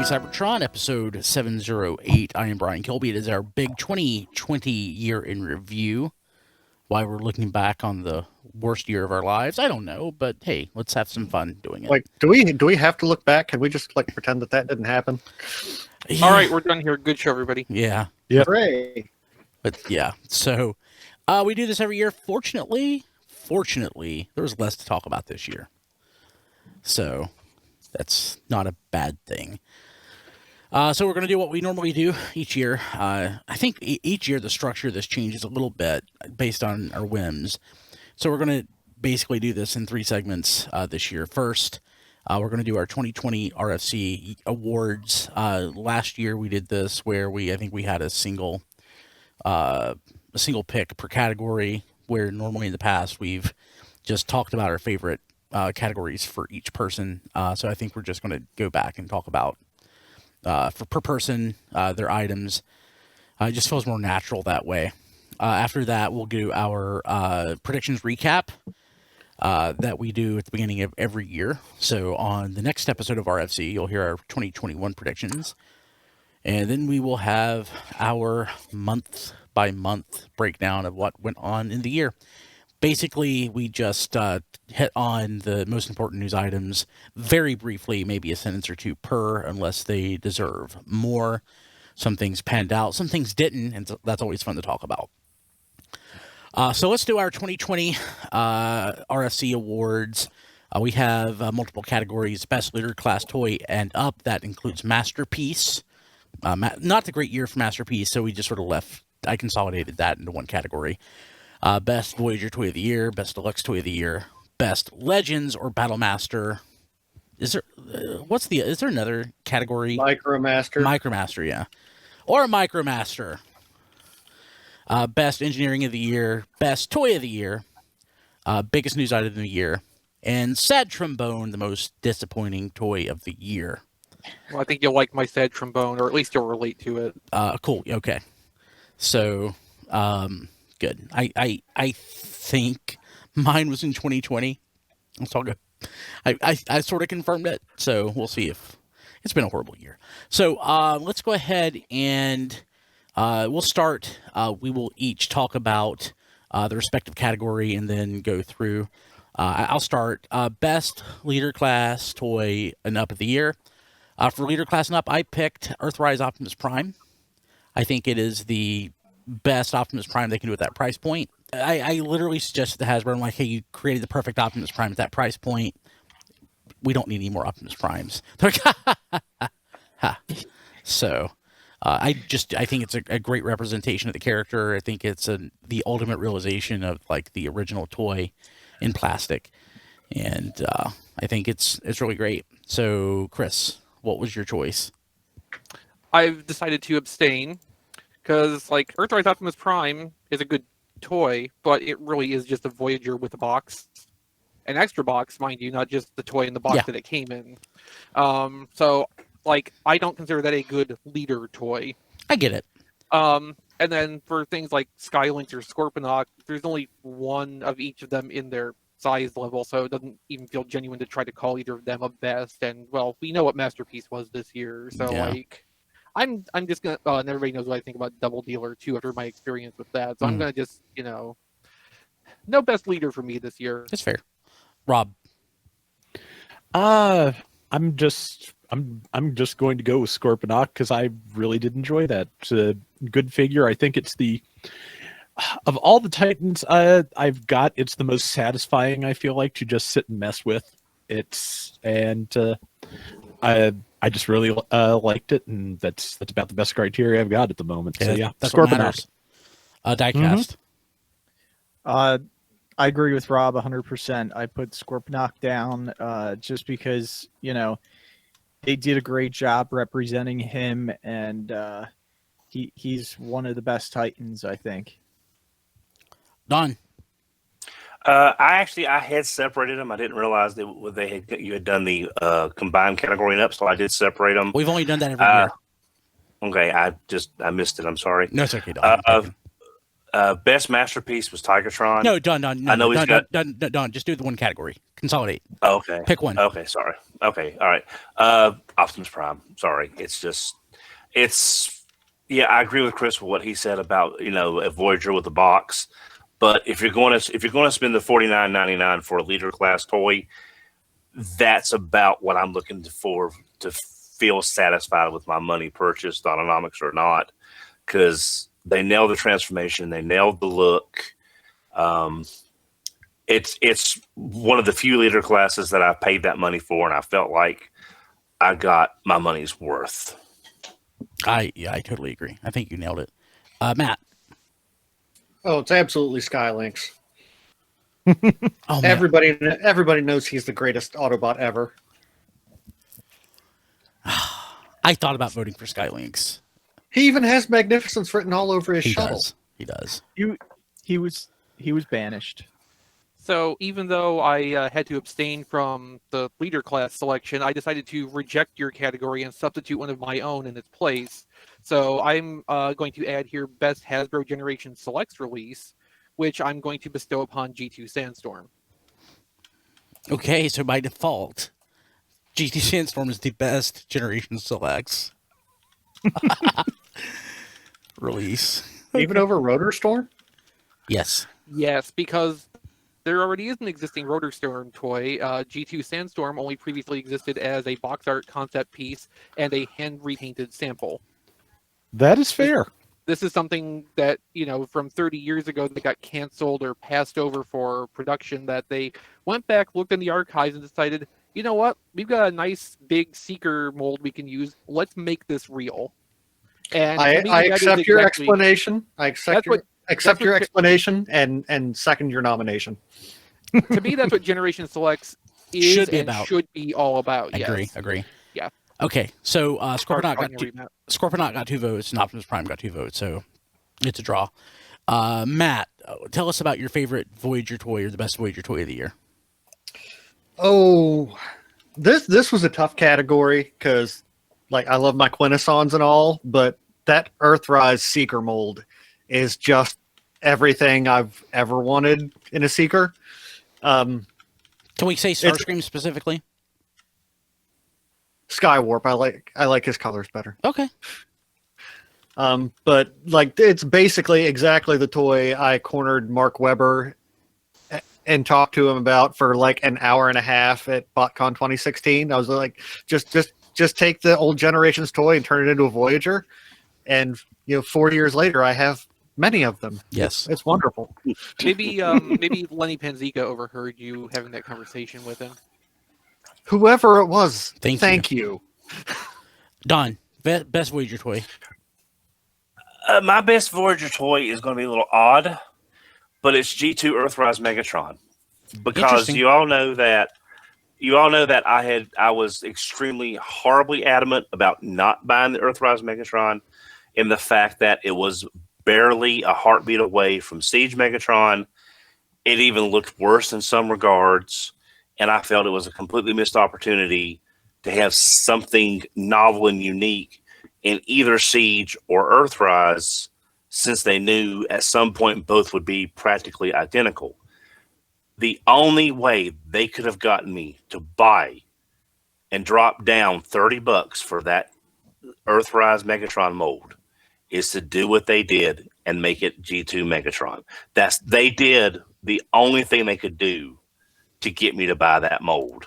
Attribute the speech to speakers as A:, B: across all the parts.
A: Cybertron, episode 708. I am Brian Kilby. It is our big 2020 year in review. Why we're looking back on the worst year of our lives, I don't know, but hey, let's have some fun doing it.
B: Like, do we have to look back? Can we just pretend that didn't happen?
C: Yeah. All right, we're done here. Good show, everybody.
A: Yeah.
B: Hooray!
A: But yeah, so we do this every year. Fortunately, there was less to talk about this year, so that's not a bad thing. So we're going to do what we normally do each year. I think each year the structure of this changes a little bit based on our whims. So we're going to basically do this in 3 segments this year. First, we're going to do our 2020 RFC awards. Last year we did this where I think we had a single pick per category, where normally in the past we've just talked about our favorite categories for each person. So I think we're just going to go back and talk about for per person, their items. It just feels more natural that way. After that, we'll do our predictions recap that we do at the beginning of every year. So on the next episode of RFC, you'll hear our 2021 predictions. And then we will have our month-by-month breakdown of what went on in the year. Basically, we just hit on the most important news items very briefly, maybe a sentence or two per, unless they deserve more. Some things panned out, some things didn't, and that's always fun to talk about. So let's do our 2020 RFC awards. We have multiple categories: Best Leader Class Toy and Up. That includes Masterpiece. Not the great year for Masterpiece, so we just sort of I consolidated that into one category. Best Voyager Toy of the Year, Best Deluxe Toy of the Year, Best Legends or Battlemaster. Is there another category? Micromaster, yeah. Or Micromaster. Best Engineering of the Year, Best Toy of the Year, Biggest News Item of the Year, and Sad Trombone, the most disappointing toy of the year.
C: Well, I think you'll like my Sad Trombone, or at least you'll relate to it.
A: Cool, okay. So, good. I think mine was in 2020. Let's talk. I sort of confirmed it, so we'll see if it's been a horrible year. So let's go ahead and we'll start. We will each talk about the respective category and then go through. I'll start. Best Leader Class Toy and Up of the Year. For Leader Class and Up, I picked Earthrise Optimus Prime. I think it is the best Optimus Prime they can do at that price point. I literally suggested to Hasbro, I'm like, hey, you created the perfect Optimus Prime at that price point. We don't need any more Optimus Primes. So I think it's a great representation of the character. I think it's the ultimate realization of like the original toy in plastic, and I think it's really great. So Chris, what was your choice?
C: I've decided to abstain because like Earthrise Optimus Prime is a good toy, but it really is just a Voyager with a box. An extra box, mind you, not just the toy in the box that it came in. So, like, I don't consider that a good leader toy.
A: I get it.
C: And then for things like Skylynx or Scorponok, there's only one of each of them in their size level, so it doesn't even feel genuine to try to call either of them a best. And, well, we know what Masterpiece was this year, so, like, I'm just going to, and everybody knows what I think about Double Dealer, too, after my experience with that. So I'm going to just, no best leader for me this year.
A: That's fair. Rob.
D: I'm just going to go with Scorponok because I really did enjoy that. It's a good figure. I think it's of all the Titans I've got, it's the most satisfying, I feel like, to just sit and mess with. I just really liked it, and that's about the best criteria I've got at the moment. So yeah,
A: that's Scorponok. Diecast.
E: I agree with Rob 100%. I put Scorponok down just because, they did a great job representing him, and he's one of the best Titans, I think.
A: Don.
F: I had separated them. I didn't realize that you had done the combined category and up, so I did separate them.
A: We've only done that every year.
F: Okay, I missed it. I'm sorry.
A: No, it's okay, Don.
F: Best masterpiece was Tigertron.
A: No, done.
F: I know he's got.
A: Done. Just do the one category. Consolidate.
F: Oh, okay.
A: Pick one.
F: Okay, sorry. Okay, all right. Optimus Prime. Sorry, it's. Yeah, I agree with Chris with what he said about a Voyager with a box. But if you're going to spend the $49.99 for a leader class toy, that's about what I'm looking for to feel satisfied with my money purchased, autonomics or not, because they nailed the transformation, they nailed the look. It's one of the few leader classes that I paid that money for, and I felt like I got my money's worth.
A: I totally agree. I think you nailed it. Matt.
B: Oh, it's absolutely Skylinks.
A: Oh, man.
B: Everybody knows he's the greatest Autobot ever.
A: I thought about voting for Skylinks.
B: He even has Magnificence written all over his
A: He
B: shuttle.
A: does. He does.
E: He was banished.
C: So even though I had to abstain from the leader class selection, I decided to reject your category and substitute one of my own in its place. So I'm going to add here Best Hasbro Generation Selects release, which I'm going to bestow upon G2 Sandstorm.
A: Okay, so by default, GT Sandstorm is the best Generation Selects release.
B: Even over Rotor Storm?
A: Yes.
C: Yes, because there already is an existing Rotor Storm toy. G2 Sandstorm only previously existed as a box art concept piece and a hand repainted sample.
D: That is fair.
C: This is something that, from 30 years ago that got canceled or passed over for production, that they went back, looked in the archives, and decided, you know what? We've got a nice big Seeker mold we can use. Let's make this real. And to me,
B: I
C: that is
B: accept your
C: exactly-
B: explanation. I accept
C: that's
B: your
C: what-
B: explanation and second your nomination.
C: To me, that's what Generation Selects is
A: Should be
C: and
A: about.
C: should be all about.
A: Agree.
C: Yeah.
A: Okay, so
C: Scorpionaut
A: Scorpionaut got 2 votes, and Optimus Prime got 2 votes, so it's a draw. Matt, tell us about your favorite Voyager toy or the best Voyager toy of the year.
B: Oh, this was a tough category because, I love my Quintessons and all, but that Earthrise Seeker mold is just everything I've ever wanted in a Seeker.
A: Can we say Starscream specifically?
B: Skywarp, I like his colors better.
A: Okay.
B: But it's basically exactly the toy I cornered Mark Webber and talked to him about for an hour and a half at BotCon 2016. I was like, just take the old Generations toy and turn it into a Voyager. And 4 years later, I have many of them.
A: Yes.
B: It's wonderful.
C: Maybe Lenny Panzica overheard you having that conversation with him.
B: Whoever it was,
A: Thank
B: you.
A: Don, best Voyager toy.
F: My best Voyager toy is going to be a little odd, but it's G2 Earthrise Megatron, because
A: Interesting.
F: you all know that I was extremely horribly adamant about not buying the Earthrise Megatron, in the fact that it was barely a heartbeat away from Siege Megatron. It even looked worse in some regards, and I felt it was a completely missed opportunity to have something novel and unique in either Siege or Earthrise, since they knew at some point both would be practically identical. The only way they could have gotten me to buy and drop down $30 for that Earthrise Megatron mold is to do what they did and make it G2 Megatron. They did the only thing they could do to get me to buy that mold.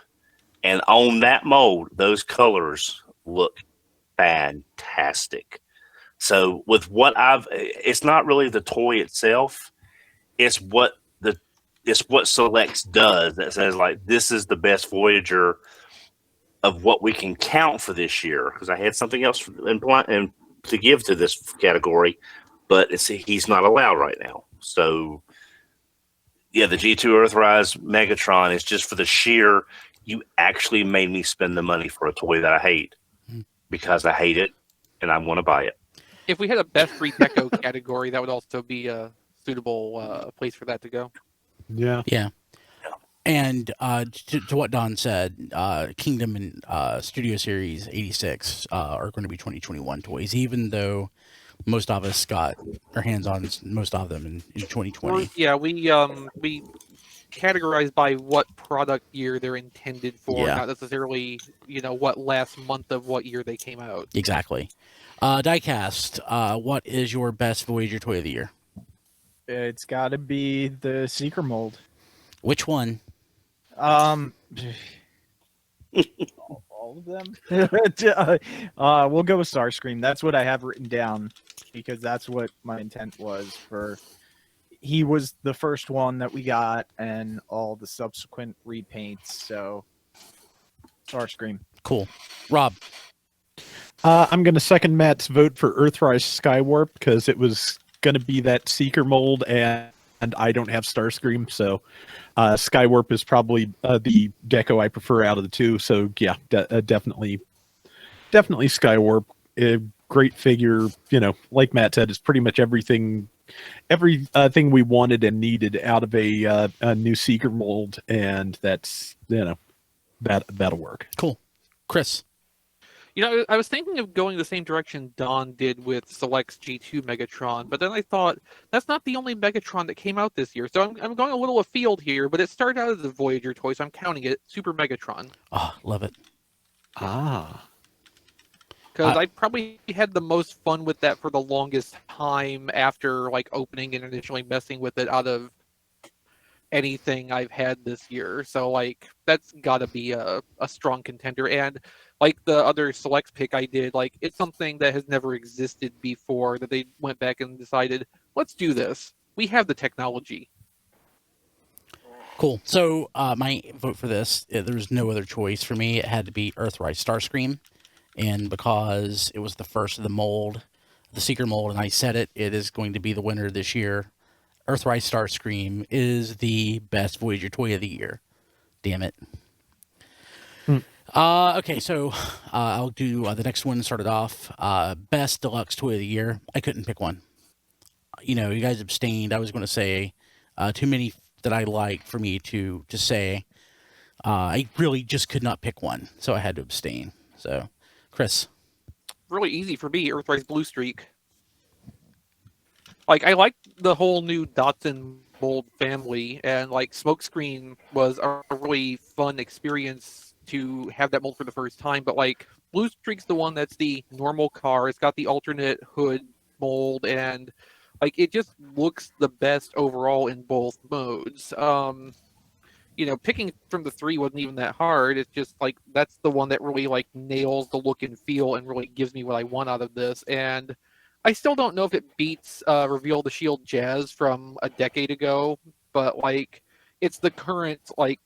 F: And on that mold, those colors look fantastic. So with it's not really the toy itself, it's what Selects does that says this is the best Voyager of what we can count for this year. Because I had something else in to give to this category, but he's not allowed right now. So yeah, the G2 Earthrise Megatron is just for the sheer, you actually made me spend the money for a toy that I hate, because I hate it and I want to buy it.
C: If we had a best redeco category, that would also be a suitable place for that to go.
D: Yeah.
A: Yeah. And to what Don said, Kingdom and Studio Series 86 are going to be 2021 toys, even though most of us got our hands on most of them in 2020.
C: Yeah, we categorize by what product year they're intended for,
A: Yeah.
C: not necessarily what last month of what year they came out.
A: Exactly. Diecast, what is your best Voyager toy of the year?
E: It's got to be the Seeker mold.
A: Which one?
E: All of them. We'll go with Starscream. That's what I have written down because that's what my intent was for. He was the first one that we got, and all the subsequent repaints. So, Starscream.
A: Cool. Rob.
D: I'm going to second Matt's vote for Earthrise Skywarp because it was going to be that Seeker mold, and I don't have Starscream, so Skywarp is probably the deco I prefer out of the two. So yeah, definitely Skywarp. A great figure. Like Matt said, it's pretty much everything thing we wanted and needed out of a new Seeker mold, and that's that'll work.
A: Cool. Chris.
C: I was thinking of going the same direction Don did with Select's G2 Megatron, but then I thought that's not the only Megatron that came out this year. So I'm going a little afield here, but it started out as a Voyager toy, so I'm counting it. Super Megatron.
A: Oh, love it.
C: Because I probably had the most fun with that for the longest time after opening and initially messing with it out of anything I've had this year. So that's got to be a strong contender. And like the other Selects pick I did, it's something that has never existed before that they went back and decided, let's do this. We have the technology.
A: Cool. So my vote for this, there's no other choice for me. It had to be Earthrise Starscream. And because it was the first of the mold, the Seeker mold, and I said it is going to be the winner this year. Earthrise Starscream is the best Voyager toy of the year. Damn it. Okay, so I'll do the next one. Started off best deluxe toy of the year. I couldn't pick one. You guys abstained. I was going to say too many that I liked for me to say. I really just could not pick one, so I had to abstain. So, Chris.
C: Really easy for me. Earthrise Blue Streak. I like the whole new Dotson mold family, and Smokescreen was a really fun experience to have that mold for the first time. But Blue Streak's the one that's the normal car. It's got the alternate hood mold, and it just looks the best overall in both modes. Picking from the three wasn't even that hard. It's just that's the one that really nails the look and feel and really gives me what I want out of this. And I still don't know if it beats Reveal the Shield Jazz from a decade ago, but it's the current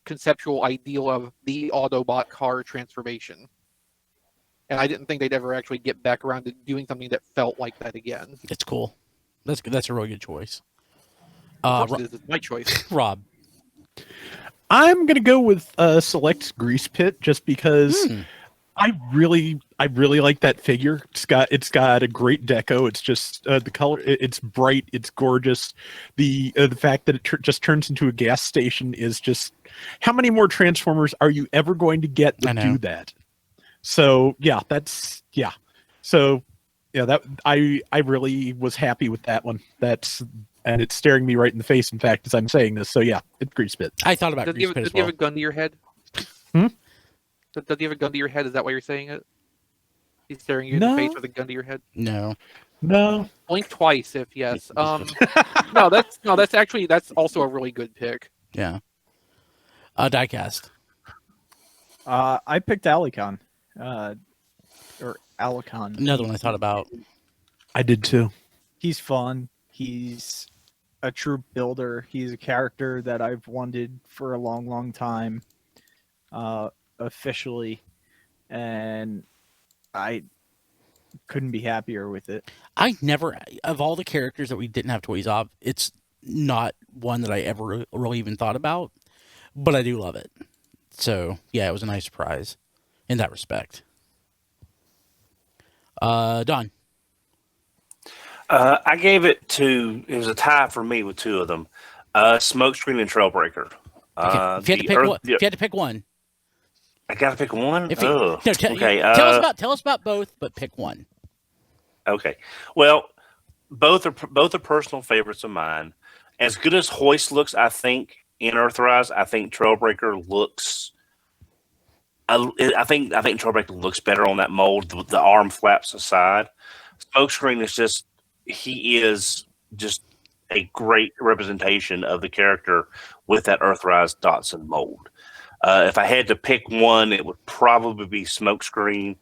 C: conceptual ideal of the Autobot car transformation. And I didn't think they'd ever actually get back around to doing something that felt like that again.
A: It's cool. That's a really good choice.
C: This is my choice.
A: Rob.
D: I'm gonna go with Select's Grease Pit just because I really like that figure. It's got a great deco. It's just the color. It's bright. It's gorgeous. The fact that it just turns into a gas station is just. How many more Transformers are you ever going to get that do that? So yeah, So yeah, that I really was happy with that one. And it's staring me right in the face, in fact, as I'm saying this. So yeah, it's Grease Pit.
A: I thought about Grease Pit as
C: well. Does he have a gun to your head? Does he have a gun to your head? Is that why you're saying it? He's staring you in the face with a gun to your head?
A: No.
C: Blink twice if yes. No, that's also a really good pick.
A: Yeah. Diecast.
E: I picked Alicon. Or Alicon.
A: Another one I thought about.
D: I did too.
E: He's fun. He's a true builder. He's a character that I've wanted for a long, long time. Officially, and I couldn't be happier with it.
A: I never, of all the characters that we didn't have toys of, it's not one that I ever really even thought about, but I do love it. So yeah, it was a nice surprise in that respect. Don.
F: I gave it was a tie for me with two of them, Smokescreen and Trailbreaker.
A: If you had to pick one.
F: I gotta pick one.
A: Okay. Tell us about both, but pick one.
F: Okay. Well, both are personal favorites of mine. As good as Hoist looks, I think in Earthrise, I think Trailbreaker looks. I think Trailbreaker looks better on that mold. The arm flaps aside. Smokescreen is just he is just a great representation of the character with that Earthrise Dotson mold. If I had to pick one, it would probably be Smokescreen,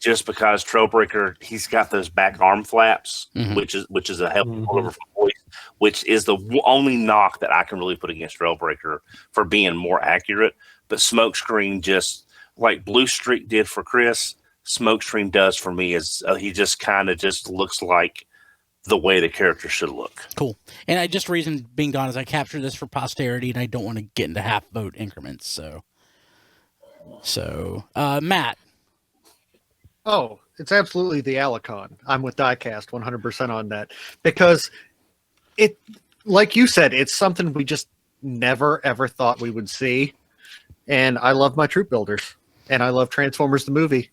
F: just because Trailbreaker he's got those back arm flaps,
A: Mhm.
F: which is a help
D: Mhm.
F: over for voice, which is the only knock that I can really put against Trailbreaker for being more accurate. But Smokescreen, just like Blue Streak did for Chris, Smokescreen does for me is he just kind of just looks like the way the character should look.
A: Cool. And I just reason being gone is I captured this for posterity, and I don't want to get into half vote increments. So Matt.
B: Oh, it's absolutely the Alicon. I'm with Diecast 100% on that because it, like you said, it's something we just never ever thought we would see. And I love my troop builders, and I love Transformers the movie,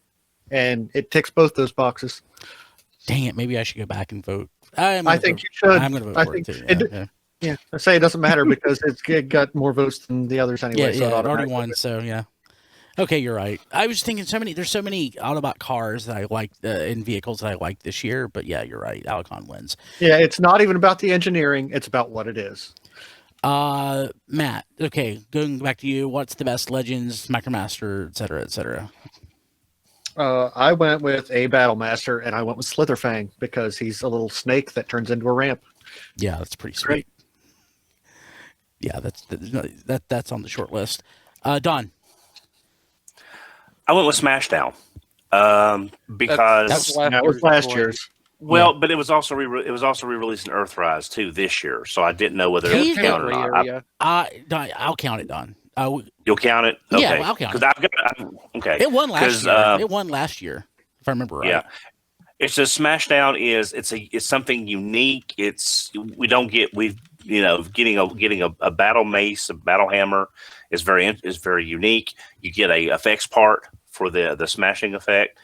B: and it ticks both those boxes.
A: Dang it! Maybe I should go back and vote.
B: I think you should.
A: I'm going to vote
B: I
A: for
B: think
A: it too.
B: it-
A: Yeah,
B: Yeah, I say it doesn't matter because it got more votes than the others
A: yeah,
B: anyway. so
A: it already
B: automatically-
A: won. So yeah. Okay, you're right. I was thinking there's so many Autobot cars that I like in vehicles that I like this year. But yeah, you're right. Alicon wins.
B: Yeah, it's not even about the engineering; it's about what it is.
A: Matt. Okay, going back to you. What's the best Legends, Micromaster, etc., etc.?
B: I went with a Battlemaster, and I went with Slitherfang because he's a little snake that turns into a ramp.
A: Yeah, that's pretty sweet.
B: Great.
A: Yeah, that's on the short list. Don.
F: I went with Smashdown because
C: That's
B: That was last year's.
F: well, but it was also re-released in Earthrise too this year, so I didn't know whether it
A: He's
F: was
C: Kind of
F: counted or
C: gray
F: not.
C: area.
A: Don, I'll count it, Don.
F: You'll count it,
A: Yeah,
F: okay?
A: well, I'll count
F: because
A: it.
F: I've got okay.
A: It won last
F: 'Cause,
A: year. It won last year, if I remember right.
F: Yeah, it's just Smashdown it's something unique. Getting a battle mace, a battle hammer is very unique. You get a effects part for the smashing effect,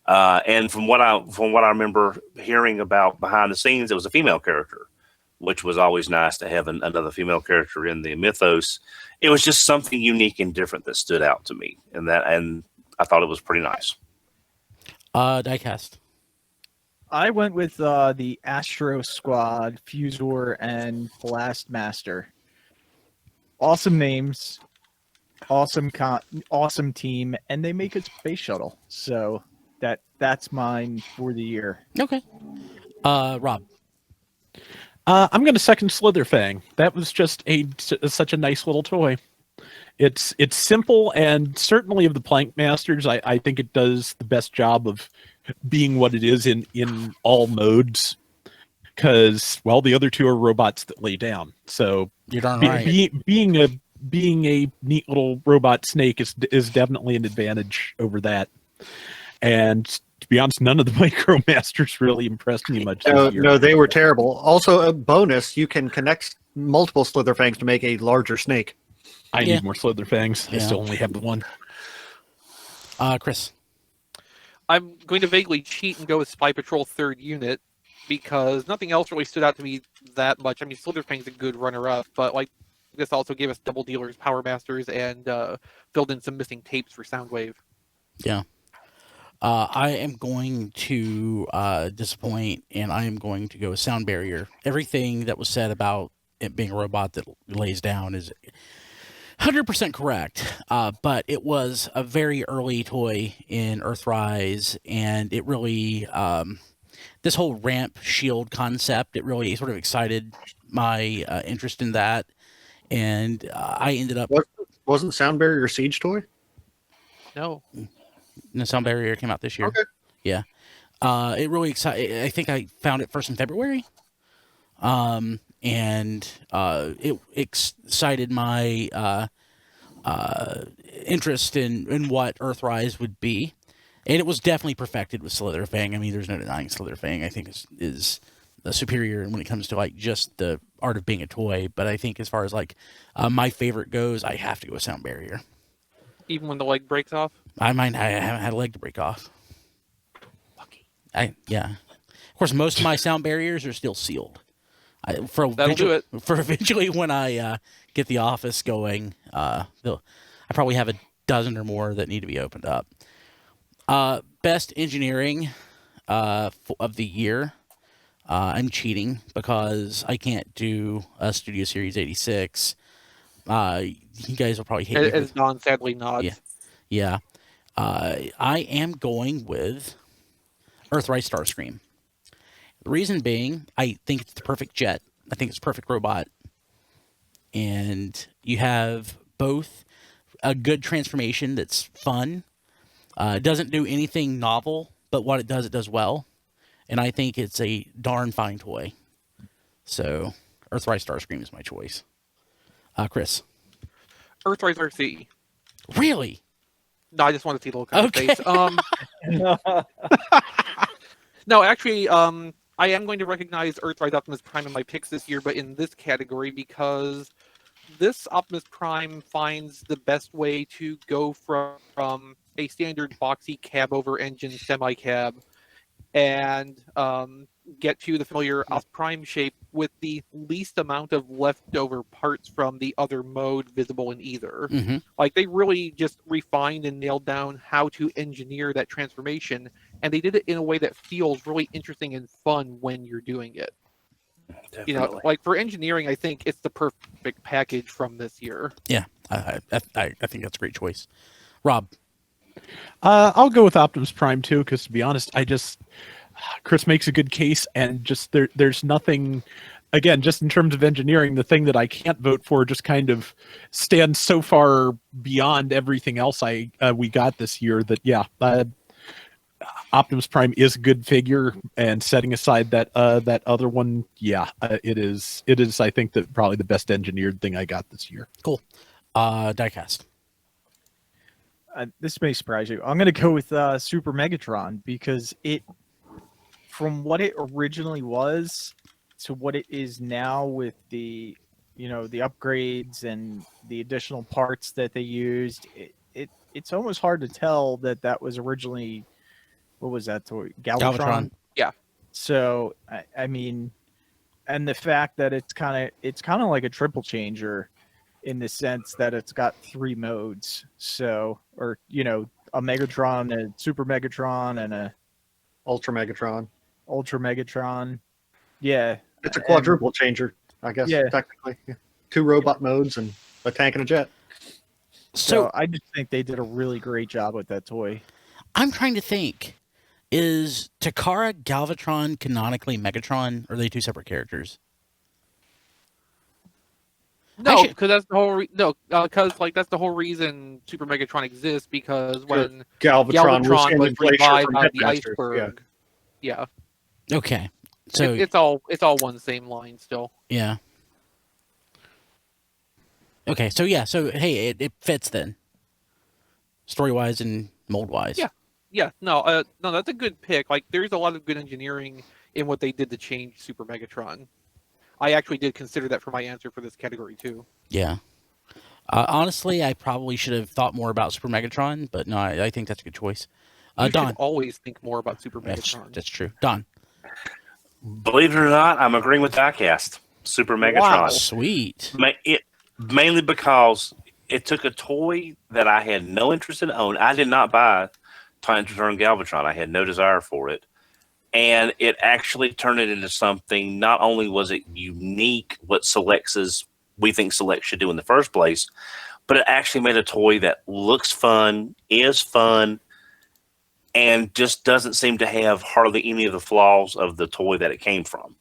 F: and from what I remember hearing about behind the scenes, it was a female character, which was always nice to have another female character in the mythos. It was just something unique and different that stood out to me, and I thought it was pretty nice.
A: Diecast.
E: I went with the Astro Squad, Fusor, and Blastmaster. Awesome names, awesome team, and they make a space shuttle. So that's mine for the year.
A: Okay. Rob.
D: I'm going to second Slitherfang. That was just such a nice little toy. It's simple, and certainly of the Plank Masters, I think it does the best job of being what it is in all modes. Because the other two are robots that lay down. So
A: You're darn right.
D: being a neat little robot snake is definitely an advantage over that. And to be honest, none of the Micromasters really impressed me much this year.
B: No, they were terrible. Also, a bonus: you can connect multiple Slitherfangs to make a larger snake.
D: I
A: Yeah.
D: need more Slitherfangs. I
A: Yeah.
D: still only have the one.
A: Chris.
C: I'm going to vaguely cheat and go with Spy Patrol 3rd Unit because nothing else really stood out to me that much. I mean, Slitherfang's a good runner-up, but like this also gave us Double Dealers, Power Masters, and filled in some missing tapes for Soundwave.
A: Yeah. I am going to disappoint, and I am going to go with Sound Barrier. Everything that was said about it being a robot that lays down is 100% correct, but it was a very early toy in Earthrise, and it really, this whole ramp shield concept, it really sort of excited my interest in that, and I ended up...
B: Wasn't Sound Barrier Siege toy?
C: No.
A: The Sound Barrier came out this year.
B: Okay.
A: Yeah. It really excited. I think I found it first in February. And it excited my interest in what Earthrise would be. And it was definitely perfected with Slitherfang. I mean, there's no denying Slitherfang, I think, is superior when it comes to like just the art of being a toy. But I think as far as like my favorite goes, I have to go with Sound Barrier.
C: Even when the leg breaks off?
A: I haven't had a leg to break off. Yeah. Of course, most of my sound barriers are still sealed.
C: That'll do it.
A: For eventually when I get the office going, I probably have a dozen or more that need to be opened up. Best engineering of the year. I'm cheating because I can't do a Studio Series 86. You guys will probably hate me.
C: As Don sadly nods.
A: Yeah. Yeah. I am going with Earthrise Starscream. The reason being, I think it's the perfect jet. I think it's a perfect robot. And you have both a good transformation that's fun. It doesn't do anything novel, but what it does well. And I think it's a darn fine toy. So, Earthrise Starscream is my choice. Chris.
C: Earthrise RC.
A: Really?
C: No, I just want to see the look on
A: Okay.
C: his face. No, actually, I am going to recognize Earthrise Optimus Prime in my picks this year, but in this category because this Optimus Prime finds the best way to go from a standard boxy cab-over engine semi-cab and get to the familiar Optimus Prime shape with the least amount of leftover parts from the other mode visible in either.
A: Mm-hmm.
C: Like, they really just refined and nailed down how to engineer that transformation, and they did it in a way that feels really interesting and fun when you're doing it.
F: Definitely.
C: You know, like for engineering, I think it's the perfect package from this year.
A: Yeah, I think that's a great choice. Rob.
D: I'll go with Optimus Prime too, because to be honest, Chris makes a good case, and just there's nothing. Again, just in terms of engineering, the thing that I can't vote for just kind of stands so far beyond everything else we got this year that Optimus Prime is a good figure, and setting aside that other one, it is I think that probably the best engineered thing I got this year.
A: Cool. Diecast.
E: This may surprise you. I'm going to go with Super Megatron because from what it originally was to what it is now with the upgrades and the additional parts that they used, it's almost hard to tell that was originally, what was that toy? Galvatron.
C: Yeah.
E: So I mean, and the fact that it's kind of like a triple changer in the sense that it's got 3 modes. So, or a Megatron, a Super Megatron, and a
B: Ultra Megatron.
E: Ultra Megatron. Yeah.
B: It's a quadruple changer, I guess, technically. Yeah. 2 robot modes and a tank and a jet.
E: So I just think they did a really great job with that toy.
A: I'm trying to think. Is Takara Galvatron canonically Megatron, or are they 2 separate characters?
C: No, because that's the whole that's the whole reason Super Megatron exists, because when
B: Galvatron was in
C: was
B: inflation
C: revived
B: from
C: out of the
B: Headmasters.
C: iceberg. Yeah.
A: Okay. So
C: It's all one same line still.
A: yeah. Okay, so hey, it fits then. Story wise and mold wise.
C: Yeah. Yeah, no, that's a good pick. Like, there's a lot of good engineering in what they did to change Super Megatron. I actually did consider that for my answer for this category too.
A: Yeah. Honestly, I probably should have thought more about Super Megatron, but no, I think that's a good choice.
C: You
A: Don.
C: should always think more about Super Megatron.
A: That's true. Don.
F: Believe it or not, I'm agreeing with Diecast. Super Megatron.
A: Wow, sweet.
F: Mainly because it took a toy that I had no interest in owning. I did not buy Time to Turn Galvatron. I had no desire for it. And it actually turned it into something. Not only was it unique, what we think Select should do in the first place, but it actually made a toy that looks fun, is fun, and just doesn't seem to have hardly any of the flaws of the toy that it came from.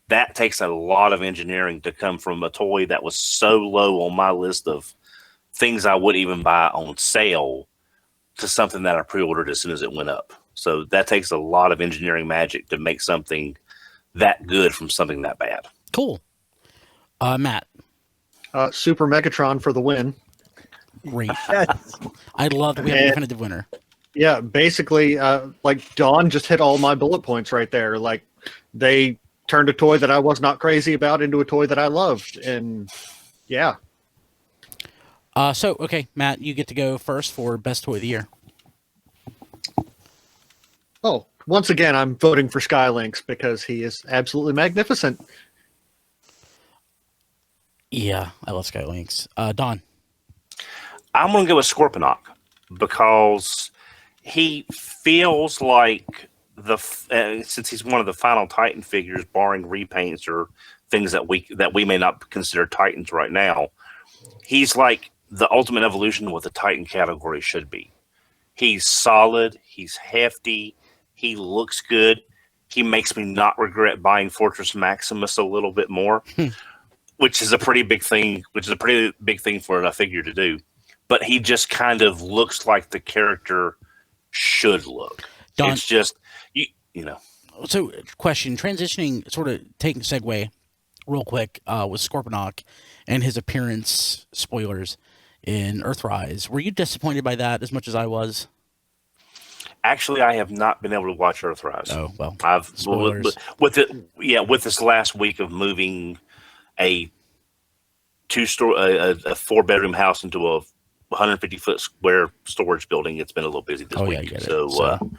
F: That takes a lot of engineering to come from a toy that was so low on my list of things I wouldn't even buy on sale to something that I pre-ordered as soon as it went up. So that takes a lot of engineering magic to make something that good from something that bad.
A: Cool. Matt.
B: Super Megatron for the win.
A: Great. I love that we have a definitive winner.
B: Yeah, basically, like Dawn just hit all my bullet points right there. Like, they turned a toy that I was not crazy about into a toy that I loved, and yeah.
A: So okay, Matt, you get to go first for best toy of the year.
B: Oh, once again, I'm voting for Skylinks because he is absolutely magnificent.
A: Yeah, I love Skylinks. Don.
F: I'm going to go with Scorponok because he feels like since he's one of the final Titan figures, barring repaints or things that we may not consider Titans right now. He's like the ultimate evolution of what the Titan category should be. He's solid. He's hefty. He looks good. He makes me not regret buying Fortress Maximus a little bit more, which is a pretty big thing. Which is a pretty big thing for a figure to do. But he just kind of looks like the character should look.
A: Don,
F: it's just you know.
A: So, question: transitioning, sort of taking a segue, real quick, with Scorponok and his appearance. Spoilers in Earthrise. Were you disappointed by that as much as I was?
F: Actually, I have not been able to watch Earthrise.
A: Oh well,
F: I've
A: spoilers.
F: with this last week of moving a 4-bedroom house into a 150-foot square storage building. It's been a little busy this
A: Oh,
F: week.
A: yeah, I get it.
F: So,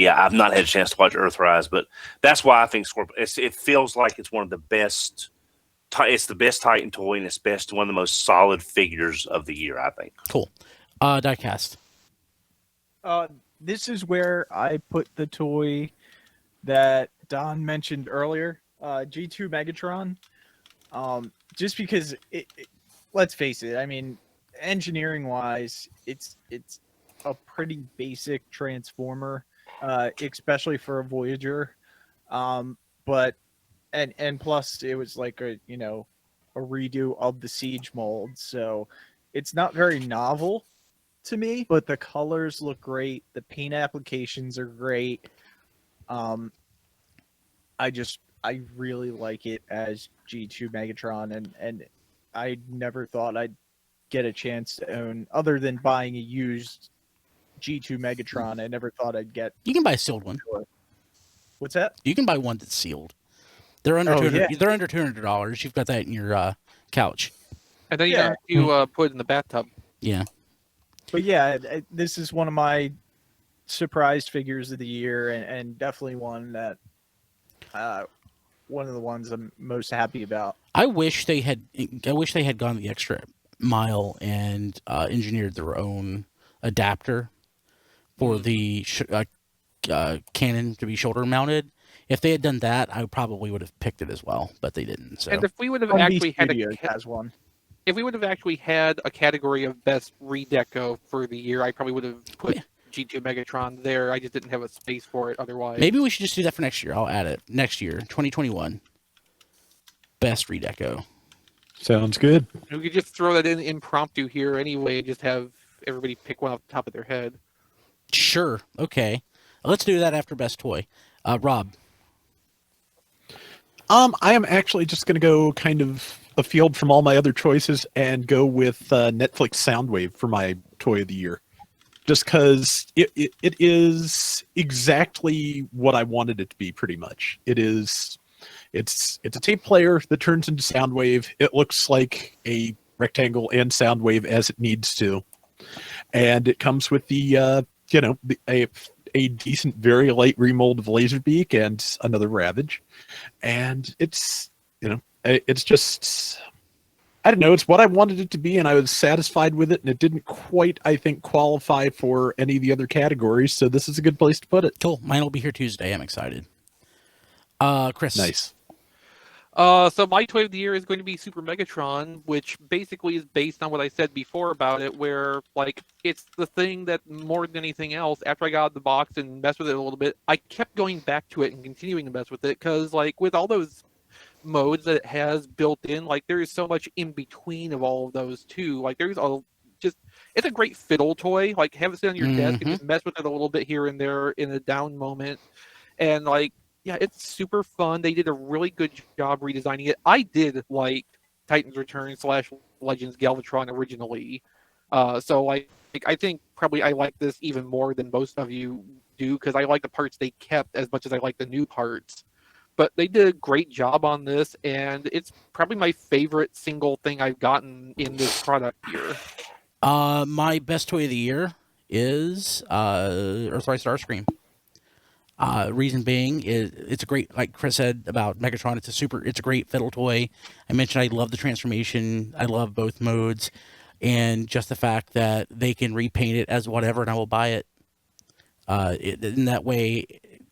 F: I've not had a chance to watch Earthrise, but that's why I think it feels like it's one of the best. It's the best Titan toy, and it's one of the most solid figures of the year, I think.
A: Cool. Diecast.
E: This is where I put the toy that Don mentioned earlier, G2 Megatron. Just because let's face it, I mean, engineering wise, it's a pretty basic transformer, especially for a Voyager. But plus it was like a redo of the Siege mold, so it's not very novel to me, but the colors look great, the paint applications are great. I really like it as G2 Megatron, and I never thought I'd get a chance to own, other than buying a used G2 Megatron. I never thought I'd get.
A: You can buy a sealed one.
E: What's that?
A: You can buy one that's sealed. They're under They're under $200. You've got that in your couch.
C: And then you have to put it in the bathtub.
A: Yeah.
E: But yeah, this is one of my surprised figures of the year, and definitely one that one of the ones I'm most happy about.
A: I wish they had gone the extra mile and engineered their own adapter for the cannon to be shoulder mounted. If they had done that, I probably would have picked it as well, but they didn't. So.
C: And if we would have
E: Zombie
C: actually had
E: Studios has one.
C: If we would have actually had a category of best redeco for the year, I probably would have put G2 Megatron there. I just didn't have a space for it otherwise.
A: Maybe we should just do that for next year. I'll add it. Next year, 2021. Best redeco.
D: Sounds good.
C: We could just throw that in impromptu here anyway, and just have everybody pick one off the top of their head.
A: Sure. Okay. Let's do that after best toy. Rob.
D: I am actually just going to go kind of afield from all my other choices and go with Netflix Soundwave for my toy of the year. Just because it is exactly what I wanted it to be, pretty much. It's a tape player that turns into Soundwave. It looks like a rectangle and Soundwave as it needs to. And it comes with a decent, very light remold of Laserbeak and another Ravage. And it's just, I don't know, it's what I wanted it to be, and I was satisfied with it, and it didn't quite, I think, qualify for any of the other categories, so this is a good place to put it.
A: Cool. Mine will be here Tuesday. I'm excited. Chris.
D: Nice.
C: So my toy of the year is going to be Super Megatron, which basically is based on what I said before about it, where like it's the thing that more than anything else, after I got out of the box and messed with it a little bit, I kept going back to it and continuing to mess with it, because like with all those modes that it has built in, like there is so much in between of all of those too. Like there's it's a great fiddle toy. Like have it sit on your desk and just mess with it a little bit here and there in a down moment, and like. Yeah, it's super fun. They did a really good job redesigning it. I did like Titans Return / Legends Galvatron originally. So like I think probably I like this even more than most of you do, because I like the parts they kept as much as I like the new parts. But they did a great job on this, and it's probably my favorite single thing I've gotten in this product here.
A: My best toy of the year is Earthrise Starscream. Reason being is it's a great, like Chris said about Megatron. It's a great fiddle toy. I mentioned I love the transformation. I love both modes, and just the fact that they can repaint it as whatever, and I will buy it. In that way,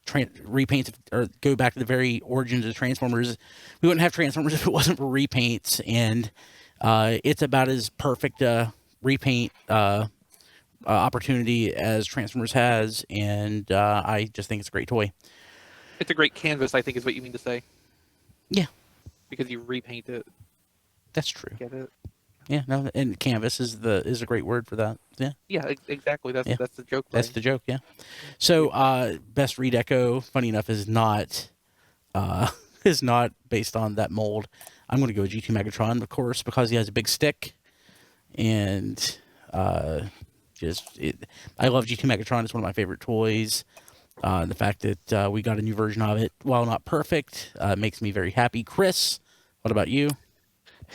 A: repaints or go back to the very origins of Transformers. We wouldn't have Transformers if it wasn't for repaints, and it's about as perfect a repaint opportunity as Transformers has, and I just think it's a great toy.
C: It's a great canvas, I think, is what you mean to say.
A: Yeah.
C: Because you repaint it.
A: That's true.
C: Get it?
A: Yeah, no, and canvas is a great word for that. Yeah,
C: Yeah, exactly. That's
A: Yeah.
C: that's the joke.
A: that's
C: Brian.
A: the joke. Yeah. So, best redeco, funny enough, is not is not based on that mold. I'm going to go G2 Megatron, of course, because he has a big stick, and I love G2 Megatron. It's one of my favorite toys. The fact that we got a new version of it, while not perfect, makes me very happy. Chris, what about you?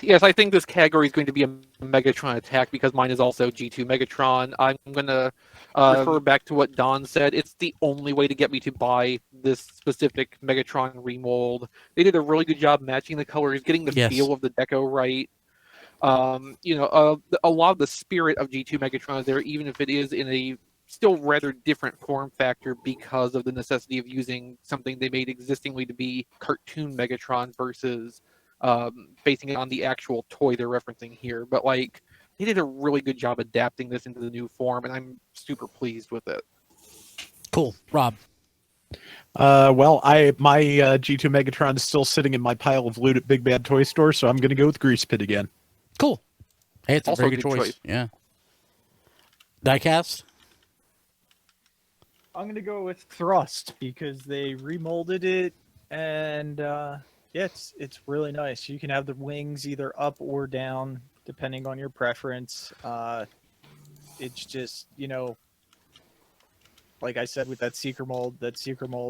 C: Yes, I think this category is going to be a Megatron attack because mine is also G2 Megatron. I'm going to refer back to what Don said. It's the only way to get me to buy this specific Megatron remold. They did a really good job matching the colors, getting the
A: Yes.
C: feel of the deco right. A lot of the spirit of G2 Megatron is there, even if it is in a still rather different form factor because of the necessity of using something they made existingly to be cartoon Megatron versus basing it on the actual toy they're referencing here. But like, they did a really good job adapting this into the new form, and I'm super pleased with it.
A: Cool, Rob.
D: Well, my G2 Megatron is still sitting in my pile of loot at Big Bad Toy Store, so I'm going to go with Grease Pit again.
A: Cool. Hey, it's
C: Also
A: a
C: a
A: very good
C: good
A: choice.
C: choice.
A: Yeah. Diecast.
E: I'm gonna go with Thrust because they remolded it, and yeah, it's really nice. You can have the wings either up or down depending on your preference. It's just like I said with that Seeker mold,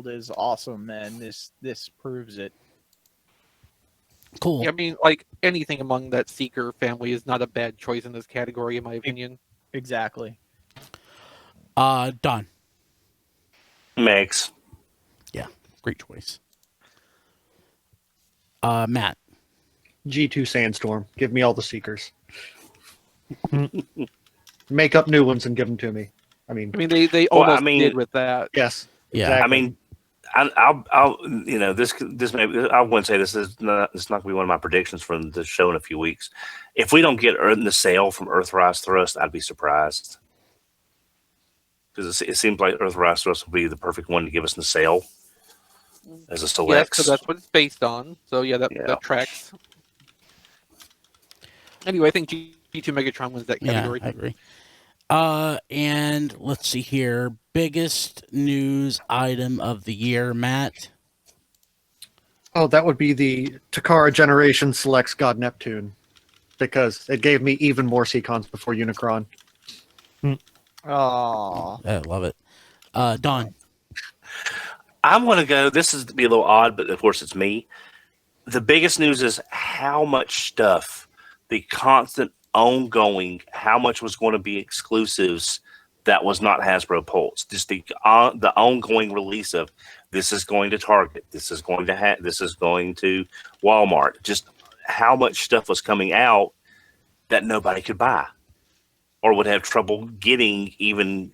E: is awesome, and this proves it.
A: Cool.
C: I mean, like anything among that Seeker family is not a bad choice in this category, in my opinion.
E: Exactly.
A: Don.
F: Megs.
A: Yeah, great choice. Matt.
B: G2 Sandstorm. Give me all the Seekers. Make up new ones and give them to me. I mean,
C: They
F: Well,
C: almost did with that.
B: yes.
A: Yeah.
B: Exactly.
F: I mean, I'll this may I wouldn't say this is not going to be one of my predictions from the show in a few weeks. If we don't get in the sale from Earthrise Thrust, I'd be surprised because it seems like Earthrise Thrust will be the perfect one to give us in the sale as a
C: Yes,
F: select.
C: so that's what it's based on. So yeah, that tracks. Anyway, I think G2 Megatron wins that
A: Yeah,
C: category.
A: I agree. And let's see here. Biggest news item of the year, Matt.
B: Oh, that would be the Takara Generation Selects God Neptune, because it gave me even more Seacons before Unicron.
E: Oh,
A: I love it. Don.
F: I'm going to go. This is to be a little odd, but of course it's me. The biggest news is how much stuff, the constant ongoing, how much was going to be exclusives that was not Hasbro Pulse. Just the ongoing release of this is going to Target, this is going to Walmart. Just how much stuff was coming out that nobody could buy or would have trouble getting, even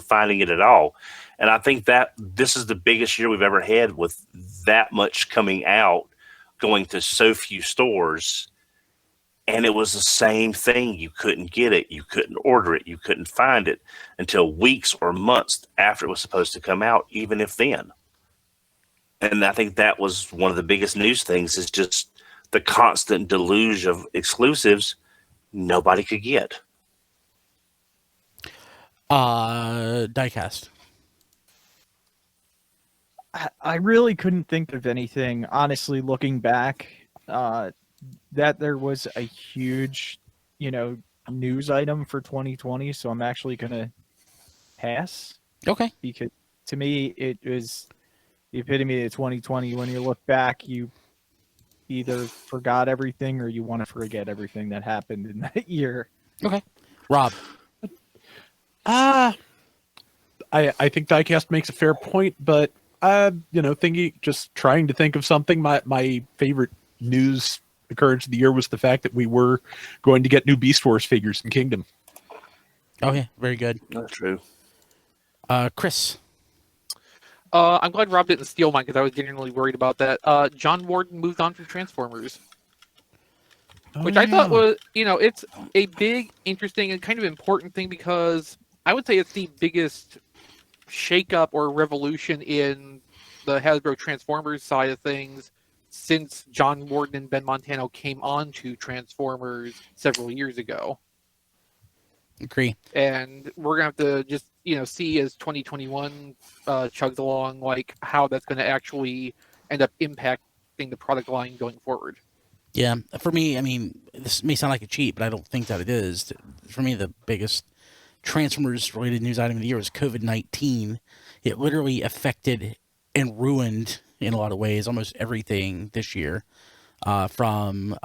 F: finding it at all. And I think that this is the biggest year we've ever had with that much coming out, going to so few stores. And it was the same thing. You couldn't get it. You couldn't order it. You couldn't find it until weeks or months after it was supposed to come out, even if then. And I think that was one of the biggest news things, is just the constant deluge of exclusives nobody could get.
A: Diecast.
E: I really couldn't think of anything, honestly, looking back, that there was a huge, news item for 2020. So I'm actually going to pass,
A: Okay.
E: because to me, it was the epitome of 2020. When you look back, you either forgot everything or you want to forget everything that happened in that year.
A: Okay. Rob.
D: I think Diecast makes a fair point, but trying to think of something. My favorite news occurrence of the year was the fact that we were going to get new Beast Wars figures in Kingdom.
A: Oh yeah, very good.
F: That's true.
A: Chris.
C: I'm glad Rob didn't steal mine because I was genuinely worried about that. John Warden moved on from Transformers, which I thought was, it's a big, interesting, and kind of important thing because I would say it's the biggest shakeup or revolution in the Hasbro Transformers side of things since John Warden and Ben Montano came on to Transformers several years ago.
A: Agree.
C: And we're gonna have to just see as 2021 chugs along, like how that's going to actually end up impacting the product line going forward.
A: Yeah, for me, I mean, this may sound like a cheat, but I don't think that it is. For me, the biggest Transformers related news item of the year was COVID-19. It literally affected and ruined, in a lot of ways, almost everything this year, from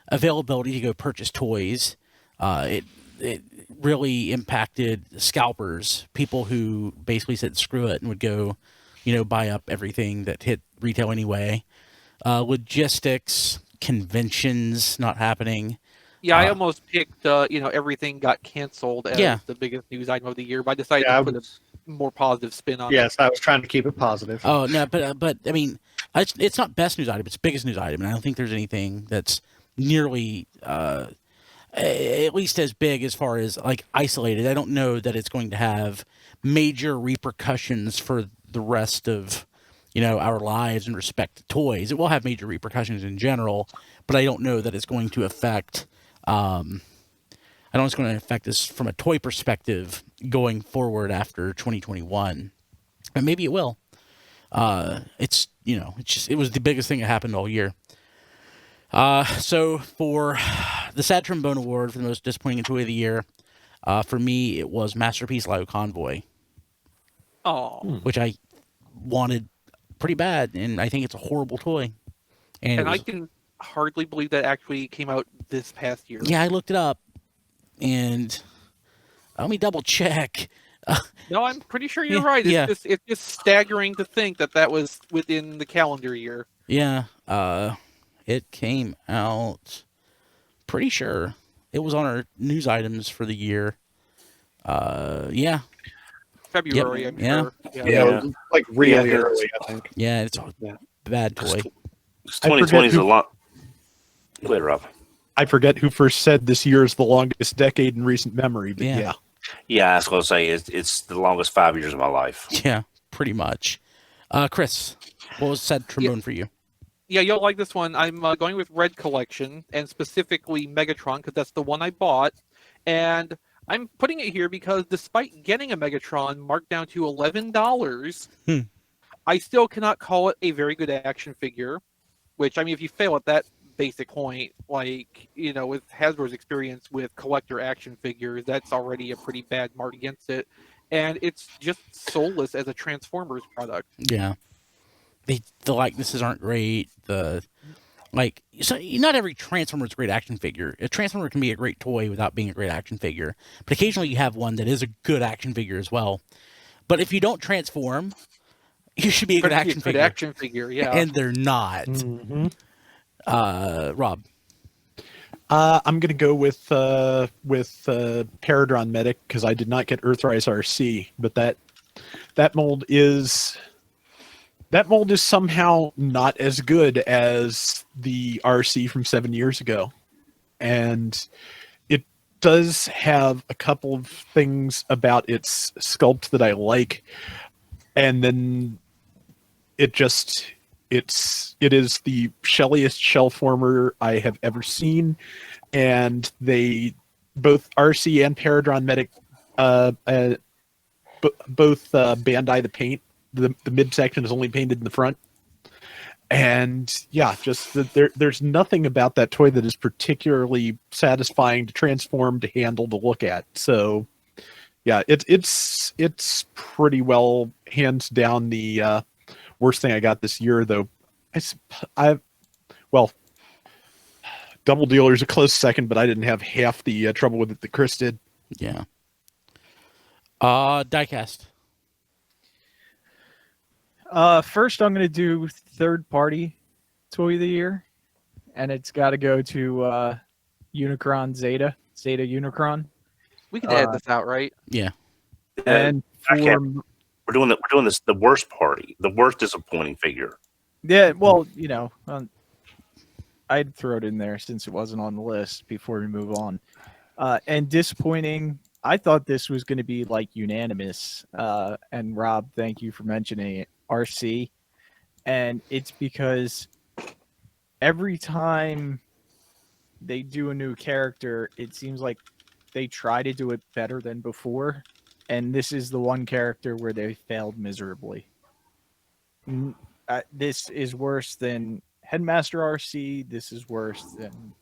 A: availability to go purchase toys. It really impacted scalpers, people who basically said screw it and would go, buy up everything that hit retail anyway. Logistics, conventions not happening.
C: Yeah, I almost picked, everything got canceled as the biggest news item of the year, but I decided to put a more positive spin on it.
B: Yes, I was trying to keep it positive.
A: Oh, no, but I mean, it's not best news item, it's biggest news item, and I don't think there's anything that's nearly at least as big as far as like isolated. I don't know that it's going to have major repercussions for the rest of our lives in respect to toys. It will have major repercussions in general, but I don't know that it's going to affect I don't know it's going to affect us from a toy perspective going forward after 2021. And maybe it will. It was the biggest thing that happened all year. So for the Sad Trombone Award for the most disappointing toy of the year, for me it was Masterpiece Lio Convoy.
C: Oh,
A: which I wanted pretty bad, and I think it's a horrible toy. And
C: I can hardly believe that actually came out this past year.
A: Yeah, I looked it up, and let me double check.
C: No, I'm pretty sure you're right. It's just staggering to think that was within the calendar year.
A: Yeah, it came out. Pretty sure it was on our news items for the year. Yeah.
C: February,
A: Yep.
C: I'm sure.
B: Yeah, like really early, I think.
A: Yeah, it's a bad toy.
F: 2020 is a lot. Go ahead, Rob.
D: I forget who first said this year is the longest decade in recent memory, but yeah.
F: Yeah, I was going to say it's the longest 5 years of my life.
A: Yeah, pretty much. Chris, what was Sad Trombone for you?
C: Yeah, you'll like this one. I'm going with Red Collection, and specifically Megatron, because that's the one I bought. And I'm putting it here because despite getting a Megatron marked down to $11, I still cannot call it a very good action figure. Which, I mean, if you fail at that basic point, like, with Hasbro's experience with collector action figures, that's already a pretty bad mark against it. And it's just soulless as a Transformers product.
A: Yeah. The likenesses aren't great. So not every Transformer is a great action figure. A Transformer can be a great toy without being a great action figure. But occasionally you have one that is a good action figure as well. But if you don't transform, you should be a good action figure.
C: Action figure, yeah.
A: And they're not.
D: Mm-hmm.
A: Rob.
D: I'm going to go with Paradron Medic because I did not get Earthrise RC, but that mold is somehow not as good as the RC from 7 years ago, and it does have a couple of things about its sculpt that I like, and then it is the shelliest shell former I have ever seen, and they both RC and Paradron Medic both Bandai the paint. The midsection is only painted in the front, and there's nothing about that toy that is particularly satisfying to transform, to handle, to look at. So yeah, it's pretty hands down the worst thing I got this year, though. Double Dealer's a close second, but I didn't have half the trouble with it that Chris did.
A: Yeah. Diecast.
E: First, I'm going to do third-party toy of the year, and it's got to go to Unicron Zeta Unicron.
C: We can edit this out, right?
A: Yeah.
E: And
F: I can't.
E: for
F: We're doing this the worst party, the worst disappointing figure.
E: yeah, well, I'd throw it in there since it wasn't on the list before we move on. And disappointing. I thought this was going to be like unanimous. And Rob, thank you for mentioning it. RC, and it's because every time they do a new character, it seems like they try to do it better than before, and this is the one character where they failed miserably. This is worse than Headmaster RC. This is worse than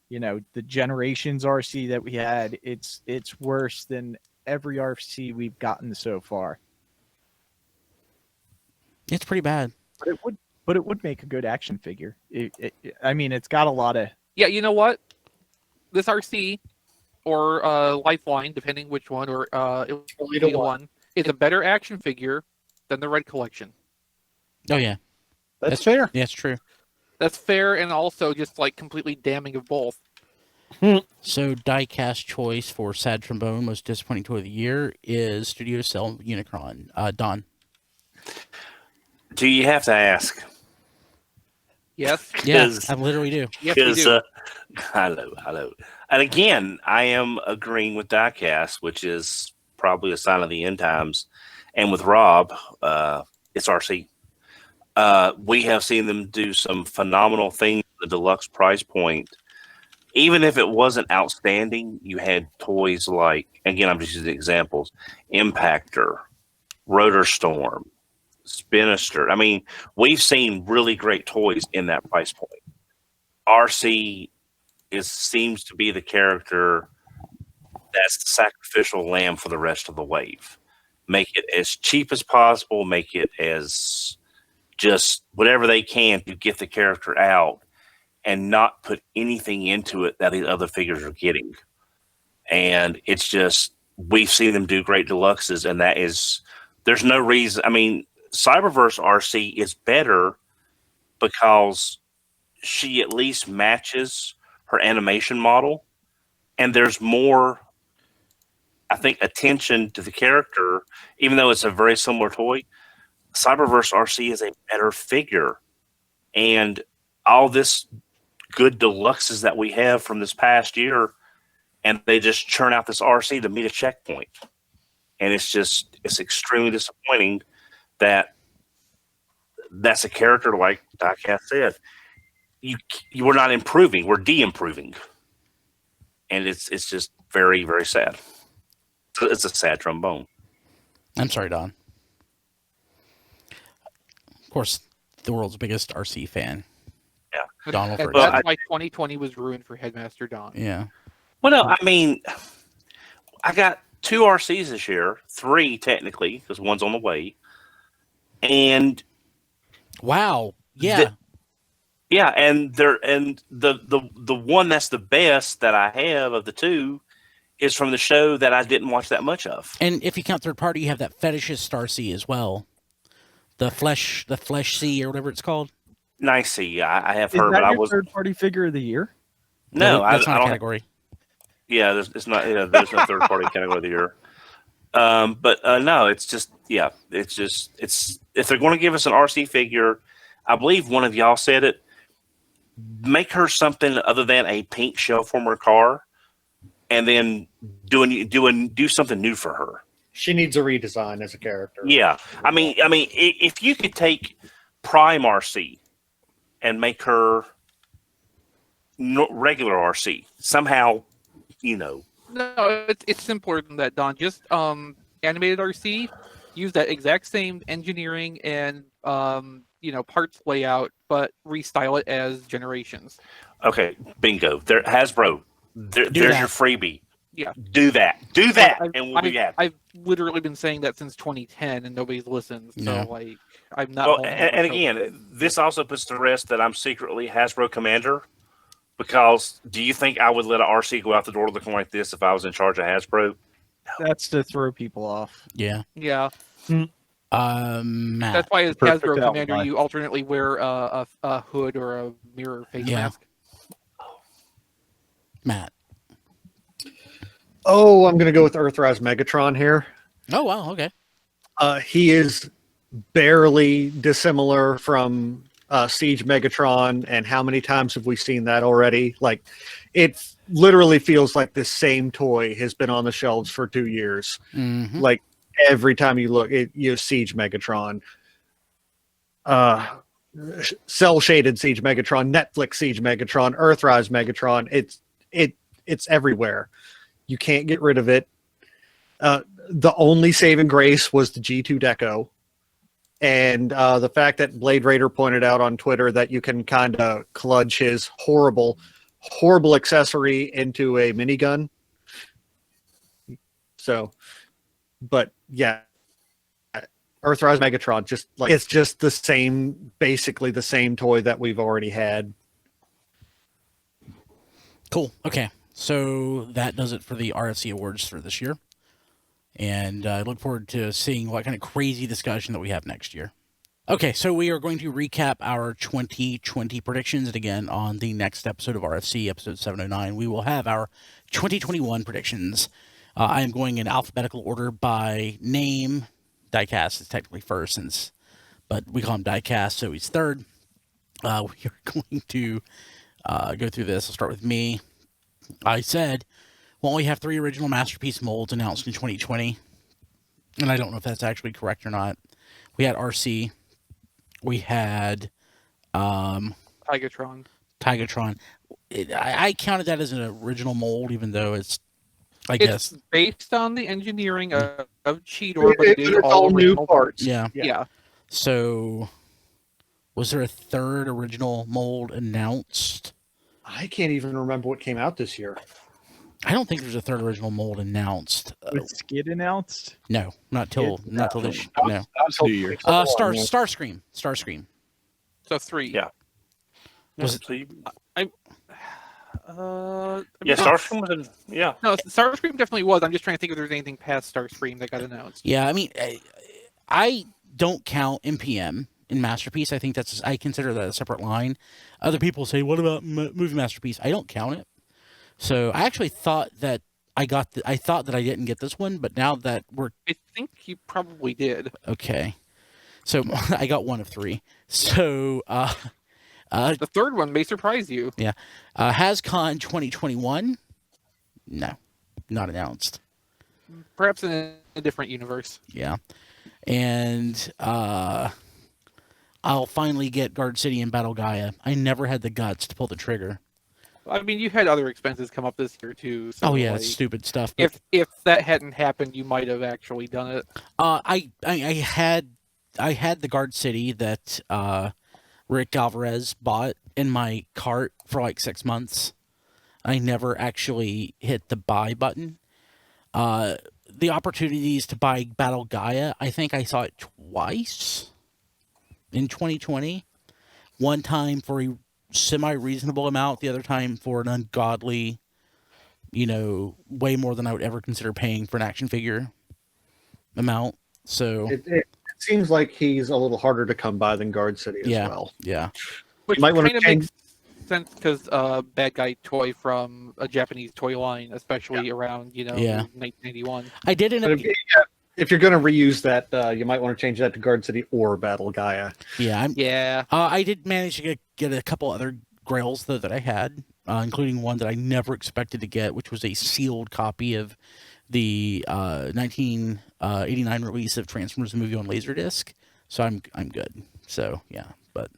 E: the Generations RC that we had. It's worse than every RC we've gotten so far.
A: It's pretty bad.
E: But it would make a good action figure. I mean, it's got a lot of.
C: Yeah, you know what? This RC or Lifeline, depending which one, or Elite One, is a better action figure than the Red Collection.
A: Oh yeah,
B: That's fair.
A: yeah, it's true.
C: That's fair, and also just like completely damning of both.
A: So diecast choice for Sad Trombone, most disappointing toy of the year, is Studio Cell Unicron. Don.
F: Do you have to ask?
C: Yes.
A: Yeah, I literally do.
C: Yes, we do.
F: I know. And again, I am agreeing with Diecast, which is probably a sign of the end times. And with Rob, it's RC. We have seen them do some phenomenal things at the deluxe price point. Even if it wasn't outstanding, you had toys like, again, I'm just using examples, Impactor, Rotor Storm, Spinister. I mean, we've seen really great toys in that price point. RC seems to be the character that's the sacrificial lamb for the rest of the wave. Make it as cheap as possible, make it as just whatever they can to get the character out and not put anything into it that the other figures are getting. And it's just, we've seen them do great deluxes, and that is, there's no reason. I mean, Cyberverse RC is better because she at least matches her animation model, and there's more, I think, attention to the character, even though it's a very similar toy. Cyberverse RC is a better figure, and all this good deluxes that we have from this past year, and they just churn out this RC to meet a checkpoint, and it's extremely disappointing that that's a character, like Diecast said, you were not improving, we're de-improving, and it's just very, very sad. It's a sad trombone.
A: I'm sorry, Don. Of course, the world's biggest RC fan.
F: Yeah.
A: Donald.
C: And
F: Well,
C: that's why 2020 was ruined for Headmaster Don.
A: Yeah.
F: Well, no, I mean, I got 2 RCs this year, 3 technically, because one's on the way, and
A: Wow. Yeah.
F: yeah, and the one that's the best that I have of the 2 is from the show that I didn't watch that much of.
A: And if you count third party, you have that fetishist Star C as well. The flesh C or whatever it's called.
F: Nice see, I have
E: Is
F: heard,
E: that
F: but I
E: your
F: was
E: third-party figure of the year?
F: no,
A: that's
F: I
A: not a
F: don't.
A: category.
F: Yeah, there's not. Yeah, there's no third party category of the year. But no, it's just it's if they're going to give us an RC figure, I believe one of y'all said it. Make her something other than a pink shell former car, and then do something new for her.
B: She needs a redesign as a character.
F: Yeah, I mean, if you could take Prime RC and make her regular RC somehow,
C: No, it's simpler than that, Don. Just animated RC, use that exact same engineering and parts layout, but restyle it as Generations.
F: Okay, bingo. There, Hasbro. There's
A: that.
F: your freebie.
C: Yeah.
F: Do that, and we'll be happy.
C: I've literally been saying that since 2010, and nobody's listened. So
A: No.
C: I'm not.
F: Well,
C: holding
F: and
C: out
F: again,
C: hope.
F: this also puts to rest that I'm secretly Hasbro commander. Because do you think I would let an RC go out the door looking like this if I was in charge of Hasbro?
E: That's to throw people off.
A: Yeah.
C: Yeah.
A: Matt.
C: That's why as
D: Perfect
C: Hasbro Commander,
D: alibi.
C: you alternately wear a hood or a mirror face
A: Yeah.
C: mask.
A: Matt.
B: Oh, I'm going to go with Earthrise Megatron here.
A: Oh wow. Okay.
B: He is barely dissimilar from Siege Megatron, and how many times have we seen that already? Like, it literally feels like the same toy has been on the shelves for 2 years.
A: Mm-hmm.
B: Like every time you look, you Siege Megatron, cell shaded Siege Megatron, Netflix Siege Megatron, Earthrise Megatron. It's everywhere. You can't get rid of it. The only saving grace was the G2 Deco. And the fact that Blade Raider pointed out on Twitter that you can kind of cludge his horrible accessory into a minigun. So, but yeah, Earthrise Megatron, just like it's just the same, basically the same toy that we've already had.
A: Cool. Okay. So that does it for the RFC awards for this year. And I look forward to seeing what kind of crazy discussion that we have next year. Okay, so we are going to recap our 2020 predictions. And again, on the next episode of RFC, episode 709, we will have our 2021 predictions. I am going in alphabetical order by name. Diecast is technically first, but we call him Diecast, so he's third. We are going to go through this. I'll start with me. I said we'll only have 3 original Masterpiece molds announced in 2020. And I don't know if that's actually correct or not. We had RC. We had
C: Tigatron.
A: I counted that as an original mold, even though it's
C: It's based on the engineering of Cheetor, but it is
B: It's
C: all
B: new
C: original
B: parts.
A: Yeah.
C: Yeah.
A: So, was there a third original mold announced?
B: I can't even remember what came out this year.
A: I don't think there's a third original mold announced.
E: Was Skid announced?
A: No, not till this. No.
D: That's New Year.
A: Starscream.
C: So 3.
F: Yeah.
A: Was it?
F: So you,
C: I
F: yeah, Starscream was in. Yeah.
C: No, Starscream definitely was. I'm just trying to think if there's anything past Starscream that got announced.
A: Yeah, I mean, I don't count MPM in Masterpiece. I think I consider that a separate line. Other people say, "What about Movie Masterpiece?" I don't count it. So I actually thought that I thought that I didn't get this one, but now that we're
C: I think you probably did.
A: okay, so I got 1 of 3. So
C: The third one may surprise you.
A: yeah, HasCon 2021. No, not announced.
C: Perhaps in a different universe.
A: Yeah, and I'll finally get Guard City and Battle Gaia. I never had the guts to pull the trigger.
C: I mean, you had other expenses come up this year too. So
A: Oh yeah,
C: like,
A: stupid stuff. But,
C: if that hadn't happened, you might have actually done it.
A: I had the Guard City that Rick Alvarez bought in my cart for like 6 months. I never actually hit the buy button. The opportunities to buy Battle Gaia, I think I saw it twice in 2020. One time for a semi-reasonable amount, the other time for an ungodly, way more than I would ever consider paying for an action figure amount. So
B: It seems like he's a little harder to come by than Guard City as
A: Yeah.
B: well.
A: yeah,
C: Which
B: might wanna
C: kind of
B: change-
C: makes sense because bad guy toy from a Japanese toy line, especially around
A: Yeah.
C: 1981.
A: I did end
B: But
A: up.
B: if you're going to reuse that, you might want to change that to Guard City or Battle Gaia.
A: Yeah,
C: Yeah,
A: I did manage to get a couple other grails that I had, including one that I never expected to get, which was a sealed copy of the 1989 release of Transformers the movie on Laserdisc. So I'm good. So yeah, but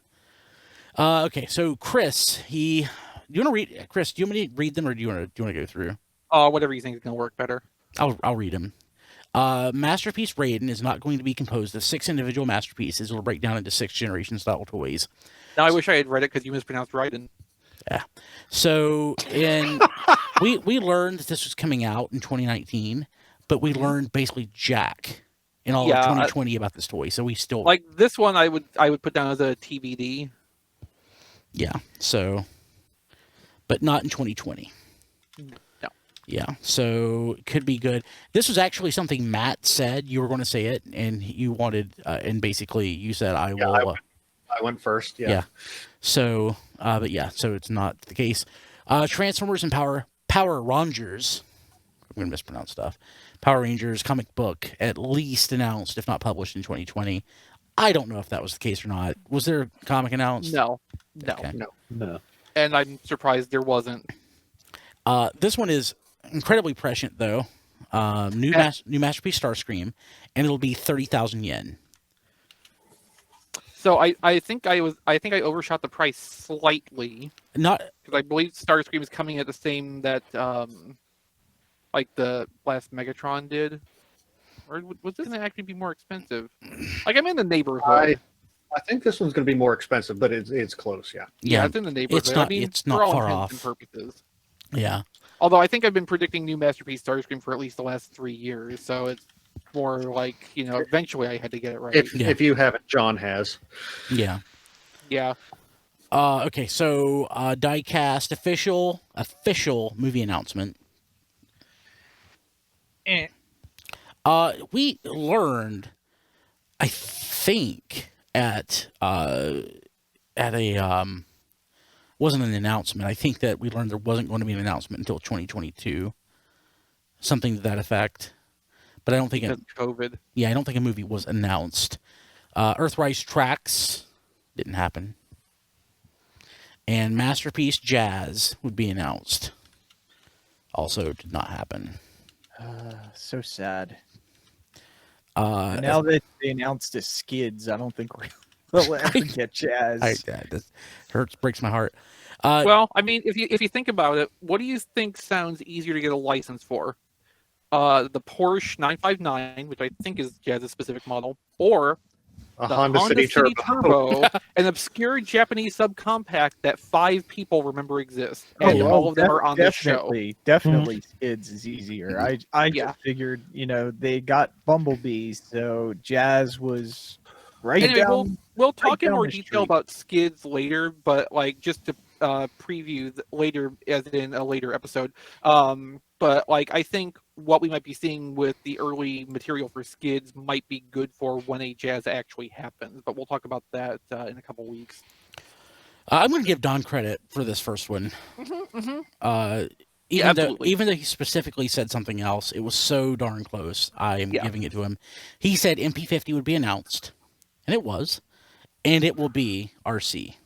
A: okay. So Chris, do you want to read? Chris, do you want me to read them, or do you want to go through?
C: whatever you think is going to work better.
A: I'll read them. Masterpiece Raiden is not going to be composed of 6 individual masterpieces. It will break down into 6 generation style toys.
C: Now I wish I had read it because you mispronounced Raiden.
A: Yeah. So we learned that this was coming out in 2019, but we learned basically jack in all of 2020 about this toy. So we still
C: Like this one, I would put down as a TBD.
A: yeah. So, but not in 2020.
C: No.
A: Yeah, so it could be good. This was actually something Matt said. You were going to say it, and you wanted, and basically you said, I
B: Yeah,
A: will.
B: I went first.
A: Yeah. So, but yeah, so it's not the case. Transformers and Power Rangers. I'm going to mispronounce stuff. Power Rangers comic book at least announced, if not published in 2020. I don't know if that was the case or not. Was there a comic announced?
C: No.
A: Okay.
D: No.
C: And I'm surprised there wasn't.
A: This one is incredibly prescient, though. New Masterpiece Starscream, and it'll be 30,000 yen.
C: So I think I overshot the price slightly
A: Not
C: because I believe Starscream is coming at the same that like the last Megatron did, or was this going to actually be more expensive? Like I'm in the neighborhood.
B: I think this one's going to be more expensive, but it's close. Yeah.
C: Yeah, it's in the neighborhood.
A: It's not.
C: I mean,
A: It's
C: for
A: not
C: all
A: far
C: intents
A: off.
C: and purposes.
A: Yeah.
C: Although I think I've been predicting new Masterpiece Starscream for at least the last 3 years, so it's more like eventually I had to get it right.
B: If you haven't, John has.
A: Yeah.
C: Yeah.
A: Okay. So, diecast official movie announcement. We learned, I think, at a wasn't an announcement. I think that we learned there wasn't going to be an announcement until 2022, something to that effect. But I don't think
C: Because COVID.
A: I don't think a movie was announced. Earthrise Tracks didn't happen, and Masterpiece Jazz would be announced. Also, did not happen.
E: So sad.
A: Now
E: Now that they announced the Skids, I don't think we'll ever get Jazz.
A: This breaks my heart.
C: Well, I mean, if you think about it, what do you think sounds easier to get a license for? The Porsche 959, which I think is Jazz's specific model, or
B: A
C: the
B: Honda City Turbo.
C: an obscure Japanese subcompact that 5 people remember exists,
E: Oh,
C: and all of them are on the show.
E: Definitely, Skids is easier. I
C: Yeah.
E: just figured, they got Bumblebees, so Jazz was right
C: Anyway,
E: down.
C: we'll talk in
E: down
C: more
E: the
C: detail
E: street.
C: about Skids later, but like just to preview later, as in a later episode. But like I think what we might be seeing with the early material for Skids might be good for when a Jazz actually happens. But we'll talk about that in a couple weeks.
A: I'm going to give Don credit for this first one.
C: Yeah, absolutely.
A: Even though he specifically said something else, it was so darn close. I am
C: Yeah.
A: giving it to him. He said MP50 would be announced, and it was, and it will be RC.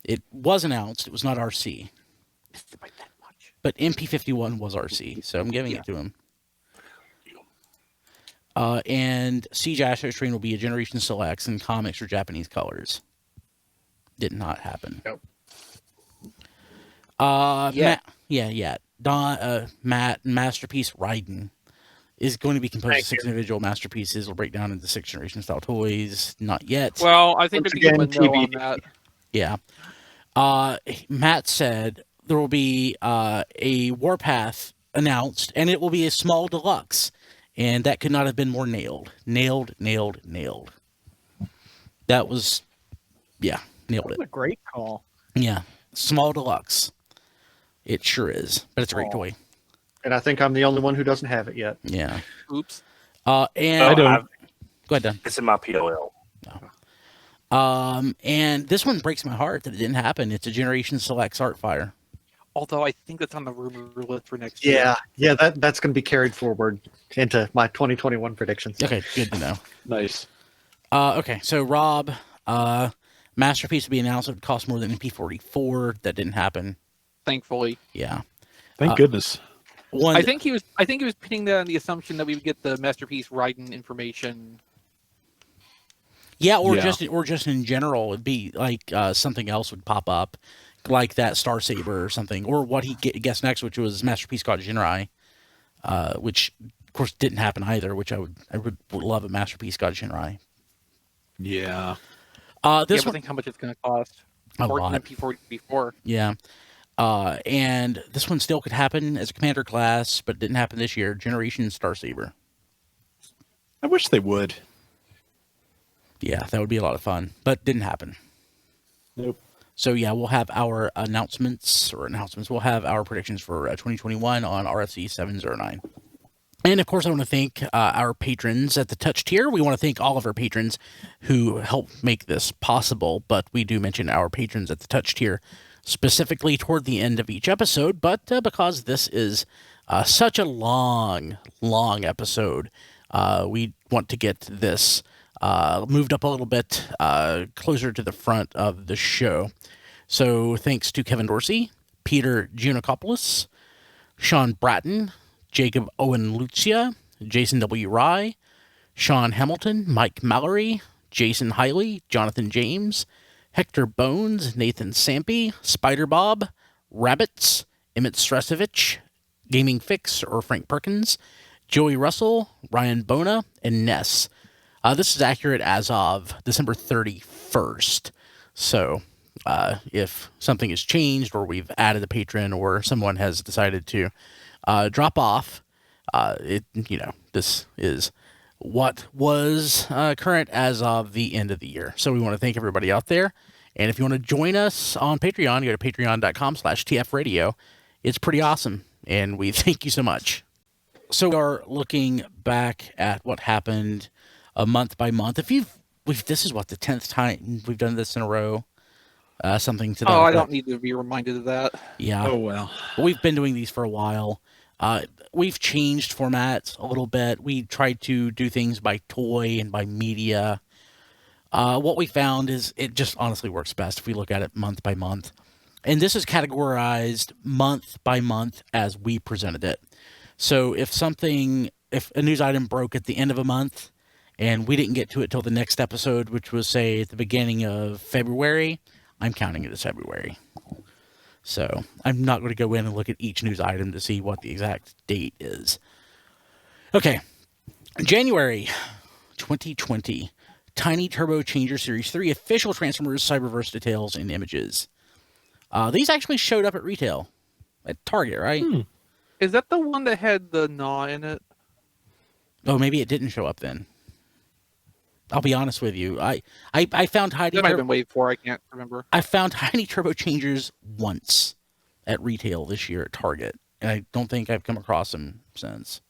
A: It was announced. It was not RC,
C: By that much.
A: but MP51 was RC, so I'm giving it to him. And Siege Astro Train will be a Generation Selects in comics or Japanese colors. Did not happen.
B: Nope.
C: Yeah.
A: Matt Masterpiece Raiden is going to be composed
B: Thank
A: of 6 individual masterpieces. Will break down into 6 generation style toys. Not yet.
C: Well, I think
B: Once
C: we can give
B: again,
C: him a no on
B: TBD.
C: that.
A: Yeah. Matt said there will be a Warpath announced, and it will be a small deluxe. And that could not have been more nailed. Nailed. That was, nailed
E: That
A: it.
E: was a great call.
A: Yeah. Small deluxe. It sure is. But it's a great toy.
B: And I think I'm the only one who doesn't have it yet.
A: Yeah.
C: Oops.
A: And
D: I don't.
A: go ahead, Don.
F: It's in my POL.
A: And this one breaks my heart that it didn't happen. It's a Generation Selects Artfire.
C: Although I think that's on the rumor list for next year.
B: Yeah, that's going to be carried forward into my 2021 predictions.
A: Okay, good to know.
D: Nice.
A: Okay, so Rob, Masterpiece would be announced. It would cost more than MP44. That didn't happen.
C: Thankfully.
A: Yeah.
D: Thank goodness.
A: One.
C: I think he was pinning that on the assumption that we would get the Masterpiece Raiden information.
A: Yeah, or
D: Yeah.
A: just in general, it'd be like something else would pop up, like that Star Saber or something, or what he guessed next, which was Masterpiece God Shinrai, which of course didn't happen either. Which I would love a Masterpiece God Shinrai.
D: Yeah.
A: This
C: Think how much it's going to cost.
A: a
C: Or
A: lot.
C: MP44.
A: Yeah. And this one still could happen as a commander class, but it didn't happen this year. Generation Star Saber.
D: I wish they would.
A: Yeah, that would be a lot of fun, but didn't happen.
D: Nope.
A: So yeah, we'll have our announcements. We'll have our predictions for 2021 on RFC 709. And of course, I want to thank our patrons at the Touch tier. We want to thank all of our patrons who help make this possible, but we do mention our patrons at the Touch tier specifically toward the end of each episode. But because this is such a long episode, we want to get this moved up a little bit closer to the front of the show. So thanks to Kevin Dorsey, Peter Giannakopoulos, Sean Bratton, Jacob Owen Lucia, Jason W. Rye, Sean Hamilton, Mike Mallory, Jason Hiley, Jonathan James, Hector Bones, Nathan Sampy, Spider Bob, Rabbits, Emmett Stresovich, Gaming Fix or Frank Perkins, Joey Russell, Ryan Bona, and Ness. This is accurate as of December 31st. So if something has changed or we've added a patron or someone has decided to drop off, this is what was current as of the end of the year. So we want to thank everybody out there. And if you want to join us on Patreon, go to patreon.com/tfradio. It's pretty awesome. And we thank you so much. So we are looking back at what happened month by month. This is what, the 10th time we've done this in a row? Something to that.
C: Oh, I don't need to be reminded of that.
A: Yeah.
D: Oh, well.
A: We've been doing these for a while. We've changed formats a little bit. We tried to do things by toy and by media. What we found is it just honestly works best if we look at it month by month. And this is categorized month by month as we presented it. So if a news item broke at the end of a month and we didn't get to it till the next episode, which was, say, at the beginning of February, I'm counting it as February. So I'm not going to go in and look at each news item to see what the exact date is. Okay. January 2020. Tiny Turbo Changer Series 3 official Transformers Cyberverse details and images. These actually showed up at retail. At Target, right?
C: Is that the one that had the gnaw in it?
A: Oh, maybe it didn't show up then. I'll be honest with you. I found Tiny
C: That might have been wave 4. I can't remember.
A: I found Tiny Turbo Changers once at retail this year at Target, and I don't think I've come across them since.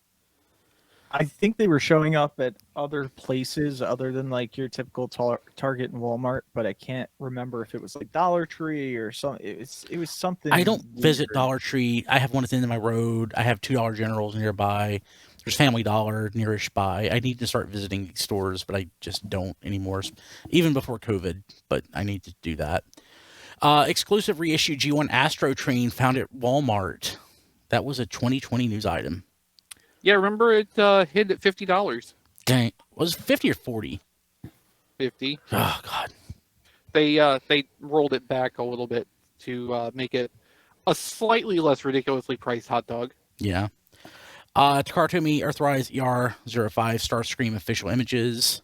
E: I think they were showing up at other places other than like your typical Target and Walmart, but I can't remember if it was like Dollar Tree or something. It was something.
A: I don't visit
E: weird.
A: Dollar Tree. I have one at the end of my road. I have $2 Generals nearby. There's Family Dollar nearish by. I need to start visiting these stores, but I just don't anymore. Even before COVID, but I need to do that. Exclusive reissue G1 Astro Train found at Walmart. That was a 2020 news item.
C: Yeah, remember it hit at $50.
A: Dang, was it 50 or 40?
C: 50.
A: Oh God.
C: They rolled it back a little bit to make it a slightly less ridiculously priced hot dog.
A: Yeah. Takaratomi Earthrise ER05 Starscream official images.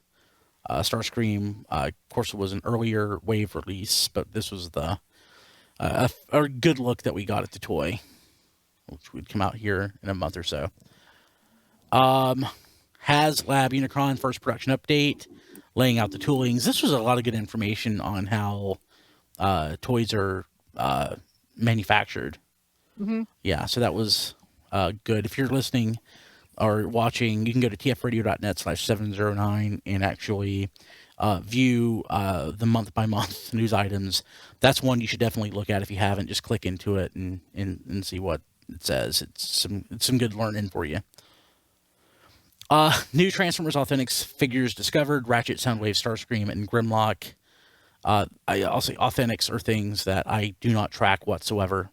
A: Starscream, of course, it was an earlier wave release, but this was the a good look that we got at the toy, which would come out here in a month or so. HasLab Unicron first production update, laying out the toolings. This was a lot of good information on how toys are manufactured.
C: Mm-hmm.
A: Yeah, so that was good. If you're listening or watching, you can go to tfradio.net/709 and actually view the month-by-month news items. That's one you should definitely look at if you haven't. Just click into it and see what it says. It's some good learning for you. New Transformers Authentics figures discovered: Ratchet, Soundwave, Starscream, and Grimlock. I'll say Authentics are things that I do not track whatsoever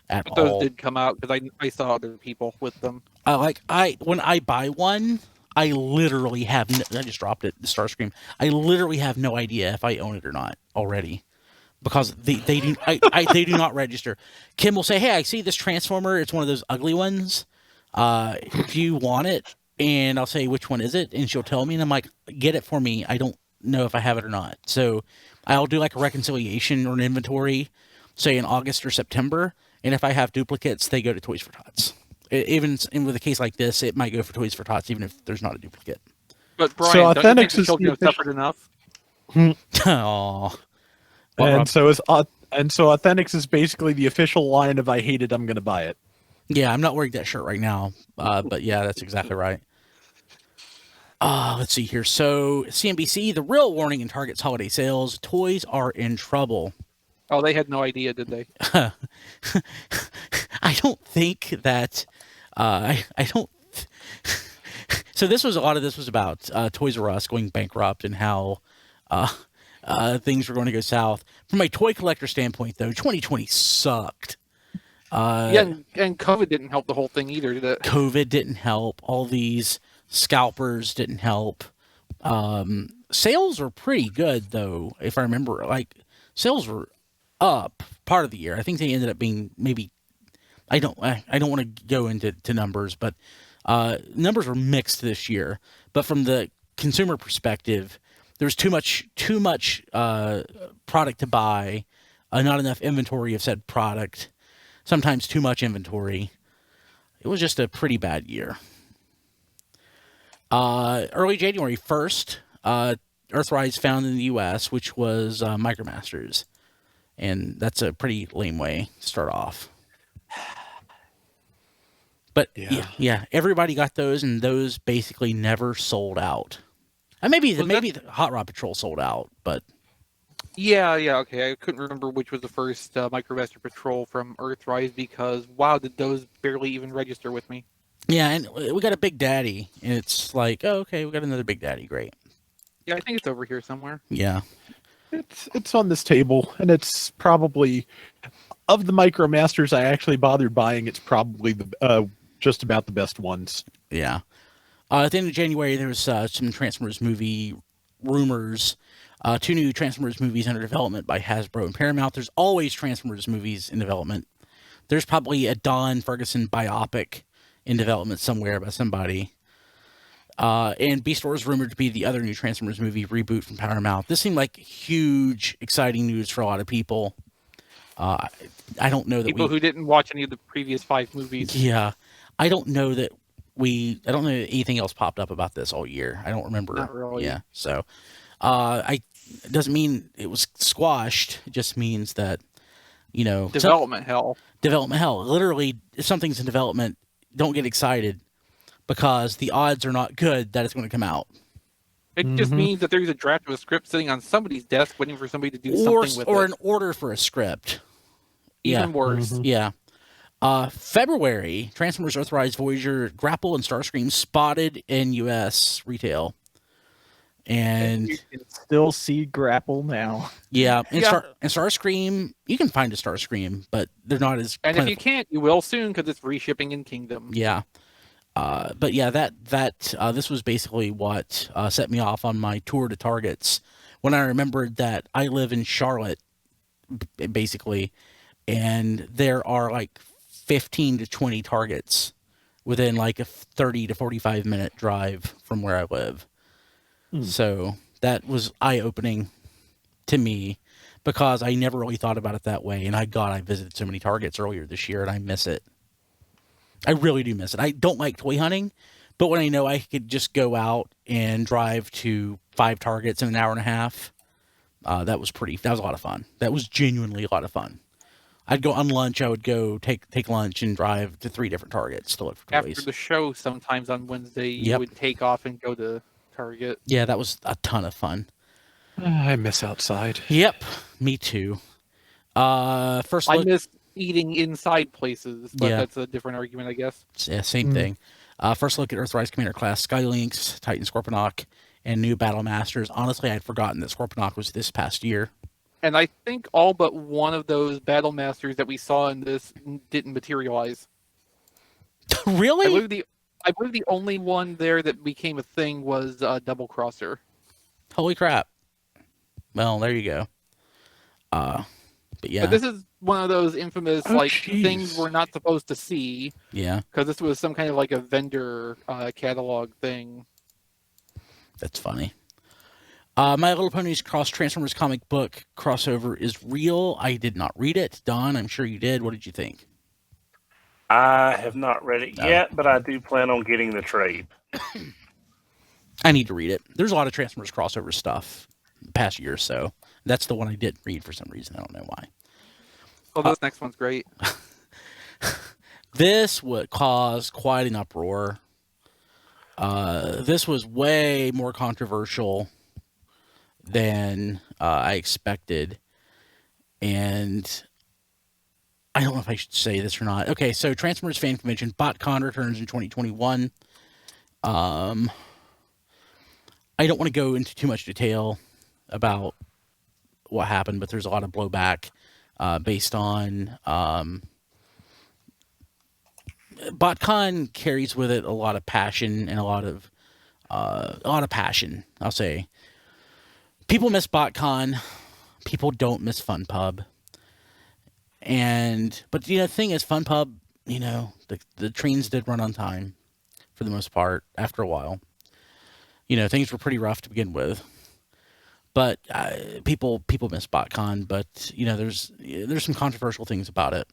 A: at
C: But those
A: all.
C: did come out because I saw other people with them.
A: When I buy one, I literally have I just dropped it, the Starscream. I literally have no idea if I own it or not already, because they do they do not register. Kim will say, "Hey, I see this Transformer. It's one of those ugly ones. Do you want it?" And I'll say, "Which one is it?" And she'll tell me, and I'm like, "Get it for me. I don't know if I have it or not." So I'll do like a reconciliation or an inventory, say in August or September, and if I have duplicates, they go to Toys for Tots. Even with a case like this, it might go for Toys for Tots, even if there's not a duplicate.
C: But Brian,
D: So
C: don't you think
D: Authentics
C: the
D: is
C: children
D: the
C: have suffered enough?
A: Aww.
D: And so is And so Authentics is basically the official line of "I hate it, I'm going to buy it."
A: Yeah, I'm not wearing that shirt right now, but yeah, that's exactly right. Let's see here. So CNBC, the real warning in Target's holiday sales: toys are in trouble.
C: Oh, they had no idea, did they?
A: I don't think that. I don't. So a lot of this was about Toys R Us going bankrupt and how things were going to go south. From a toy collector standpoint, though, 2020 sucked.
C: Yeah, and COVID didn't help the whole thing either, did it?
A: COVID didn't help. All these scalpers didn't help. Sales were pretty good, though, if I remember. Like, sales were up part of the year. I think they ended up being maybe. I don't want to go into numbers, but numbers were mixed this year. But from the consumer perspective, there's too much product to buy, not enough inventory of said product. Sometimes too much inventory. It was just a pretty bad year. Early January 1st, Earthrise found in the U.S., which was MicroMasters. And that's a pretty lame way to start off. But yeah, everybody got those, and those basically never sold out. And maybe the Hot Rod Patrol sold out, but...
C: Yeah, okay. I couldn't remember which was the first MicroMaster Patrol from Earthrise because, wow, did those barely even register with me.
A: Yeah, and we got a Big Daddy, and it's like, oh, okay, we got another Big Daddy, great.
C: Yeah, I think it's over here somewhere.
A: Yeah.
D: It's on this table, and it's probably, of the MicroMasters I actually bothered buying, it's probably the just about the best ones.
A: Yeah. At the end of January, there was some Transformers movie rumors. 2 new Transformers movies under development by Hasbro and Paramount. There's always Transformers movies in development. There's probably a Don Ferguson biopic in development somewhere by somebody. And Beastor is rumored to be the other new Transformers movie reboot from Paramount. This seemed like huge, exciting news for a lot of people. I don't know that
C: people who didn't watch any of the previous 5 movies.
A: Yeah, I don't know that anything else popped up about this all year. I don't remember.
C: Not really.
A: Yeah, so it doesn't mean it was squashed. It just means that
C: Development hell.
A: Literally, if something's in development, don't get excited because the odds are not good that it's going to come out.
C: It just means that there's a draft of a script sitting on somebody's desk waiting for somebody to do something with it.
A: Or an order for a script.
C: Even worse.
A: Yeah. February, Transformers Earthrise, Voyager, Grapple, and Starscream spotted in U.S. retail. And
E: you can still see Grapple now.
A: Yeah, and Starscream, you can find a Starscream, but they're not as
C: And
A: plentiful.
C: if you can't, you will soon because it's reshipping in Kingdom.
A: Yeah. But yeah, this was basically what set me off on my tour to Targets when I remembered that I live in Charlotte, basically, and there are like 15 to 20 Targets within like a 30 to 45 minute drive from where I live. So that was eye-opening to me because I never really thought about it that way. And I visited so many Targets earlier this year, and I miss it. I really do miss it. I don't like toy hunting, but when I know I could just go out and drive to 5 Targets in an hour and a half, that was a lot of fun. That was genuinely a lot of fun. I'd go on lunch. I would go take lunch and drive to 3 different Targets to look for toys.
C: After the show, sometimes on Wednesday, you would take off and go to Target.
A: Yeah, that was a ton of fun.
D: I miss outside.
A: Yep, me too. I
C: miss eating inside places, but that's a different argument, I guess.
A: Yeah, same thing. First look at Earthrise Commander Class, Skylynx, Titan Scorponok, and new Battle Masters. Honestly, I'd forgotten that Scorponok was this past year.
C: And I think all but one of those Battle Masters that we saw in this didn't materialize.
A: Really?
C: I believe the only one there that became a thing was Double Crosser.
A: Holy crap. Well, there you go. But yeah.
C: But this is one of those infamous things we're not supposed to see.
A: Yeah.
C: Because this was some kind of like a vendor catalog thing.
A: That's funny. My Little Pony's Cross Transformers comic book crossover is real. I did not read it. Don, I'm sure you did. What did you think?
F: I have not read it yet, but I do plan on getting the trade.
A: I need to read it. There's a lot of Transformers crossover stuff the past year or so. That's the one I didn't read for some reason. I don't know why.
C: Oh, this next one's great.
A: This would cause quite an uproar. This was way more controversial than I expected, and I don't know if I should say this or not. Okay, so Transformers Fan Convention BotCon returns in 2021. I don't want to go into too much detail about what happened, but there's a lot of blowback based on BotCon carries with it a lot of passion and a lot of passion. I'll say people miss BotCon, people don't miss Fun Pub, but the thing is, Fun Pub, the trains did run on time for the most part. After a while, things were pretty rough to begin with. But people miss BotCon, but there's some controversial things about it,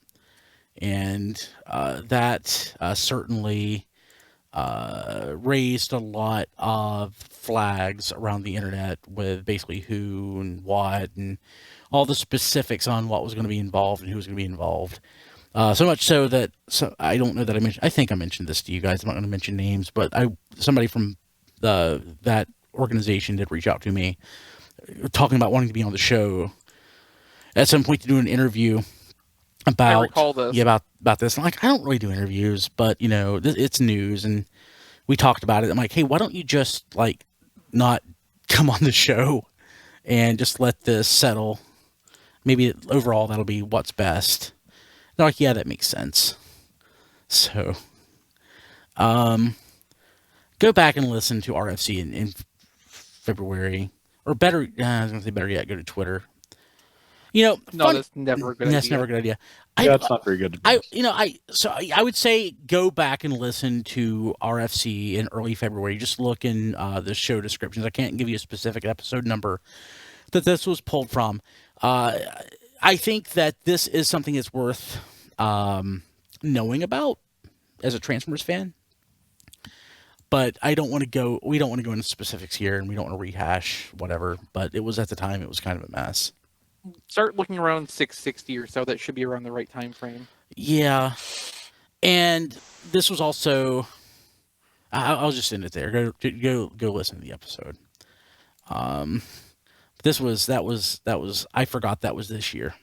A: and that certainly raised a lot of flags around the internet with basically who and what and all the specifics on what was going to be involved and who was going to be involved. So much so that I don't know that I mentioned. I think I mentioned this to you guys. I'm not going to mention names, but somebody from that organization did reach out to me, talking about wanting to be on the show at some point to do an interview about.
C: I recall this.
A: Yeah, about this. I'm like, I don't really do interviews, but it's news, and we talked about it. I'm like, hey, why don't you just not come on the show and just let this settle? Maybe overall that'll be what's best. They're like, yeah, that makes sense. So, go back and listen to RFC in February. Or better, I was going to say better yet, go to Twitter.
C: No, that's never a good idea.
A: That's never a good idea.
D: Yeah, it's not very good.
A: I would say go back and listen to RFC in early February. Just look in the show descriptions. I can't give you a specific episode number that this was pulled from. I think that this is something that's worth knowing about as a Transformers fan. But we don't want to go into specifics here, and we don't want to rehash whatever. But it was, at the time, it was kind of a mess.
C: Start looking around 660 or so. That should be around the right time frame.
A: Yeah, and this was also. I'll just end it there. Go listen to the episode. That was. I forgot that was this year.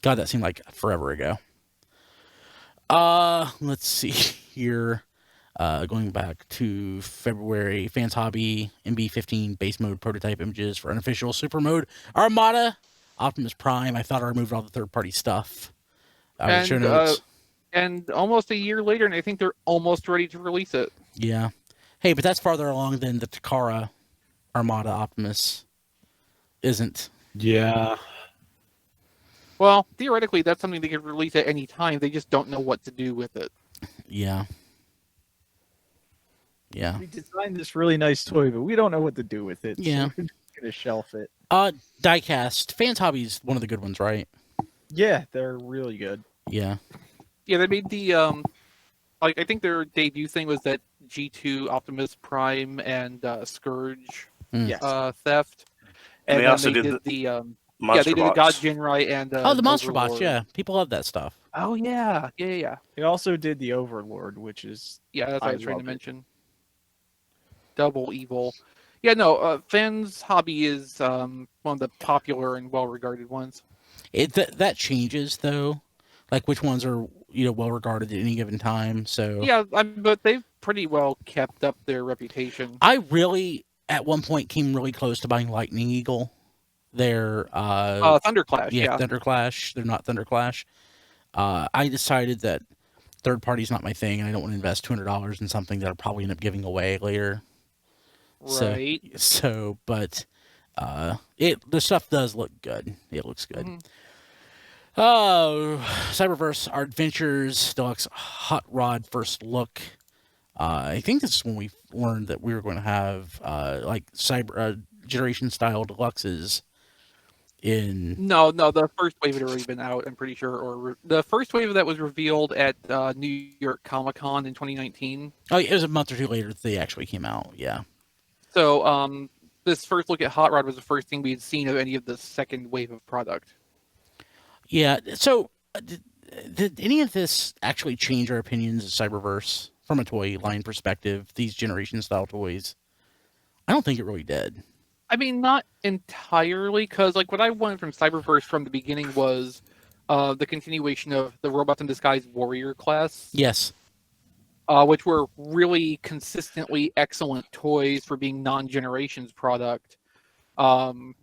A: God, that seemed like forever ago. Let's see here. Going back to February, Fans Hobby MB15 base mode prototype images for unofficial super mode Armada Optimus Prime. I thought I removed all the third-party stuff.
C: And almost a year later, and I think they're almost ready to release it.
A: Yeah. Hey, but that's farther along than the Takara Armada Optimus isn't.
D: Yeah.
C: Well, theoretically, that's something they could release at any time. They just don't know what to do with it.
A: Yeah. Yeah.
E: We designed this really nice toy, but we don't know what to do with it.
A: Yeah.
E: So we're just gonna shelf it.
A: Diecast. Fans Hobby's one of the good ones, right?
E: Yeah, they're really good.
A: Yeah.
C: Yeah, they made the I think their debut thing was that G2 Optimus Prime and Scourge
E: Yes.
C: theft.
F: And they
C: then
F: also did
C: they
F: the
C: they
F: Monster
C: did the God
F: Box.
C: Jinrai and
A: the Monster Box,
C: Overlord.
A: yeah. People love that stuff.
C: Oh yeah.
E: They also did the Overlord, which is
C: Yeah, that's what I was trying
E: love
C: to
E: it.
C: mention. Double evil. Yeah, no, Fans Hobby is one of the popular and well-regarded ones.
A: That changes, though. Like, which ones are, well-regarded at any given time, so...
C: Yeah, but they've pretty well kept up their reputation.
A: I really, at one point, came really close to buying Lightning Eagle. They're,
C: Thunderclash, yeah.
A: Thunderclash. They're not Thunderclash. I decided that third party's not my thing, and I don't want to invest $200 in something that I'll probably end up giving away later.
C: Right.
A: But the stuff does look good. It looks good.
C: Mhm.
A: Oh, Cyberverse Our Adventures Deluxe Hot Rod First Look. I think this is when we learned that we were going to have Cyber Generation style deluxes in.
C: No, the first wave had already been out, I'm pretty sure. Or the first wave that was revealed at New York Comic Con in 2019.
A: Oh, it was a month or two later that they actually came out. Yeah.
C: So this first look at Hot Rod was the first thing we had seen of any of the second wave of product.
A: Yeah. So, did any of this actually change our opinions of Cyberverse from a toy line perspective? These generation style toys. I don't think it really did.
C: I mean, not entirely, because like what I wanted from Cyberverse from the beginning was the continuation of the Robots in Disguise Warrior class,
A: Yes.
C: which were really consistently excellent toys for being non-generations product. Um,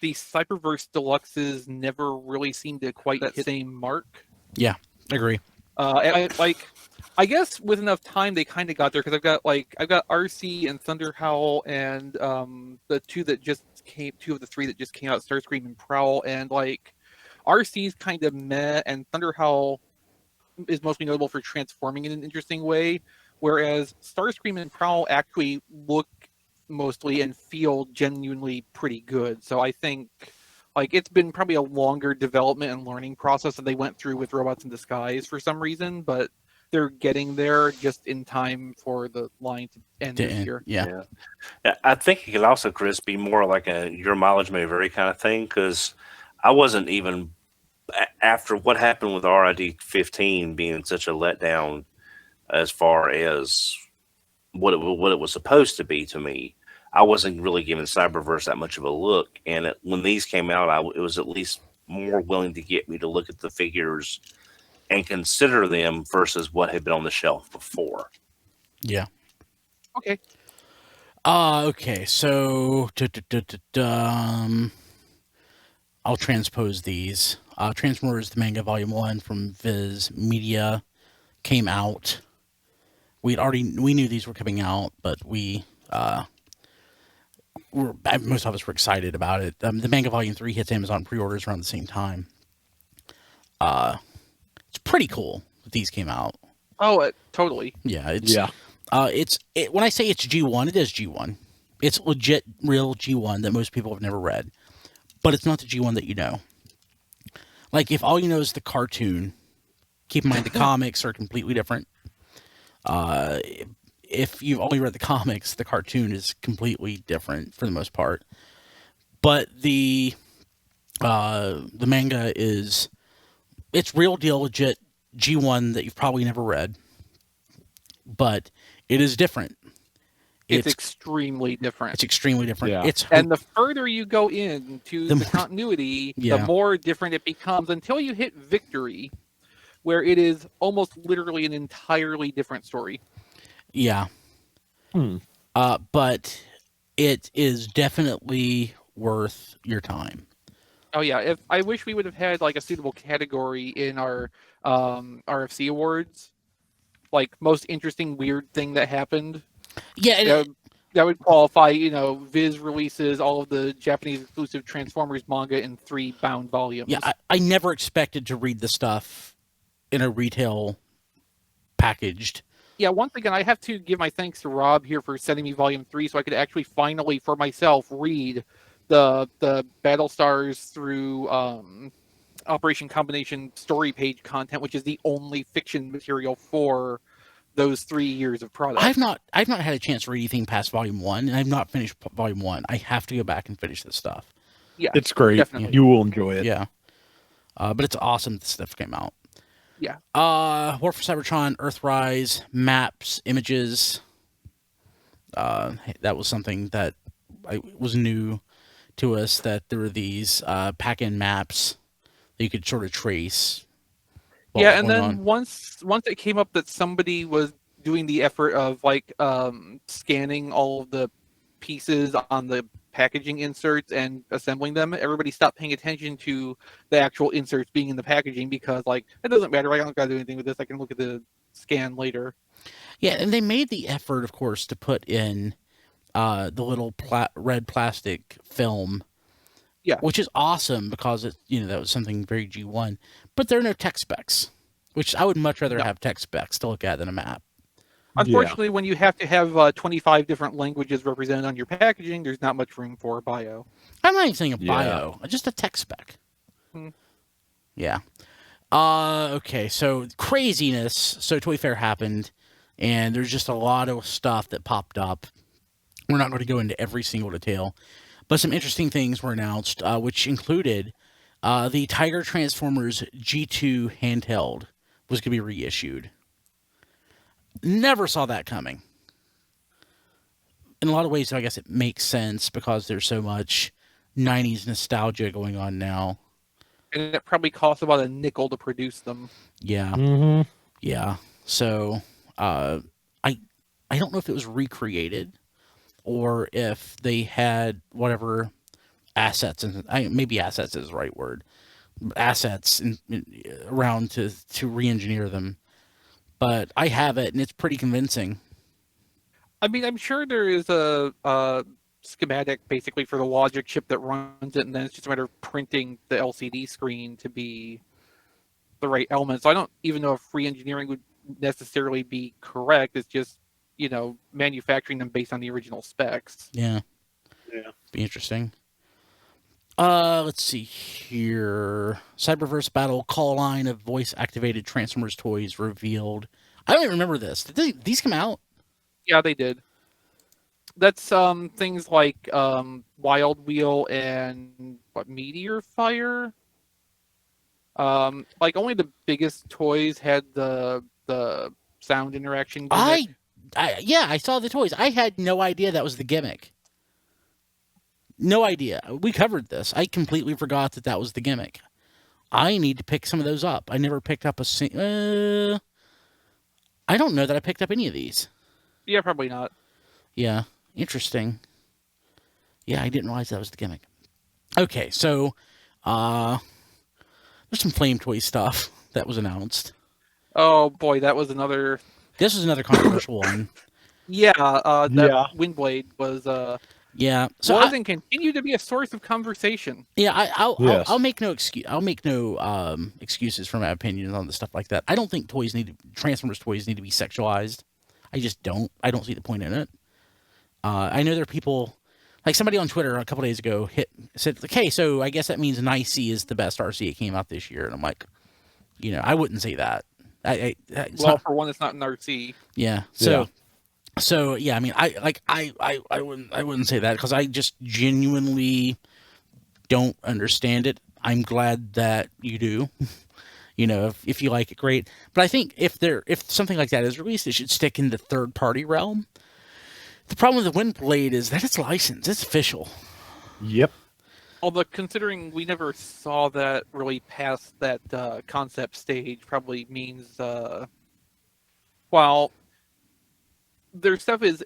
C: the Cyberverse Deluxes never really seemed to quite hit the same mark.
A: Yeah. Agree.
C: I guess with enough time they kind of got there because I've got RC and Thunder Howl and the two of the three that just came out, Starscream and Prowl, and like RC's kind of meh, and Thunder Howl is mostly notable for transforming in an interesting way, whereas Starscream and Prowl actually look mostly and feel genuinely pretty good. So I think like it's been probably a longer development and learning process that they went through with Robots in Disguise for some reason, but they're getting there just in time for the line to end this year.
A: Yeah.
F: I think it could also, Chris, be more like a your mileage may vary kind of thing because I wasn't even after what happened with RID 15 being such a letdown as far as what it was supposed to be to me. I wasn't really giving Cyberverse that much of a look, and when these came out, it was at least more willing to get me to look at the figures and consider them versus what had been on the shelf before.
A: Yeah.
C: Okay.
A: Okay. So, I'll transpose these. Transformers the Manga Volume 1 from Viz Media came out. We knew these were coming out, but most of us were excited about it. The Manga Volume 3 hits Amazon pre-orders around the same time. It's pretty cool that these came out.
C: Oh, totally.
A: Yeah, when I say it's G1, it is G1. It's legit, real G1 that most people have never read, but it's not the G1 that you know. Like, if all you know is the cartoon, keep in mind the comics are completely different. If you've only read the comics, the cartoon is completely different for the most part. But the manga it's real deal, legit G1 that you've probably never read, but it is different.
C: It's extremely different.
A: It's extremely different.
D: Yeah.
C: And the further you go into the continuity, the more different it becomes until you hit Victory, where it is almost literally an entirely different story.
A: Yeah. But it is definitely worth your time.
C: Oh yeah, I wish we would have had like a suitable category in our RFC awards, like most interesting weird thing that happened.
A: Yeah,
C: that would qualify. Viz releases all of the Japanese exclusive Transformers manga in 3 bound volumes.
A: Yeah, I never expected to read the stuff in a retail packaged.
C: Yeah, once again, I have to give my thanks to Rob here for sending me Volume 3 so I could actually finally, for myself, read the Battlestars through Operation Combination story page content, which is the only fiction material for those 3 years of product.
A: I've not had a chance to read anything past Volume 1, and I've not finished Volume 1. I have to go back and finish this stuff.
C: Yeah,
D: it's great.
C: Definitely.
D: You will enjoy it.
A: Yeah. But it's awesome that stuff came out.
C: Yeah.
A: War for Cybertron, Earthrise, maps, images. That was something that was new to us, that there were these pack-in maps that you could sort of trace.
C: Yeah, and then once it came up that somebody was doing the effort of like scanning all of the pieces on the packaging inserts and assembling them, everybody stopped paying attention to the actual inserts being in the packaging because like it doesn't matter, I don't gotta do anything with this, I can look at the scan later.
A: Yeah, and they made the effort, of course, to put in the little red plastic film.
C: Yeah,
A: which is awesome because that was something very G1. But there are no tech specs, which I would much rather have tech specs to look at than a map.
C: Unfortunately, when you have to have 25 different languages represented on your packaging, there's not much room for bio.
A: I'm not even saying a bio, just a tech spec. Yeah. Okay, so craziness. So Toy Fair happened, and there's just a lot of stuff that popped up. We're not going to go into every single detail, but some interesting things were announced, which included The Tiger Transformers G2 handheld was going to be reissued. Never saw that coming. In a lot of ways, I guess it makes sense because there's so much 90s nostalgia going on now.
C: And it probably costs about a nickel to produce them.
A: Yeah.
D: Mm-hmm.
A: Yeah. So, I don't know if it was recreated or if they had whatever assets, and maybe assets is the right word, assets around to re-engineer them. But I have it, and it's pretty convincing.
C: I mean, I'm sure there is a schematic basically for the logic chip that runs it, and then it's just a matter of printing the LCD screen to be the right elements. So I don't even know if re-engineering would necessarily be correct. It's just, manufacturing them based on the original specs.
A: Yeah.
F: Yeah.
A: Be interesting. Let's see here. Cyberverse Battle call line of voice-activated Transformers toys revealed. I don't even remember this. Did these come out?
C: Yeah, they did. That's things like Wild Wheel and Meteor Fire. Like only the biggest toys had the sound interaction gimmick.
A: I saw the toys. I had no idea that was the gimmick. No idea. We covered this. I completely forgot that was the gimmick. I need to pick some of those up. I never picked up I don't know that I picked up any of these.
C: Yeah, probably not.
A: Yeah, interesting. Yeah, I didn't realize that was the gimmick. Okay, so there's some Flame Toy stuff that was announced.
C: Oh boy, that was another.
A: This was another controversial one.
C: Yeah,
D: Yeah.
C: that Windblade was
A: Yeah, so
C: was and continue to be a source of conversation.
A: yeah,
D: Yes.
A: I'll make no excuse. I'll make no excuses for my opinions on the stuff like that. I don't think Transformers toys need to be sexualized. I just don't. I don't see the point in it. I know there are people, like somebody on Twitter a couple days ago said, "Okay, so I guess that means Nicey is the best RC that came out this year," and I'm like, I wouldn't say that.
C: For one, it's not an RC.
A: Yeah. So yeah, I mean, I wouldn't say that because I just genuinely don't understand it. I'm glad that you do. If you like it, great. But I think if something like that is released, it should stick in the third party realm. The problem with the Windblade is that it's licensed. It's official.
D: Yep.
C: Although considering we never saw that really past that concept stage, probably means while their stuff is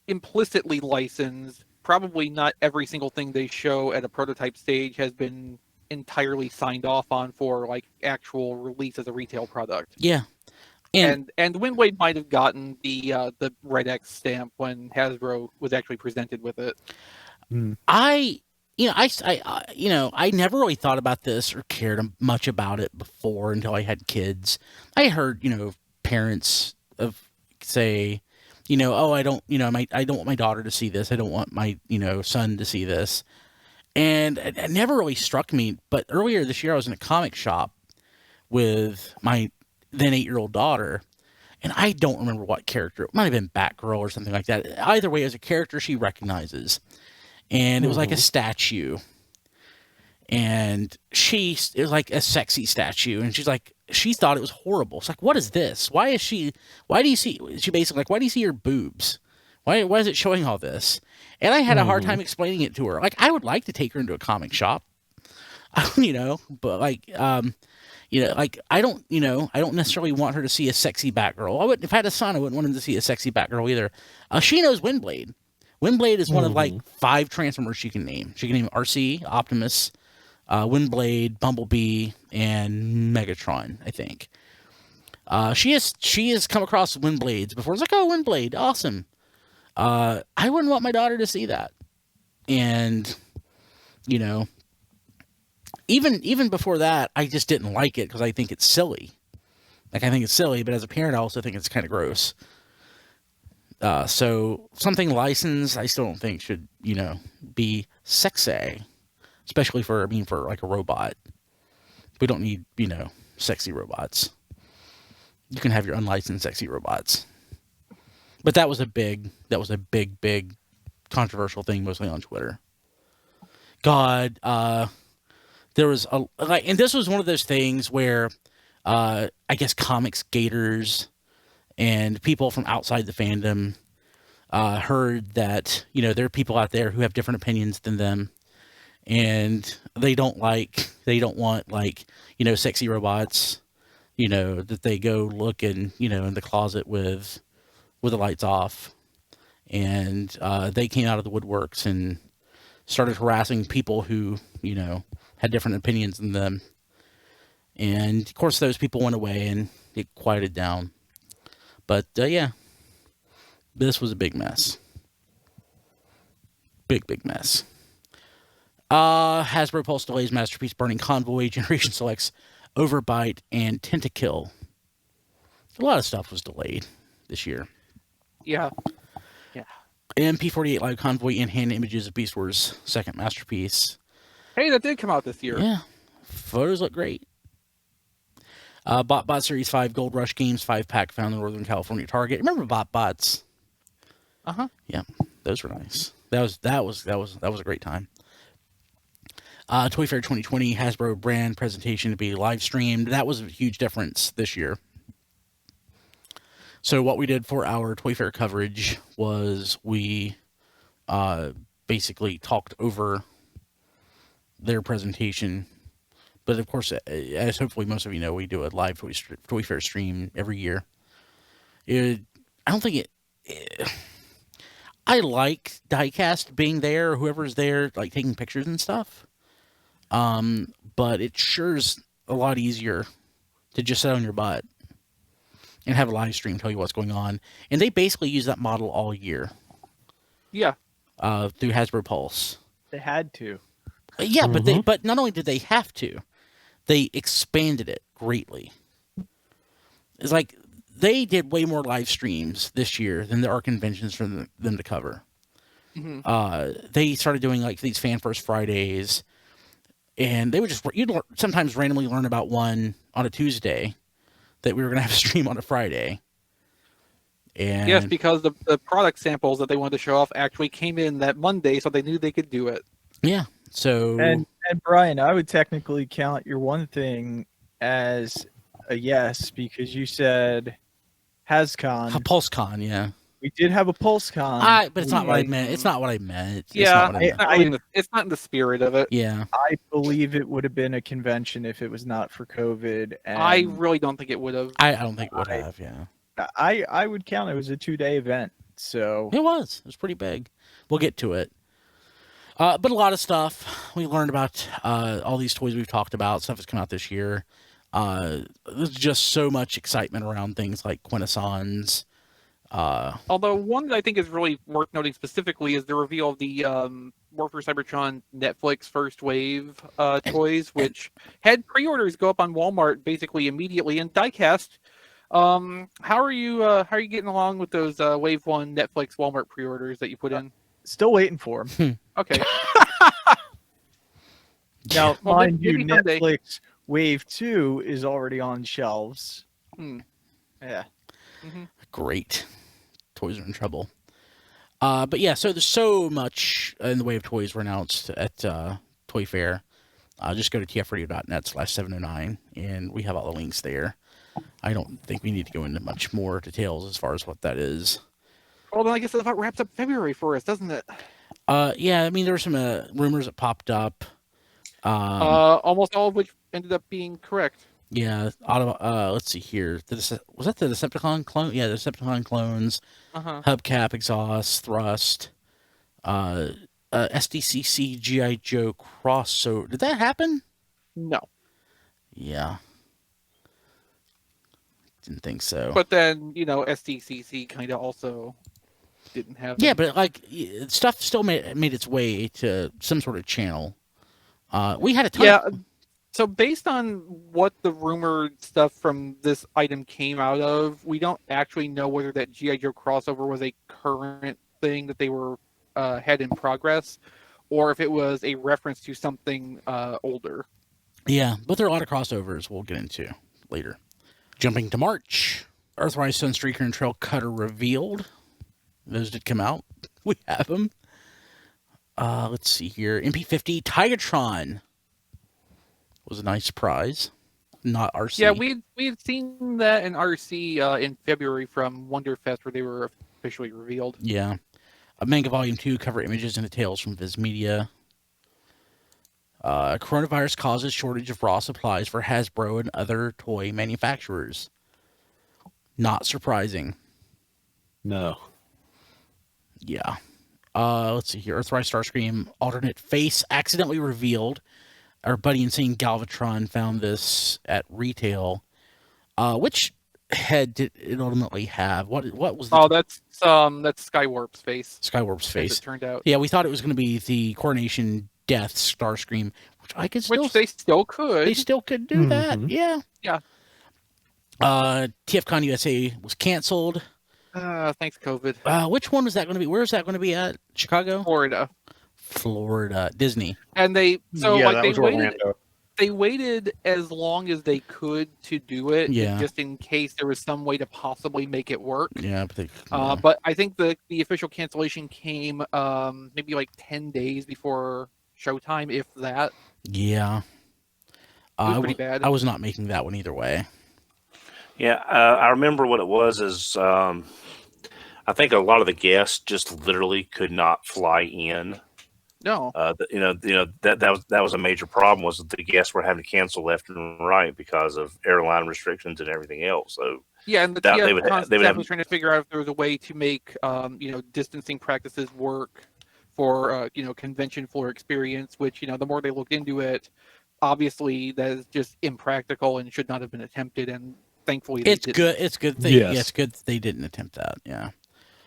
C: implicitly licensed, probably not every single thing they show at a prototype stage has been entirely signed off on for like actual release as a retail product.
A: Yeah.
C: And Windblade might have gotten the Red X stamp when Hasbro was actually presented with it.
A: I never really thought about this or cared much about it before until I had kids. I heard, parents say, I don't want my daughter to see this. I don't want my, son to see this. And it never really struck me. But earlier this year, I was in a comic shop with my then 8-year-old daughter. And I don't remember what character. It might have been Batgirl or something like that. Either way, it was a character she recognizes. And it was like a statue. And it was like a sexy statue. And she thought it was horrible. It's like, what is this? Why do you see your boobs? Why is it showing all this? And I had a hard time explaining it to her. Like, I would like to take her into a comic shop, but I don't necessarily want her to see a sexy Batgirl. If I had a son, I wouldn't want him to see a sexy Batgirl either. She knows Windblade. Windblade is one of like 5 Transformers she can name. She can name RC, Optimus, Windblade, Bumblebee, and Megatron, I think. She has come across Windblades before. It's like, oh, Windblade, awesome. I wouldn't want my daughter to see that. And, even before that, I just didn't like it because I think it's silly. Like, I think it's silly, but as a parent, I also think it's kind of gross. So something licensed, I still don't think should, be sexy, especially for like a robot. We don't need, sexy robots. You can have your unlicensed sexy robots. But that was a big controversial thing, mostly on Twitter. God, there was a like, and this was one of those things where, I guess comics gators and people from outside the fandom heard that there are people out there who have different opinions than them, and they don't want sexy robots, that they go look in the closet with the lights off, and they came out of the woodworks and started harassing people who had different opinions than them, and of course those people went away and it quieted down. But yeah, this was a big mess. Big mess. Hasbro Pulse delays Masterpiece Burning Convoy, Generation Selects Overbite, and Tentakill. A lot of stuff was delayed this year.
C: Yeah.
A: MP48 Live Convoy and hand images of Beast Wars' second masterpiece.
C: Hey, that did come out this year.
A: Yeah, photos look great. Bot Series 5 Gold Rush Games 5-pack found in Northern California Target. Remember Bots?
C: Uh-huh.
A: Yeah, those were nice. That was a great time. Toy Fair 2020 Hasbro brand presentation to be live streamed. That was a huge difference this year. So what we did for our Toy Fair coverage was we basically talked over their presentation. But of course, as hopefully most of you know, we do a live Toy Fair stream every year. I don't think I like diecast being there, whoever's there, like taking pictures and stuff. But it sure's a lot easier to just sit on your butt and have a live stream tell you what's going on. And they basically use that model all year.
C: Yeah.
A: Through Hasbro Pulse.
E: They had to.
A: Yeah, but not only did they have to, they expanded it greatly. It's like they did way more live streams this year than there are conventions for them to cover.
C: Mm-hmm.
A: They started doing like these Fan First Fridays, and they would you'd sometimes randomly learn about one on a Tuesday that we were going to have a stream on a Friday. And
C: Yes, because the product samples that they wanted to show off actually came in that Monday, so they knew they could do it.
A: yeah, so
E: And Brian, I would technically count your one thing as a yes because you said HasCon.
A: a PulseCon, yeah.
E: We did have a PulseCon.
A: But it's not what I meant. It's not what I meant. It's
C: Yeah,
A: not what I meant.
C: it's not in the spirit of it.
A: Yeah.
E: I believe it would have been a convention if it was not for COVID. And
C: I really don't think it would have.
A: I don't think it would have, yeah.
E: I would count it was a 2-day event. So
A: It was pretty big. We'll get to it. But a lot of stuff. We learned about all these toys we've talked about, stuff that's come out this year. There's just so much excitement around things like Quintessons.
C: Although one that I think is really worth noting specifically is the reveal of the War for Cybertron Netflix First Wave toys, which had pre-orders go up on Walmart basically immediately. And Diecast, how are you getting along with those Wave 1 Netflix Walmart pre-orders that you put in?
E: still waiting for them.
C: Okay.
E: Now,
C: Well,
E: mind you,
C: maybe someday.
E: Netflix Wave 2 is already on shelves.
C: Hmm.
E: Yeah.
C: Mm-hmm.
A: Great. Toys are in trouble. But yeah, so there's so much in the way of toys were announced at Toy Fair. Just go to tfradio.net/709, and we have all the links there. I don't think we need to go into much more details as far as what that is.
C: Well, then I guess that about wraps up February for us, doesn't it?
A: Yeah, I mean, there were some rumors that popped up.
C: Almost all of which ended up being correct.
A: Yeah, let's see here. Was that the Decepticon clone? Yeah, the Decepticon clones,
C: Uh-huh.
A: hubcap, exhaust, thrust, SDCC GI Joe crossover. Did that happen?
C: No.
A: Yeah. Didn't think so.
C: But then, SDCC kind of also didn't have.
A: Yeah, but like stuff still made its way to some sort of channel. We had a ton.
C: Yeah. So based on what the rumored stuff from this item came out of, we don't actually know whether that GI Joe crossover was a current thing that they were had in progress, or if it was a reference to something older.
A: Yeah, but there are a lot of crossovers we'll get into later. Jumping to March, Earthrise Sunstreaker and Trail Cutter revealed. Those did come out. We have them. Let's see here. MP50 Tigatron. was a nice surprise. Not RC.
C: Yeah, we'd seen that in RC in February from Wonderfest, where they were officially revealed.
A: Yeah. A Manga Volume 2 cover images and details from Viz Media. Coronavirus causes shortage of raw supplies for Hasbro and other toy manufacturers. Not surprising.
D: No.
A: Yeah. Let's see here. Earthrise Starscream alternate face accidentally revealed. Our buddy Insane Galvatron found this at retail. Which head did it ultimately have? What was the
C: that's Skywarp's face.
A: Skywarp's
C: As
A: face?
C: it turned out,
A: Yeah, we thought it was going to be the Coronation Death Starscream, which I could still.
C: which they still could.
A: They still could do that.
D: Mhm.
A: Yeah.
C: Yeah.
A: TFCon USA was canceled.
C: Thanks, COVID.
A: Which one was that going to be? Where is that going to be at? Chicago?
C: Florida,
A: Disney.
C: and they
B: that was
C: waited.
B: Orlando.
C: They waited as long as they could to do it,
A: Yeah.
C: just in case there was some way to possibly make it work.
A: Yeah, but
C: But I think the official cancellation came maybe like 10 days before showtime, if that.
A: yeah.
C: It was pretty bad.
A: I was not making that one either way.
F: Yeah, I remember what it was. Is I think a lot of the guests just literally could not fly in.
C: No.
F: That was a major problem. Was that the guests were having to cancel left and right because of airline restrictions and everything else. So
C: Yeah, and the
F: that- they
C: TF
F: would-
C: staff
F: they would have-
C: was trying to figure out if there was a way to make distancing practices work for convention floor experience. Which the more they looked into it, obviously that is just impractical and should not have been attempted. And thankfully,
A: It's
C: they didn't.
A: good. It's good.
D: Yes.
A: It's good they didn't attempt that. Yeah.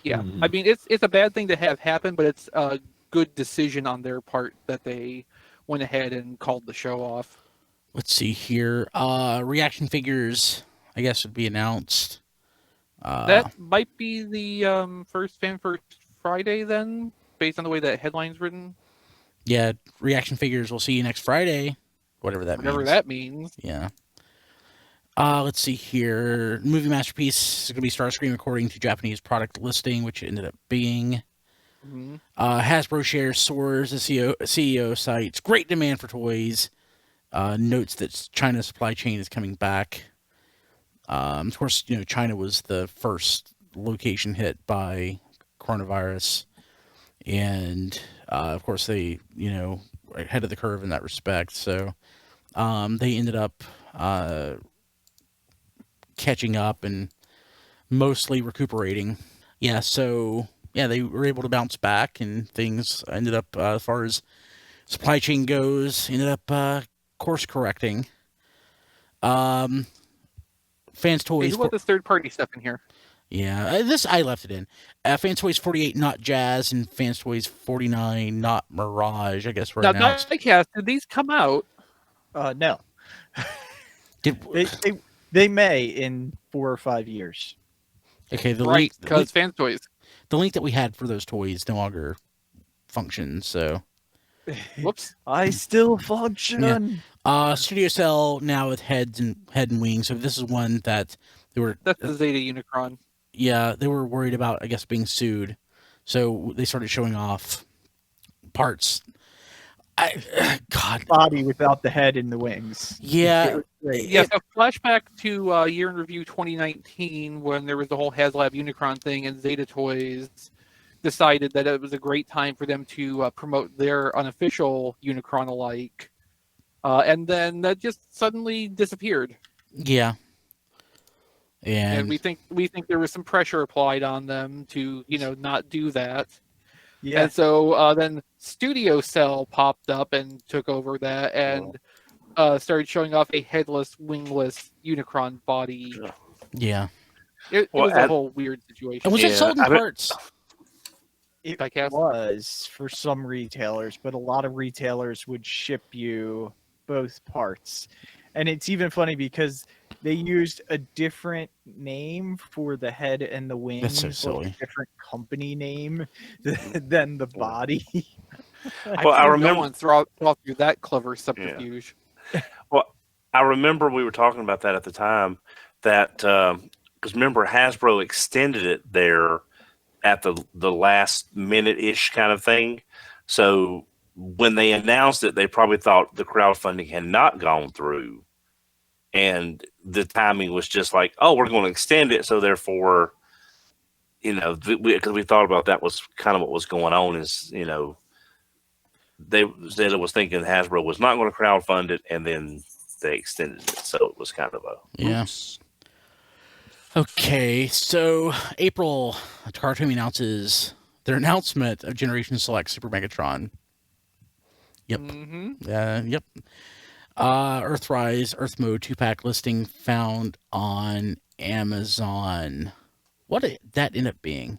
C: Yeah,
D: Mhm.
C: I mean it's a bad thing to have happen, but it's a good decision on their part that they went ahead and called the show off.
A: Let's see here. Reaction figures, I guess, would be announced.
C: That might be the first Friday then, based on the way that headline's written.
A: Yeah, reaction figures. We'll see you next Friday. Whatever that
C: Whatever
A: means.
C: that means.
A: Yeah. Let's see here. Movie masterpiece is going to be Starscream according to Japanese product listing, which it ended up being.
C: Mhm.
A: Hasbro shares soars. The CEO cites great demand for toys. Notes that China's supply chain is coming back. Of course, China was the first location hit by coronavirus, and of course they ahead of the curve in that respect. So they ended up catching up and mostly recuperating. Yeah, so they were able to bounce back, and things ended up, as far as supply chain goes, ended up course correcting. Fans
C: Hey,
A: Toys.
C: who got this third-party stuff in here?
A: Yeah, this I left it in. Fans Toys 48, not Jazz, and Fans Toys 49, not Mirage. I guess we're
C: Now,
A: announced.
C: Diecast, did these come out?
E: No,
A: Did,
E: they may in 4 or 5 years.
A: okay, the
C: Right,
A: link,
C: because Fan Toys.
A: the link that we had for those toys no longer functions. So,
C: Whoops.
E: I still function.
A: Studio Cell now with head and wings. So this is one that they were.
C: That's the Zeta Unicron.
A: Yeah, they were worried about, I guess, being sued. So they started showing off parts. God.
E: Body without the head and the wings.
A: Yeah.
C: Yes, a flashback to Year in Review 2019 when there was the whole HasLab Unicron thing, and Zeta Toys decided that it was a great time for them to promote their unofficial Unicron alike. And then that just suddenly disappeared.
A: Yeah.
C: And we think there was some pressure applied on them to, not do that.
E: Yeah.
C: And so then Studio Cell popped up and took over that and started showing off a headless, wingless Unicron body.
A: Yeah.
C: It was a whole weird situation.
A: And was it sold in parts?
E: It
C: Diecast?
E: was for some retailers, but a lot of retailers would ship you both parts. And it's even funny because they used a different name for the head and the wings.
A: That's so
E: like
A: silly.
E: a different company name than the body.
F: Well, I
C: No
F: remember-
C: one thought through that clever subterfuge.
F: I remember we were talking about that at the time. That because remember Hasbro extended it there at the last minute ish kind of thing. So when they announced it, they probably thought the crowdfunding had not gone through, and the timing was just like, oh, we're going to extend it, so therefore, because we thought about that was kind of what was going on. Is they said it was thinking Hasbro was not going to crowdfund it, and then they extended it, so it was kind of a
A: Yeah.
F: oops.
A: Okay, so April, Cartoon announces their announcement of Generation Select Super Megatron. Yep.
C: Mm-hmm.
A: Yep. Earthrise, Earth Mode 2-pack listing found on Amazon. What did that end up being?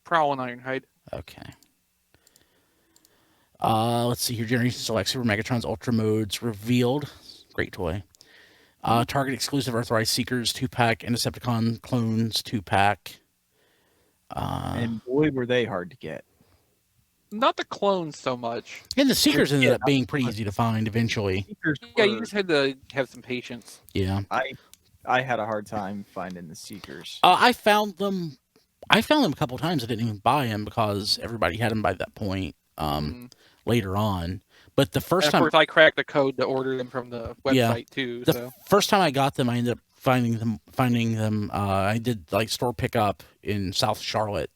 C: Prowl and Ironhide.
A: Okay. Let's see here. Generation Select Super Megatron's Ultra Modes revealed. Great toy. Target exclusive Earthrise Seekers 2-pack and Decepticon Clones 2-pack.
E: And boy, were they hard to get.
C: Not the clones so much.
A: And the Seekers ended up being pretty easy to find eventually.
E: Seekers
C: Yeah, you
E: were-
C: just had to have some patience.
A: Yeah.
E: I had a hard time finding the Seekers.
A: I found them. I found them a couple times. I didn't even buy them because everybody had them by that point. Later on, but the first
C: And of
A: time,
C: course, I cracked the code to order them from the website
A: Yeah.
C: too.
A: the
C: So
A: first time I got them, I ended up finding them. I did like store pickup in South Charlotte.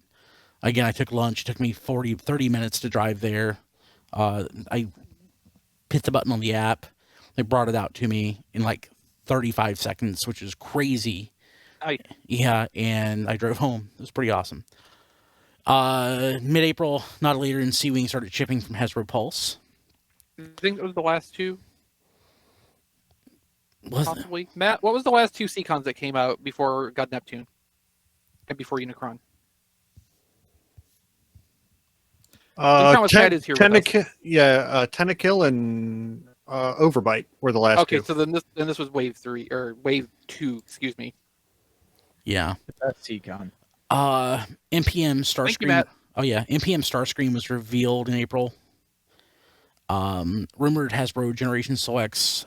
A: Again, I took lunch. It took me 30 minutes to drive there. I hit the button on the app. They brought it out to me in like 35 seconds, which is crazy. Yeah, and I drove home. It was pretty awesome. Mid-April, not later than Sea-Wing started shipping from Hasbro Pulse.
C: I think it was the last two,
A: Was it?
C: possibly. Matt, what was the last two Seacons that came out before God Neptune and before Unicron? Unicron was Chad is here with us.
B: Tentakill and Overbite were the last
C: Okay,
B: two.
C: so then this was Wave 3 or Wave 2, excuse me.
A: Yeah.
E: That's Seacon.
A: NPM
C: Thank you,
A: Starscream.
C: Matt.
A: Oh yeah, NPM Starscream was revealed in April. Rumored Hasbro Generation Selects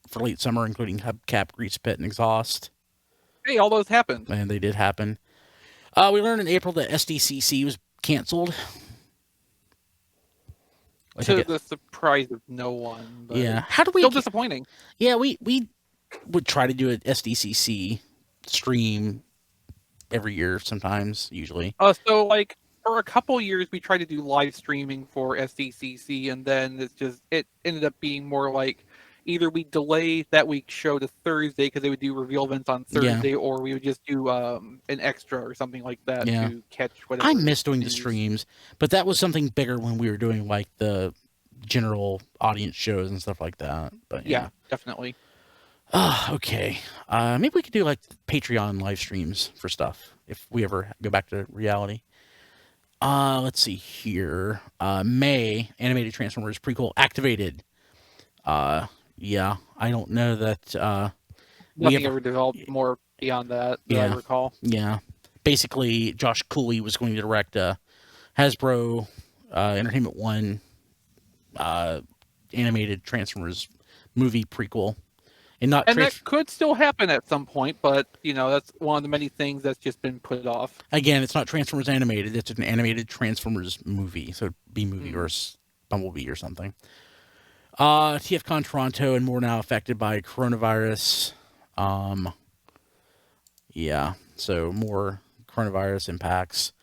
A: for late summer, including hubcap, grease pit, and exhaust.
C: Hey, all those happened.
A: And they did happen. We learned in April that SDCC was canceled. I
C: To
A: think
C: the surprise of no one. But
A: yeah. How do we?
C: Still disappointing.
A: Yeah, we would try to do an SDCC stream every year, sometimes, usually.
C: So like for a couple years we tried to do live streaming for SDCC, and then it ended up being more like either we delay that week's show to Thursday because they would do reveal events on Thursday, or we would just do an extra or something like that
A: Yeah.
C: to catch whatever.
A: I miss doing the
C: news.
A: streams, but that was something bigger when we were doing like the general audience shows and stuff like that. But
C: Yeah, definitely.
A: Okay. Maybe we could do like Patreon live streams for stuff if we ever go back to reality. Let's see here. May animated Transformers prequel activated. Yeah, I don't know that.
C: Nothing ever developed more beyond that I recall.
A: Yeah, basically, Josh Cooley was going to direct a Hasbro Entertainment One animated Transformers movie prequel, and
C: that could still happen at some point, but that's one of the many things that's just been put off.
A: Again, it's not Transformers animated; it's an animated Transformers movie, so B-movie or Bumblebee or something. TFCon Toronto and more now affected by coronavirus. Yeah, so more coronavirus impacts.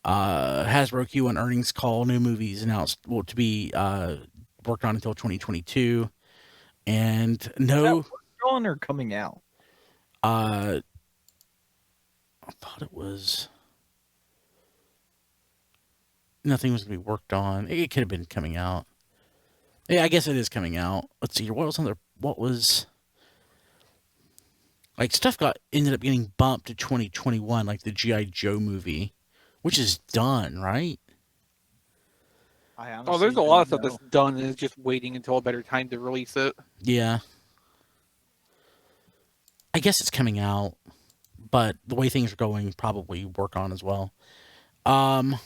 A: Hasbro Q1 earnings call, new movies announced to be worked on until 2022, and no.
E: Going or coming out?
A: I thought it was nothing was going to be worked on. It could have been coming out. Yeah, I guess it is coming out. Let's see here. What was like stuff ended up getting bumped to 2021, like the G.I. Joe movie, which is done, right?
C: There's a lot of stuff that's done and is just waiting until a better time to release it.
A: Yeah. I guess it's coming out, but the way things are going, probably work on as well. Let's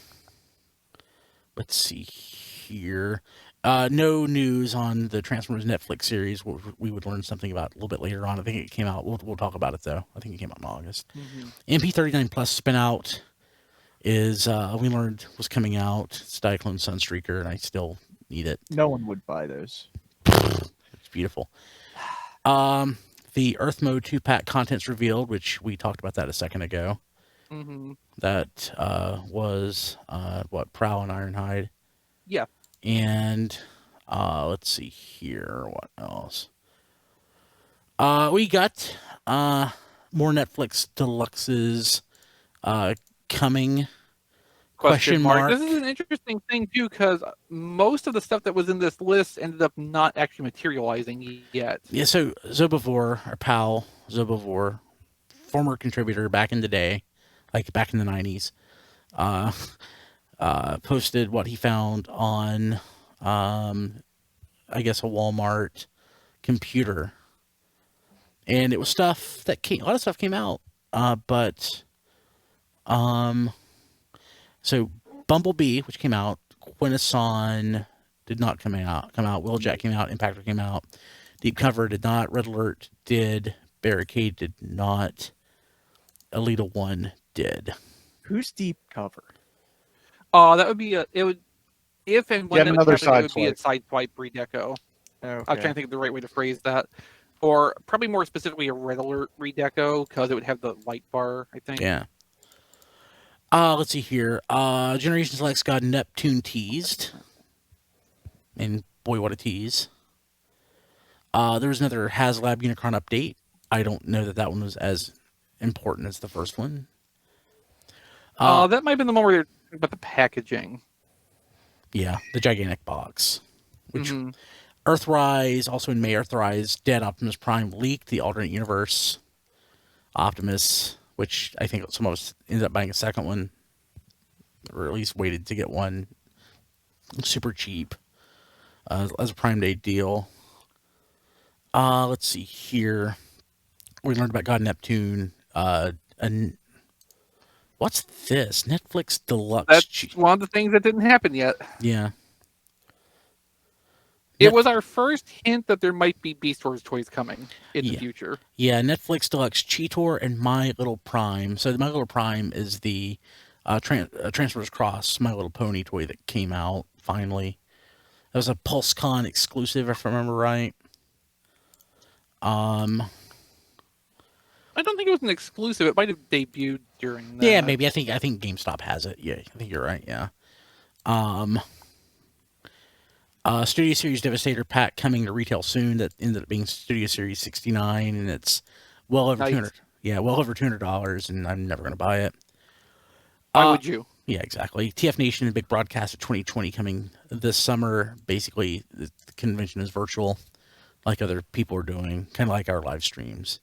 A: see here. No news on the Transformers Netflix series. We would learn something about a little bit later on. I think it came out. We'll talk about it though. I think it came out in August. MP39 Plus spin out is we learned was coming out. It's Diaclone Sunstreaker, and I still need it.
E: No one would buy those.
A: It's beautiful. The Earth Mode 2-pack contents revealed, which we talked about that a second ago.
C: Mm-hmm.
A: That was Prowl and Ironhide.
C: Yeah.
A: And let's see here, what else? We got more Netflix deluxes coming. Question mark.
C: This is an interesting thing too, because most of the stuff that was in this list ended up not actually materializing yet.
A: Yeah, so Zobavor, our pal Zobavor, former contributor back in the day, like back in the 90s, posted what he found on, I guess, a Walmart computer. And it was stuff that a lot of stuff came out, but so Bumblebee, which came out, Quintesson did not come out. Wheeljack came out. Impactor came out. Deep Cover did not. Red Alert did. Barricade did not. Alita 1 did.
E: Who's Deep Cover?
C: That would be if and when
B: Yet
C: it would
B: another
C: happen, it would be a
B: sideswipe.
C: sideswipe redeco.
E: Okay.
C: I was trying to think of the right way to phrase that. Or probably more specifically a Red Alert redeco, because it would have the light bar, I think.
A: Yeah. Let's see here. Generation Select's got Neptune teased. And boy, what a tease. There was another HasLab Unicron update. I don't know that one was as important as the first one.
C: That might have been the one where they're talking about the packaging.
A: Yeah, the gigantic box. Which
C: Mhm.
A: Earthrise, also in May, Earthrise, Dead Optimus Prime leaked the alternate universe Optimus, which I think some of us ended up buying a second one, or at least waited to get one super cheap as a Prime Day deal. Let's see here. We learned about God Neptune. And what's this? Netflix Deluxe.
C: That's one of the things that didn't happen yet.
A: Yeah.
C: It was our first hint that there might be Beast Wars toys coming in the
A: Yeah.
C: future.
A: Yeah, Netflix Deluxe Cheetor and My Little Prime. So My Little Prime is the Transformers Cross My Little Pony toy that came out finally. That was a PulseCon exclusive, if I remember right.
C: I don't think it was an exclusive. It might have debuted during that.
A: Yeah, maybe. I think GameStop has it. Yeah, I think you're right. Yeah. Studio Series Devastator pack coming to retail soon. That ended up being Studio Series 69, and it's well over
C: Nice.
A: $200. Yeah, well over $200, and I'm never going to buy it.
C: Why would you?
A: Yeah, exactly. TF Nation and Big Broadcast of 2020 coming this summer. Basically, the convention is virtual, like other people are doing, kind of like our live streams.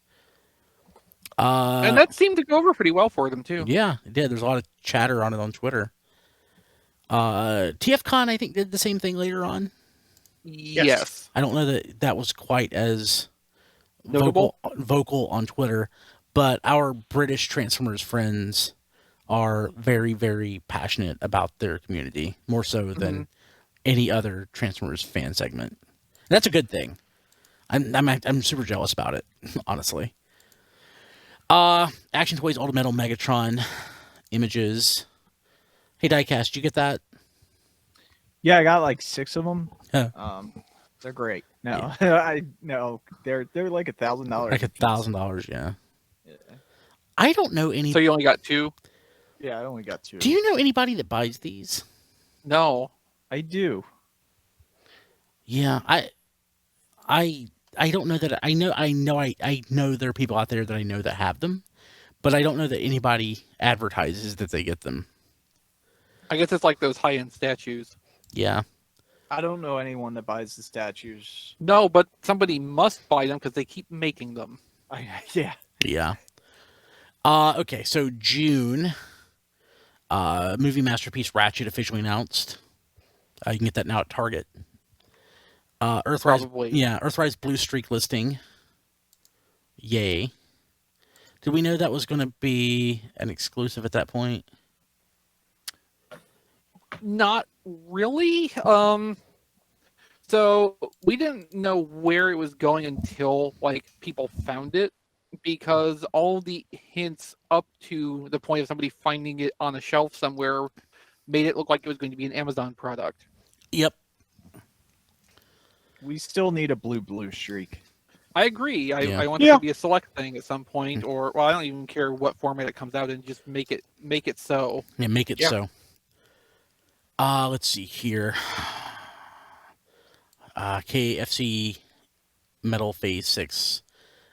C: And that seemed to go over pretty well for them too.
A: Yeah, it did. There's a lot of chatter on it on Twitter. TFCon, I think, did the same thing later on.
C: Yes.
A: I don't know that was quite as
C: Notable?
A: vocal on Twitter, but our British Transformers friends are very, very passionate about their community, more so than any other Transformers fan segment. And that's a good thing. I'm super jealous about it, honestly. Action Toys Ultimate Metal Megatron images. Hey, Diecast, did you get that?
E: Yeah, I got like 6 of them.
A: Huh.
E: They're great. No, they're like $1,000.
A: Like $1,000, yeah. I don't know any.
C: So you only got 2?
E: Yeah, I only got 2.
A: Do you know anybody that buys these?
C: No.
E: I do.
A: Yeah, I don't know that I know there are people out there that I know that have them, but I don't know that anybody advertises that they get them.
C: I guess it's like those high-end statues.
A: Yeah.
E: I don't know anyone that buys the statues.
C: No, but somebody must buy them because they keep making them.
E: Yeah.
A: Yeah. Okay, so June, movie masterpiece Ratchet officially announced. You can get that now at Target. Earthrise,
C: Probably.
A: yeah, Earthrise Blue Streak listing. Yay. Did we know that was going to be an exclusive at that point?
C: Not really. So we didn't know where it was going until like people found it, because all the hints up to the point of somebody finding it on a shelf somewhere made it look like it was going to be an Amazon product.
A: Yep.
E: We still need a blue streak.
C: I agree.
A: Yeah.
C: I want it to be a select thing at some point, or well, I don't even care what format it comes out in. Just make it so.
A: Yeah, make it
B: Yeah.
A: so. Let's see here. KFC Metal Phase 6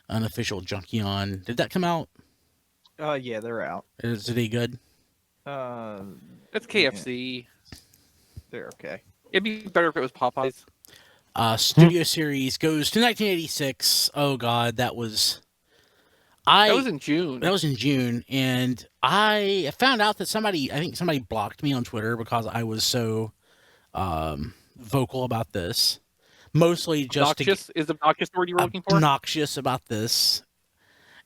A: unofficial Junkion. Did that come out?
E: Yeah, they're out.
A: Is it any good?
C: It's KFC.
E: They're okay.
C: It'd be better if it was Popeyes.
A: Studio Series goes to 1986. Oh God, that was.
C: That was in June.
A: That was in June, and I found out that I think somebody blocked me on Twitter because I was so vocal about this. Mostly just
C: Is obnoxious the word you were looking for?
A: obnoxious about this,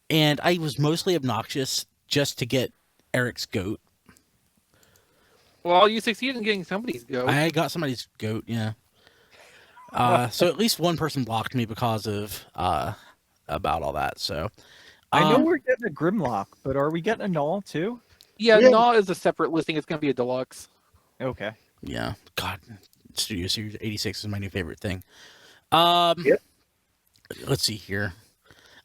A: and I was mostly obnoxious just to get Eric's goat.
C: Well, you succeeded in getting somebody's go.
A: I got somebody's goat, yeah. So at least one person blocked me because of about all that. So
E: I know we're getting a Grimlock, but are we getting a Null too?
C: Yeah,
B: Yeah.
C: Gnaw is a separate listing. It's going to be a deluxe.
E: Okay.
A: yeah, God, Studio Series 86 is my new favorite thing.
B: Yep.
A: Let's see here.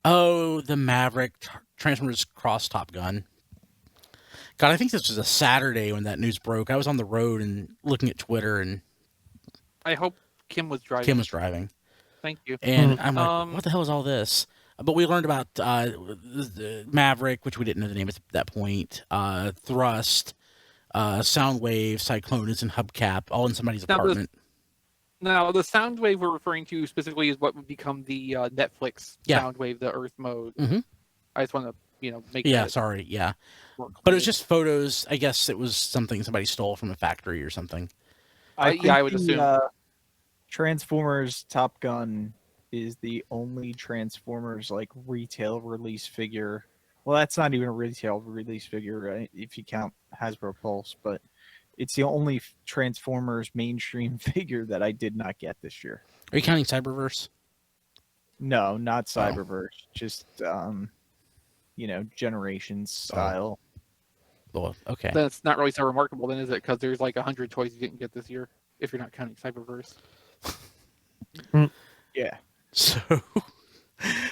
A: Oh, the Maverick Transformers Cross Top Gun. God, I think this was a Saturday when that news broke. I was on the road and looking at Twitter, and
C: I hope Kim was driving.
A: Kim was driving.
C: Thank you.
A: And I'm like, what the hell is all this? But we learned about the Maverick, which we didn't know the name at that point, Thrust, Soundwave, Cyclonus, and Hubcap, all in somebody's
C: Now,
A: apartment.
C: Now, the Soundwave we're referring to specifically is what would become the Netflix
A: Yeah.
C: Soundwave, the Earth mode.
A: Mhm.
C: I just want to, make
A: Yeah,
C: that
A: sorry, yeah.
C: more
A: But it was
C: clear.
A: just photos. I guess it was something somebody stole from a factory or something.
C: Yeah, I would assume.
E: Transformers Top Gun is the only Transformers like retail release figure. Well, that's not even a retail release figure, right? If you count Hasbro Pulse, but it's the only Transformers mainstream figure that I did not get this year.
A: Are you counting Cyberverse?
E: No, not Cyberverse. Just Generations style.
A: Well, okay.
C: Then it's not really so remarkable, then, is it? Because there's like 100 toys you didn't get this year, if you're not counting Cyberverse.
E: Yeah.
A: So,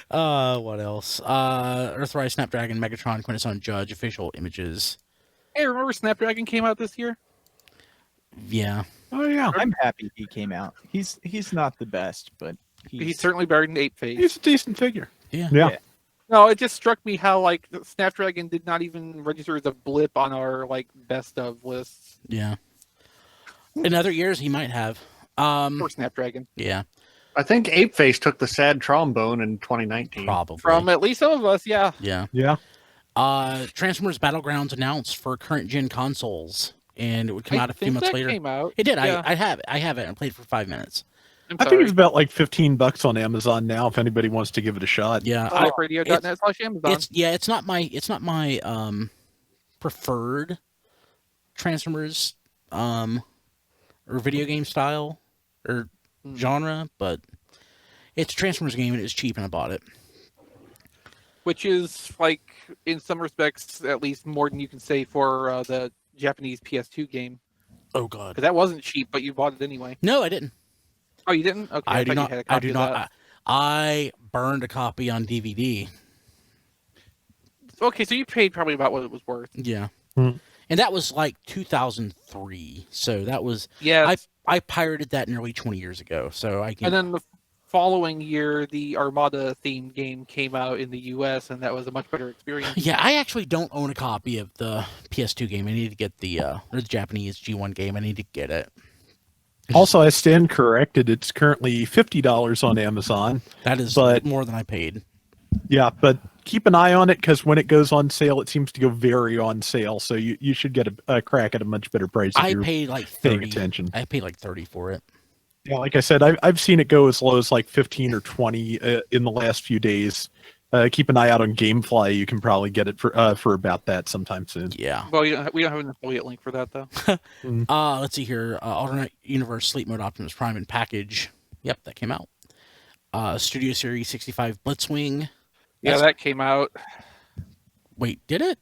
A: what else? Earthrise, Snapdragon, Megatron, Quintesson Judge, official images.
C: Hey, remember Snapdragon came out this year?
A: Yeah.
D: Oh yeah,
E: I'm happy he came out. He's not the best, but
C: He's certainly better than Ape Face.
D: he's a decent figure.
A: Yeah.
D: Yeah.
C: No, it just struck me how like Snapdragon did not even register as a blip on our like best of lists
A: Yeah. In other years, he might have.
C: for Snapdragon.
A: Yeah,
B: I think Apeface took the sad trombone in 2019.
A: probably.
C: From at least some of us, yeah.
A: Yeah.
D: Yeah.
A: Transformers Battlegrounds announced for current gen consoles, and it would come
C: I
A: out a few
C: think
A: months
C: that
A: later.
C: Came out.
A: It did.
C: Yeah.
A: I have it. I played for 5 minutes.
C: I'm
D: I think
C: sorry.
D: it's about like $15 on Amazon now. If anybody wants to give it a shot.
A: Yeah.
C: Liferadio.net/Amazon.
A: It's not my preferred Transformers or video game style or genre, but it's a Transformers game and it's cheap and I bought it.
C: Which is like in some respects at least more than you can say for the Japanese PS2 game,
A: Oh God.
C: because that wasn't cheap, but you bought it anyway.
A: No, I didn't.
C: Oh, you didn't? Okay,
A: I do
C: thought
A: not.
C: You had a
A: I
C: copy
A: do
C: of
A: not.
C: that.
A: I burned a copy on DVD.
C: Okay, so you paid probably about what it was worth.
A: Yeah.
D: Hmm.
A: And that was like 2003. So that was
C: Yeah.
A: I pirated that nearly 20 years ago. So I can.
C: And then the following year, the Armada themed game came out in the U.S., and that was a much better experience.
A: Yeah, I actually don't own a copy of the PS2 game. I need to get or the Japanese G1 game. I need to get it.
D: Also, I stand corrected. It's currently $50 on Amazon.
A: That is
D: But-
A: more than I paid.
D: Yeah, but keep an eye on it because when it goes on sale, it seems to go very on sale. So you should get a crack at a much better price if
A: I
D: you're
A: paid like
D: paying
A: 30.
D: attention.
A: I paid like 30 for it.
D: Yeah, like I said, I've seen it go as low as like 15 or 20 in the last few days. Keep an eye out on GameFly. You can probably get it for about that sometime soon.
A: Yeah.
C: Well, we don't have an affiliate link for that, though.
A: Let's see here. Alternate Universe Sleep Mode Optimus Prime and package. Yep, that came out. Studio Series 65 Blitzwing.
C: Yeah,
A: That's-
C: that came out.
A: Wait, did it?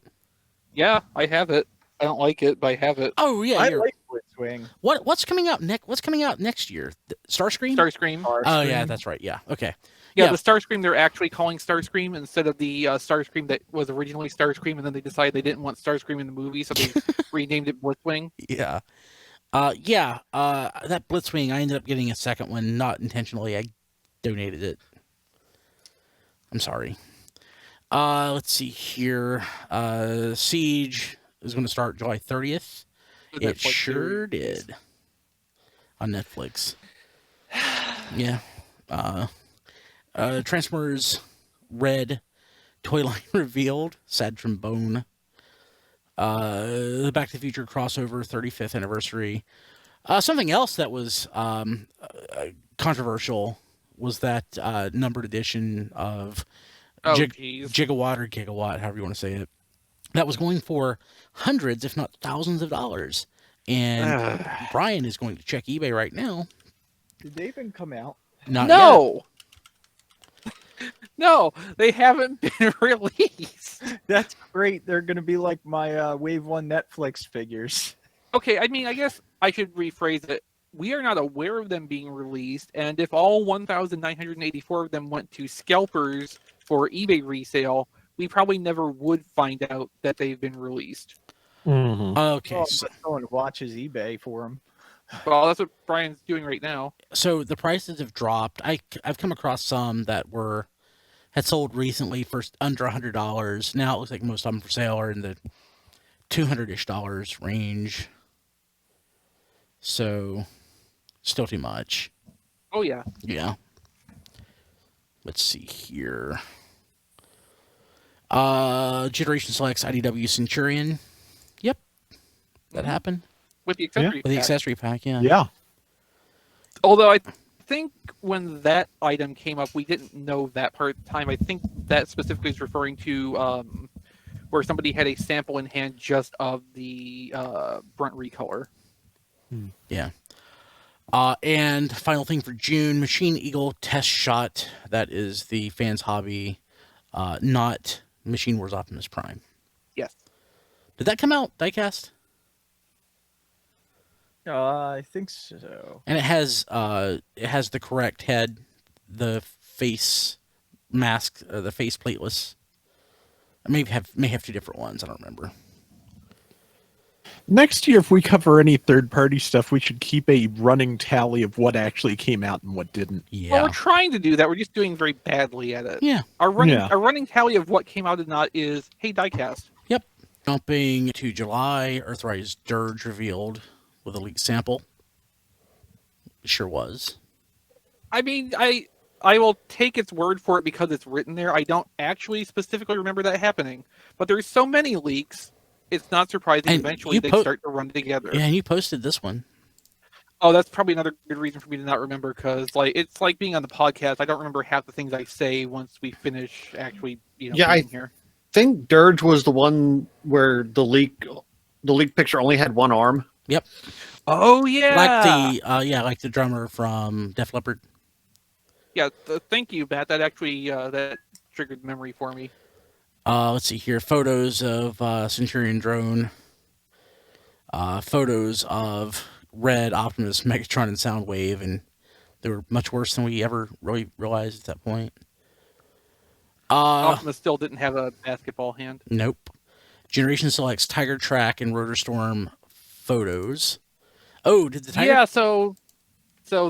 C: Yeah, I have it. I don't like it, but I have it.
A: Oh yeah,
E: I
A: you're,
E: like Blitzwing.
A: What's coming out next? What's coming out next year? Starscream.
C: Starscream.
A: Oh yeah, that's right. Yeah. Okay.
C: Yeah,
A: Yeah.
C: the Starscream they're actually calling Starscream instead of the Starscream that was originally Starscream, and then they decided they didn't want Starscream in the movie, so they renamed it Blitzwing.
A: Yeah. That Blitzwing, I ended up getting a second one, not intentionally. I donated it. I'm sorry. Let's see here. Siege is going to start July 30th.
C: The
A: It
C: Netflix
A: sure
C: series.
A: did. On Netflix. Yeah. Transformers Red toy line revealed. Sad Trombone. The Back to the Future crossover 35th anniversary. Something else that was controversial was that numbered edition of
C: Oh, jeez.
A: Gigawatt or Gigawatt, however you want to say it. That was going for hundreds, if not thousands of dollars. And Brian is going to check eBay right now.
E: Did they even come out?
A: Not yet.
C: No! No, they haven't been released.
E: That's great. They're going to be like my Wave 1 Netflix figures.
C: Okay, I mean, I guess I should rephrase it. We are not aware of them being released, and if all 1,984 of them went to scalpers for eBay resale, we probably never would find out that they've been released.
D: Mm-hmm.
A: Okay,
E: Oh,
A: so,
E: someone watches eBay for them.
C: Well, that's what Brian's doing right now.
A: so the prices have dropped. I've come across some that had sold recently for under $100. Now it looks like most of them for sale are in the $200-ish range. So, still too much.
C: Oh, yeah.
A: Yeah. Let's see here. Generation Selects IDW Centurion. Yep. That happened.
C: With the accessory
A: With the
C: pack.
A: accessory pack, yeah.
D: Yeah.
C: Although I think when that item came up, we didn't know that part of the time. I think that specifically is referring to where somebody had a sample in hand just of the Brunt recolor.
A: Yeah. And final thing for June, Machine Eagle Test Shot. That is the fans' hobby, not Machine Wars Optimus Prime.
C: Yes.
A: Did that come out, diecast?
E: I think so.
A: And it has the correct head, the face mask, the face plateless. I may have two different ones. I don't remember.
D: Next year, if we cover any third-party stuff, we should keep a running tally of what actually came out and what didn't.
A: Yeah.
C: Well, we're trying to do that. We're just doing very badly at it.
A: Yeah.
C: Our running tally of what came out and not is, hey, diecast.
A: Yep. Jumping to July, Earthrise Dirge revealed with a leaked sample. It sure was.
C: I mean, I will take its word for it because it's written there. I don't actually specifically remember that happening. But there's so many leaks, it's not surprising
A: And
C: eventually
A: you
C: they start to run together.
A: Yeah, and you posted this one.
C: Oh, that's probably another good reason for me to not remember, because it's like being on the podcast. I don't remember half the things I say once we finish actually, being here.
B: I think Dirge was the one where the leak picture only had one arm.
A: Yep.
C: Oh yeah,
A: Like the drummer from Def Leppard.
C: yeah. Thank you, Matt. That actually that triggered memory for me.
A: Let's see here. Photos of Centurion drone. Photos of Red, Optimus, Megatron, and Soundwave, and they were much worse than we ever really realized at that point.
C: Optimus still didn't have a basketball hand.
A: Nope. Generation selects Tiger Track and Rotor Storm photos. Oh, did the Tiger?
C: Yeah, so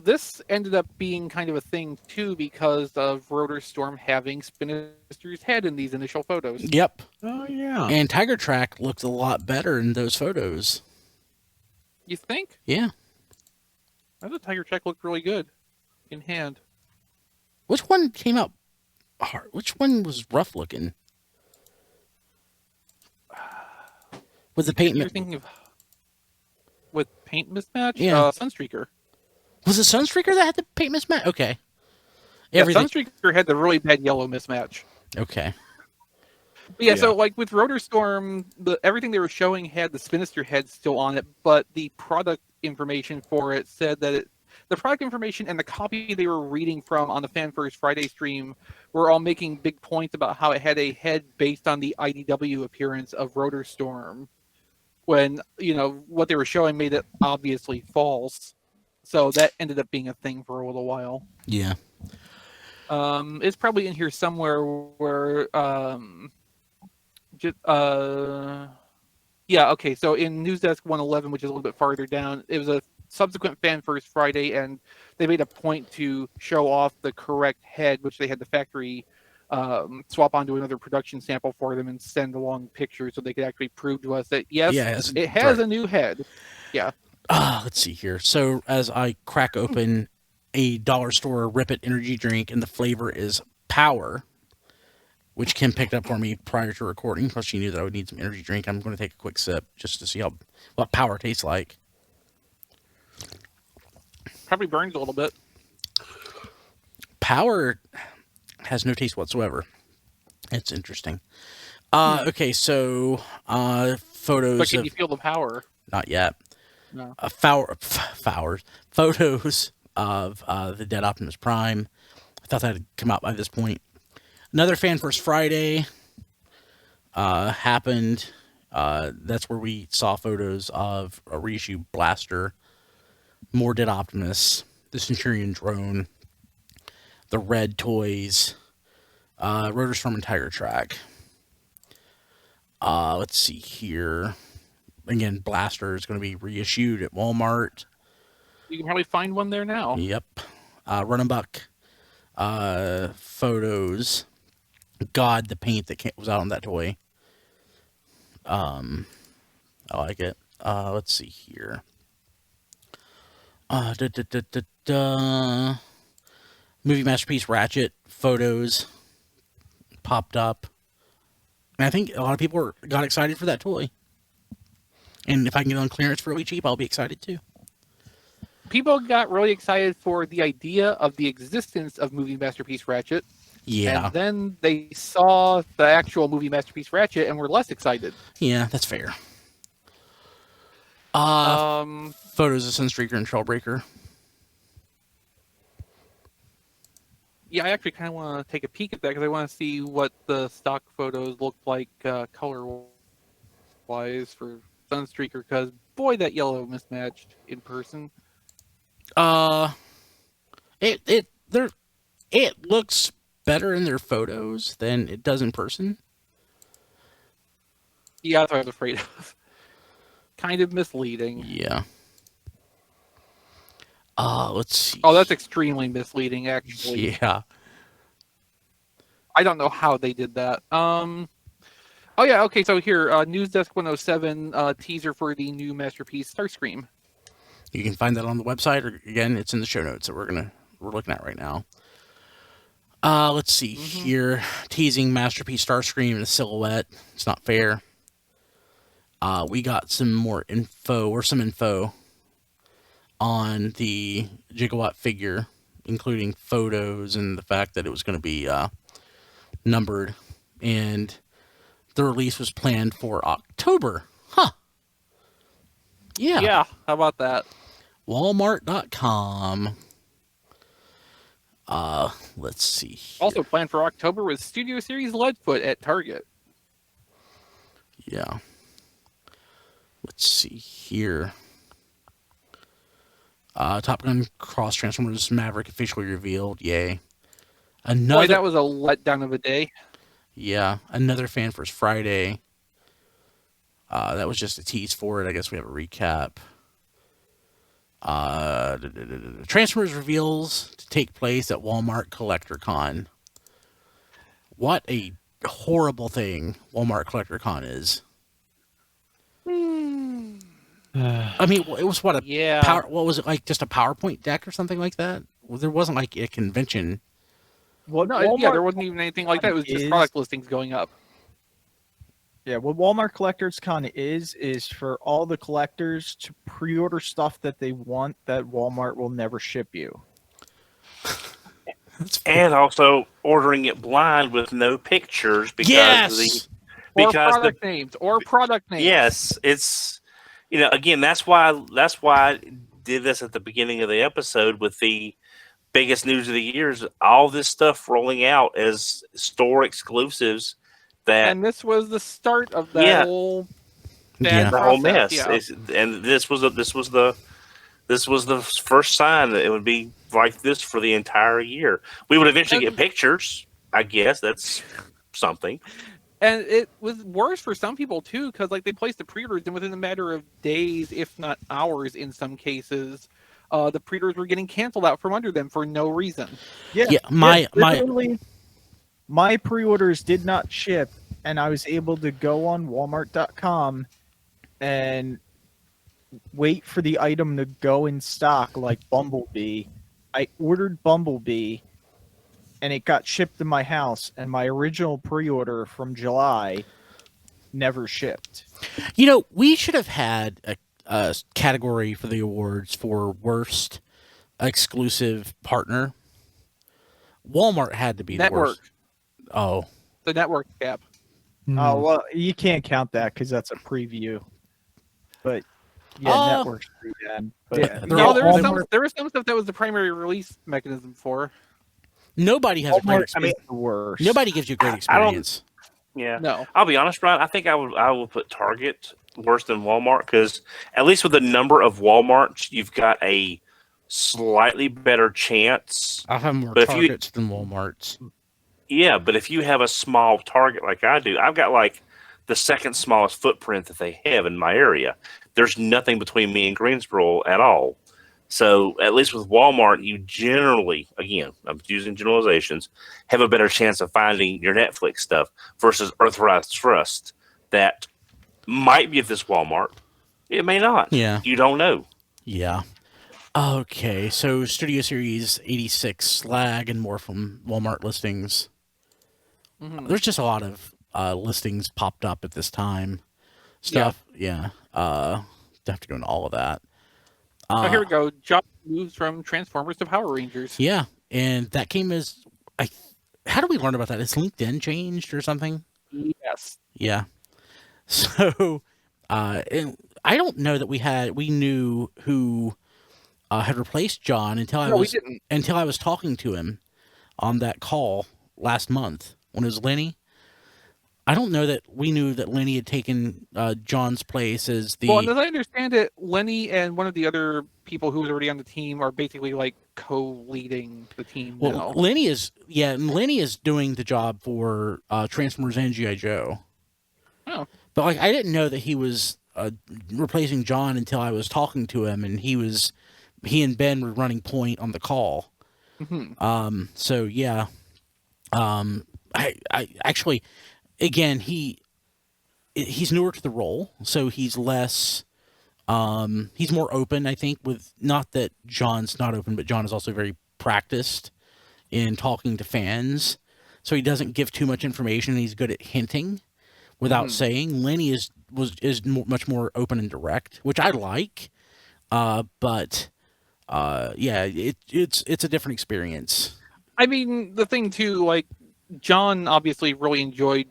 C: this ended up being kind of a thing too because of Rotor Storm having Sinister's head in these initial photos.
A: Yep.
D: Oh, yeah.
A: And Tiger Track looked a lot better in those photos.
C: You think?
A: Yeah.
C: I thought Tiger Check looked really good in hand.
A: Which one came out hard? Which one was rough looking? With the paint.
C: You're thinking of with paint mismatch?
A: Yeah.
C: Sunstreaker.
A: Was it Sunstreaker that had the paint mismatch? Okay.
C: Yeah,
A: Everything.
C: Sunstreaker had the really bad yellow mismatch.
A: Okay.
C: But yeah, so like with Rotor Storm, everything they were showing had the Sinister head still on it, but the product information for it said that the product information and the copy they were reading from on the Fan First Friday stream were all making big points about how it had a head based on the IDW appearance of Rotor Storm. when what they were showing made it obviously false. So that ended up being a thing for a little while.
A: Yeah.
C: It's probably in here somewhere where just yeah, okay. So in News Desk 111, which is a little bit farther down, it was a subsequent Fan First Friday, and they made a point to show off the correct head, which they had the factory swap onto another production sample for them and send along pictures so they could actually prove to us that, yes,
A: Yeah,
C: it has
A: right.
C: a new head. Yeah.
A: Let's see here. So as I crack open a dollar store Rip It energy drink, and the flavor is Power, which Kim picked up for me prior to recording because she knew that I would need some energy drink. I'm going to take a quick sip just to see what Power tastes like.
C: Probably burns a little bit.
A: Power has no taste whatsoever. It's interesting. Okay, so photos.
C: But can you feel the power?
A: Not yet.
C: No.
A: Photos of the Dead Optimus Prime. I thought that had come out by this point. Another Fan First Friday happened. That's where we saw photos of a reissue Blaster, more Dead Optimus, the Centurion drone, the Red toys, Rotor Storm and Tiger Track. Let's see here. Again, Blaster is going to be reissued at Walmart.
C: You can probably find one there now.
A: Yep. Run and Buck photos. God, the paint that was out on that toy. I like it. Let's see here. Movie Masterpiece Ratchet photos popped up. And I think a lot of people got excited for that toy. And if I can get it on clearance really cheap, I'll be excited too.
C: People got really excited for the idea of the existence of Movie Masterpiece Ratchet.
A: Yeah.
C: And then they saw the actual Movie Masterpiece Ratchet and were less excited.
A: Yeah, that's fair. Photos of Sunstreaker and Trailbreaker.
C: Yeah, I actually kind of want to take a peek at that because I want to see what the stock photos look like color-wise for Sunstreaker. Because boy, that yellow mismatched in person.
A: It looks better in their photos than it does in person.
C: Yeah, that's what I was afraid of. Kind of misleading.
A: Yeah. Let's see.
C: Oh, that's extremely misleading, actually.
A: Yeah.
C: I don't know how they did that. Oh yeah, okay, so here, News Desk 107 teaser for the new Masterpiece Starscream.
A: You can find that on the website, or again, it's in the show notes that we're looking at right now. Let's see here. Teasing Masterpiece Starscream in a silhouette. It's not fair. We got some more info on the Gigawatt figure, including photos and the fact that it was going to be numbered, and the release was planned for October. Huh.
C: Yeah, how about that?
A: Walmart.com. Let's see here.
C: Also planned for October was Studio Series Leadfoot at Target.
A: Yeah. Let's see here. Top Gun Cross Transformers Maverick officially revealed. Yay.
C: Boy, that was a letdown of a day.
A: Yeah, another Fan First Friday. That was just a tease for it. I guess we have a recap. Transformers reveals to take place at Walmart Collector Con. What a horrible thing Walmart Collector Con is. I mean, it was what was it, like just a PowerPoint deck or something like that? Well, there wasn't like a convention.
E: What
C: No,
E: Walmart
C: yeah, there wasn't even anything like that. It was just product listings going up.
E: Yeah, what Walmart Collectors Con is for all the collectors to pre-order stuff that they want that Walmart will never ship you.
F: And also ordering it blind with no pictures because
C: or product names.
F: Yes, it's again that's why I did this at the beginning of the episode with the biggest news of the year is all this stuff rolling out as store exclusives. And
C: this was the start of that whole
A: Yeah.
F: the whole
C: process,
F: mess.
C: yeah.
F: And this was the first sign that it would be like this for the entire year. We would eventually get pictures. I guess that's something.
C: And it was worse for some people too, because like they placed the pre-orders, and within a matter of days, if not hours, in some cases, the pre-orders were getting canceled out from under them for no reason.
E: Yeah,
A: Yeah, my
E: literally, my pre-orders did not ship, and I was able to go on Walmart.com and wait for the item to go in stock, like Bumblebee. I ordered Bumblebee, and it got shipped to my house, and my original pre-order from July never shipped.
A: You know, we should have had a category for the awards for worst exclusive partner. Walmart had to be the
C: Network,
A: worst. Oh,
C: the network gap.
E: Oh, well, you can't count that because that's a preview. But, yeah,
A: Uh,
E: networks do that. But,
A: they're
C: No,
A: all-
C: there was
A: Walmart-
C: some stuff that was the primary release mechanism for.
A: nobody has a great
E: Walmart
A: experience.
E: is the worst.
A: Nobody gives you a great
F: I don't-
A: experience.
F: Yeah.
C: No,
F: I'll be honest, Brian. I think I will put Target worse than Walmart because at least with the number of Walmarts, you've got a slightly better chance.
A: I'll have more
F: But if you-
A: Targets than Walmarts.
F: Yeah, but if you have a small Target like I do, I've got like the second smallest footprint that they have in my area. There's nothing between me and Greensboro at all. So at least with Walmart, you generally, again, I'm using generalizations, have a better chance of finding your Netflix stuff versus Earthrise Trust that might be at this Walmart. It may not.
A: Yeah.
F: You don't know.
A: Yeah. Okay, so Studio Series 86 slag and more from Walmart listings.
C: Mhm.
A: There's just a lot of listings popped up at this time. Stuff. Yeah. Have to go into all of that.
C: Oh, here we go. John moves from Transformers to Power Rangers.
A: Yeah, and that came as how do we learn about that? Has LinkedIn changed or something?
C: Yes.
A: Yeah. So, and I don't know that we knew who had replaced John until
C: No, we didn't.
A: I was talking to him on that call last month when it was Lenny. I don't know that we knew that Lenny had taken John's place as the.
C: Well, and as I understand it, Lenny and one of the other people who was already on the team are basically like co-leading the team now.
A: Well, Lenny is doing the job for Transformers and G.I. Joe.
C: Oh.
A: But like I didn't know that he was replacing John until I was talking to him, and he and Ben were running point on the call.
C: Mm-hmm.
A: So yeah. I actually, again, he's newer to the role, so he's less. He's more open, I think. With not that John's not open, but John is also very practiced in talking to fans, so he doesn't give too much information. He's good at hinting without saying. Lenny is much more open and direct, which I like. But yeah, it's a different experience.
C: I mean, the thing too, like John obviously really enjoyed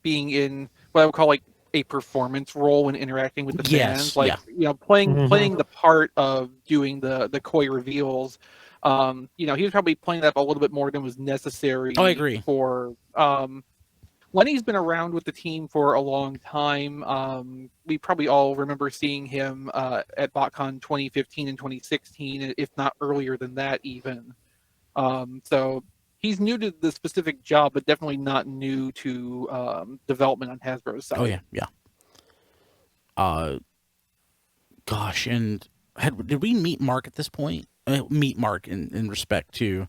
C: being in what I would call like a performance role when interacting with the fans.
A: Yes,
C: Like
A: yeah.
C: you know, playing the part of doing the coy reveals. You know, he was probably playing that up a little bit more than was necessary.
A: Oh, I agree.
C: For Lenny's been around with the team for a long time. We probably all remember seeing him at BotCon 2015 and 2016, if not earlier than that even. So he's new to the specific job, but definitely not new to development on Hasbro's side.
A: Oh yeah, yeah. Gosh, and did we meet Mark at this point? Meet Mark in respect to.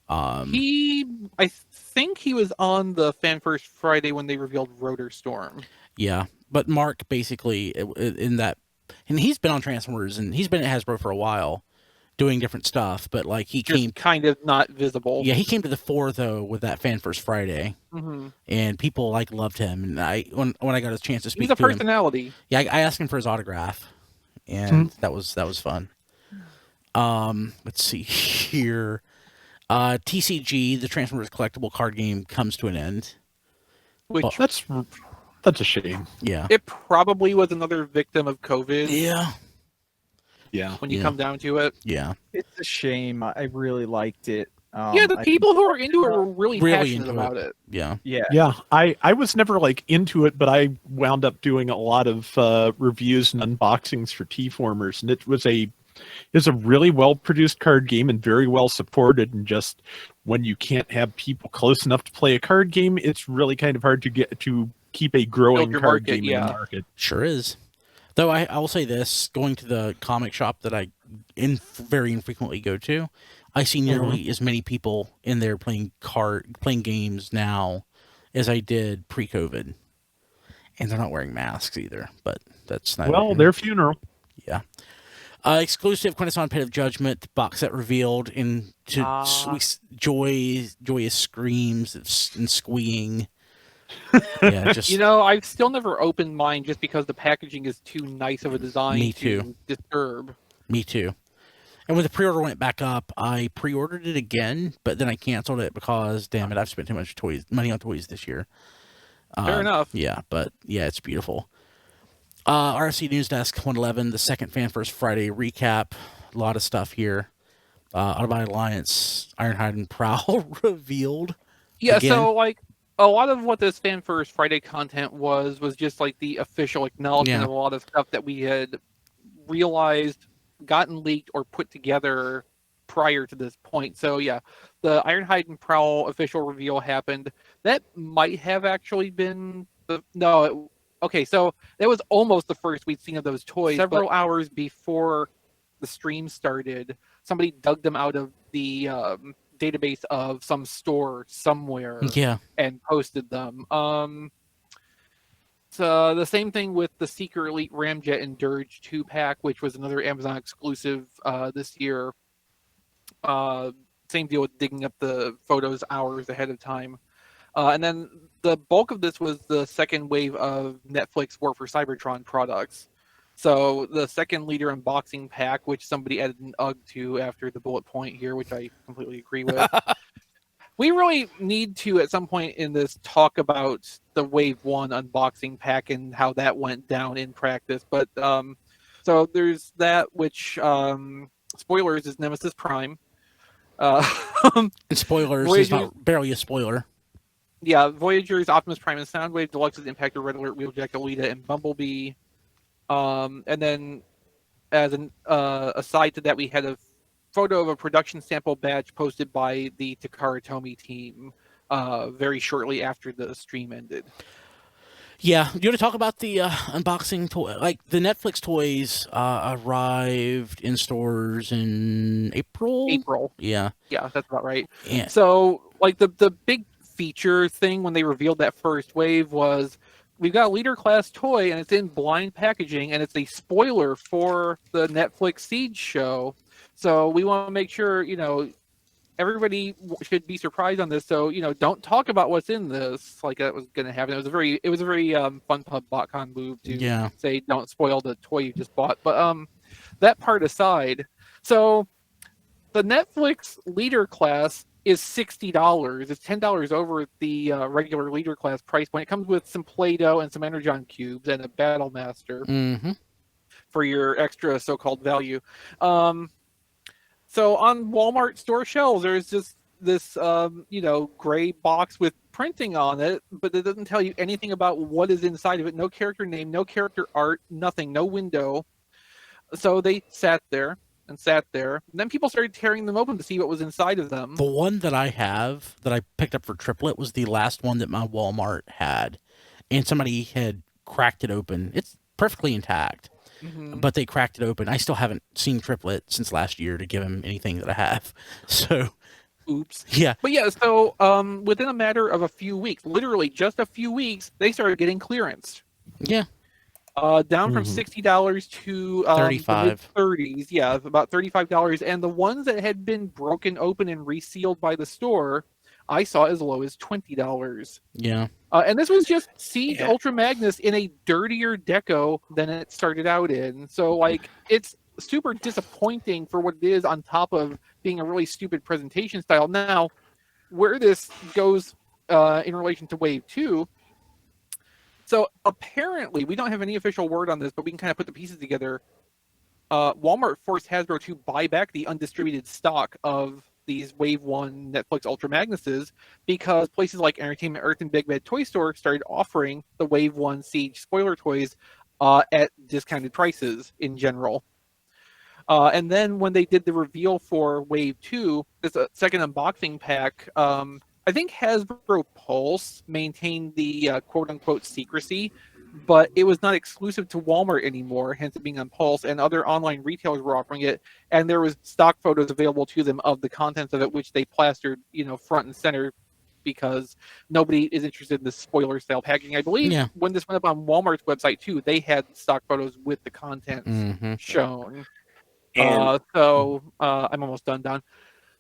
C: I think he was on the Fan First Friday when they revealed Rotor Storm.
A: Yeah, but Mark basically in that, and he's been on Transformers and he's been at Hasbro for a while, doing different stuff. But like he
C: Just
A: came,
C: kind of not visible.
A: yeah, he came to the fore though with that Fan First Friday,
C: Mm-hmm.
A: and people like loved him. And when I got a chance to speak
C: He's a
A: to him,
C: personality.
A: yeah, I asked him for his autograph, and that was fun. Let's see here. TCG, the Transformers collectible card game, comes to an end.
C: Which
A: Well,
D: That's a shame.
A: Yeah.
C: it probably was another victim of COVID
A: Yeah.
D: Yeah.
C: when you
A: Yeah.
C: come down to it.
A: Yeah.
E: It's a shame. I really liked it.
C: Yeah, the
E: I think-
C: people who are into it were really,
A: Really
C: passionate
A: into
C: about it.
A: Yeah.
E: yeah.
D: Yeah, I was never like into it, but I wound up doing a lot of reviews and unboxings for T-Formers, and it's a really well produced card game and very well supported. And just when you can't have people close enough to play a card game, it's really kind of hard to keep a growing
C: your
D: card
C: market,
D: game in
C: yeah.
D: the market.
A: Sure is. Though I will say this, going to the comic shop that I very infrequently go to, I see nearly as many people in there playing games now as I did pre-COVID. And they're not wearing masks either, but that's not
D: Well, their funeral.
A: yeah. Exclusive Quintesson Pit of Judgment box set revealed into sweet joyous screams and squeeing. Yeah, just
C: You know, I've still never opened mine just because the packaging is too nice of a design
A: Me
C: to
A: too.
C: disturb.
A: me too. And when the pre-order went back up, I pre-ordered it again, but then I canceled it because, damn it, I've spent too much money on toys this year.
C: Fair enough.
A: Yeah, but yeah, it's beautiful. RFC News Desk 111, the second Fan First Friday recap. A lot of stuff here. Autobot Alliance, Ironhide and Prowl revealed.
C: Yeah,
A: Again.
C: so like a lot of what this Fan First Friday content was just like the official acknowledgement
A: Yeah.
C: of a lot of stuff that we had realized, gotten leaked, or put together prior to this point. So yeah, the Ironhide and Prowl official reveal happened. That might have actually been okay, so that was almost the first we'd seen of those toys. Several hours before the stream started, somebody dug them out of the database of some store somewhere
A: Yeah.
C: and posted them. So the same thing with the Seeker Elite Ramjet and Dirge 2-pack, which was another Amazon exclusive this year. Same deal with digging up the photos hours ahead of time. And then the bulk of this was the second wave of Netflix War for Cybertron products. So the second leader unboxing pack, which somebody added an UGG to after the bullet point here, which I completely agree with. We really need to, at some point in this, talk about the Wave 1 unboxing pack and how that went down in practice. But so there's that, which, spoilers, is Nemesis Prime.
A: And spoilers is
C: Voyager-
A: not barely a spoiler.
C: Yeah, Voyager's Optimus Prime and Soundwave, Deluxe's Impactor, Red Alert, Wheeljack, Alita, and Bumblebee. And then, as an aside to that, we had a photo of a production sample badge posted by the Takara Tomy team very shortly after the stream ended.
A: Yeah, you want to talk about the unboxing toy? Like the Netflix toys arrived in stores in April. Yeah,
C: Yeah, that's about right.
A: yeah,
C: So, like the big feature thing when they revealed that first wave was we've got a leader class toy and it's in blind packaging and it's a spoiler for the Netflix Siege show. So we want to make sure, everybody should be surprised on this. So, don't talk about what's in this. Like that was going to happen. It was a very fun pub BotCon move to
A: yeah.
C: say don't spoil the toy you just bought. But that part aside, so the Netflix leader class is $60. It's $10 over the regular leader class price point. It comes with some Play-Doh and some Energon cubes and a Battle Master
A: Mm-hmm.
C: for your extra so-called value. So on Walmart store shelves, there's just this gray box with printing on it, but it doesn't tell you anything about what is inside of it. No character name, no character art, nothing, no window. So they sat there. And then people started tearing them open to see what was inside of them.
A: The one that I have that I picked up for Triplet was the last one that my Walmart had, and somebody had cracked it open. It's perfectly intact, but they cracked it open. I still haven't seen Triplet since last year to give him anything that I have. So,
C: Oops.
A: yeah,
C: But yeah, so within a matter of a few weeks, literally just a few weeks, they started getting clearance.
A: yeah,
C: Down from $60 to
A: $35.
C: $30s, yeah, about $35. And the ones that had been broken open and resealed by the store, I saw as low as $20.
A: yeah.
C: And this was just Siege Ultra Magnus in a dirtier deco than it started out in. So, like, it's super disappointing for what it is, on top of being a really stupid presentation style. Now, where this goes in relation to Wave 2. So apparently, we don't have any official word on this, but we can kind of put the pieces together. Walmart forced Hasbro to buy back the undistributed stock of these Wave 1 Netflix Ultra Magnuses because places like Entertainment Earth and Big Bad Toy Store started offering the Wave 1 Siege spoiler toys at discounted prices in general. And then when they did the reveal for Wave 2, this second unboxing pack, I think Hasbro Pulse maintained the quote-unquote secrecy, but it was not exclusive to Walmart anymore, hence it being on Pulse, and other online retailers were offering it, and there was stock photos available to them of the contents of it, which they plastered, front and center because nobody is interested in the spoiler style packaging. I believe when this went up on Walmart's website too, they had stock photos with the contents shown.
F: And
C: I'm almost done, Don.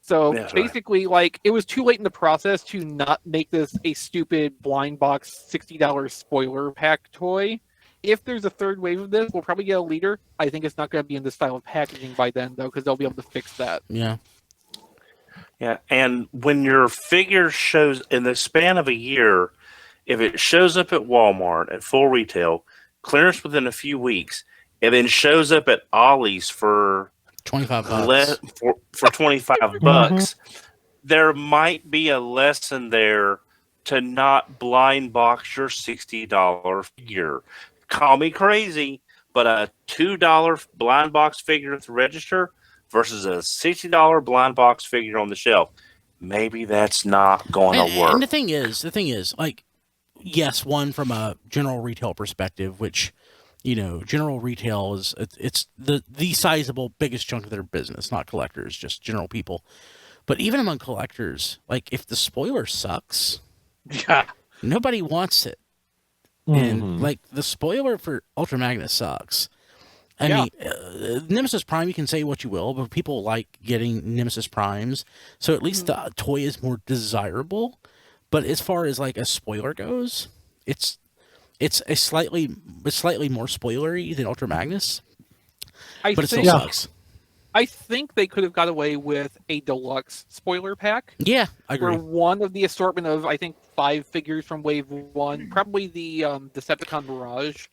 C: So basically, it was too late in the process to not make this a stupid blind box $60 spoiler pack toy. If there's a third wave of this, we'll probably get a leader. I think it's not going to be in this style of packaging by then, though, because they'll be able to fix that.
A: Yeah.
F: Yeah, and when your figure shows in the span of a year, if it shows up at Walmart at full retail, clearance within a few weeks, and then shows up at Ollie's for
A: $25
F: for $25, there might be a lesson there to not blind box your $60 figure. Call me crazy, but a $2 blind box figure at the register versus a $60 blind box figure on the shelf, maybe that's not going to work.
A: And the thing is, yes, one from a general retail perspective, which general retail it's the sizable biggest chunk of their business, not collectors, just general people. But even among collectors, if the spoiler sucks, nobody wants it. And the spoiler for Ultra Magnus sucks. I mean, Nemesis Prime, you can say what you will, but people like getting Nemesis Primes, so at least the toy is more desirable. But as far as a spoiler goes, it's slightly more spoilery than Ultra Magnus, but it still sucks.
C: I think they could have got away with a deluxe spoiler pack.
A: Yeah, I agree.
C: Where one of the assortment of, I think, 5 figures from Wave 1, probably the Decepticon Mirage,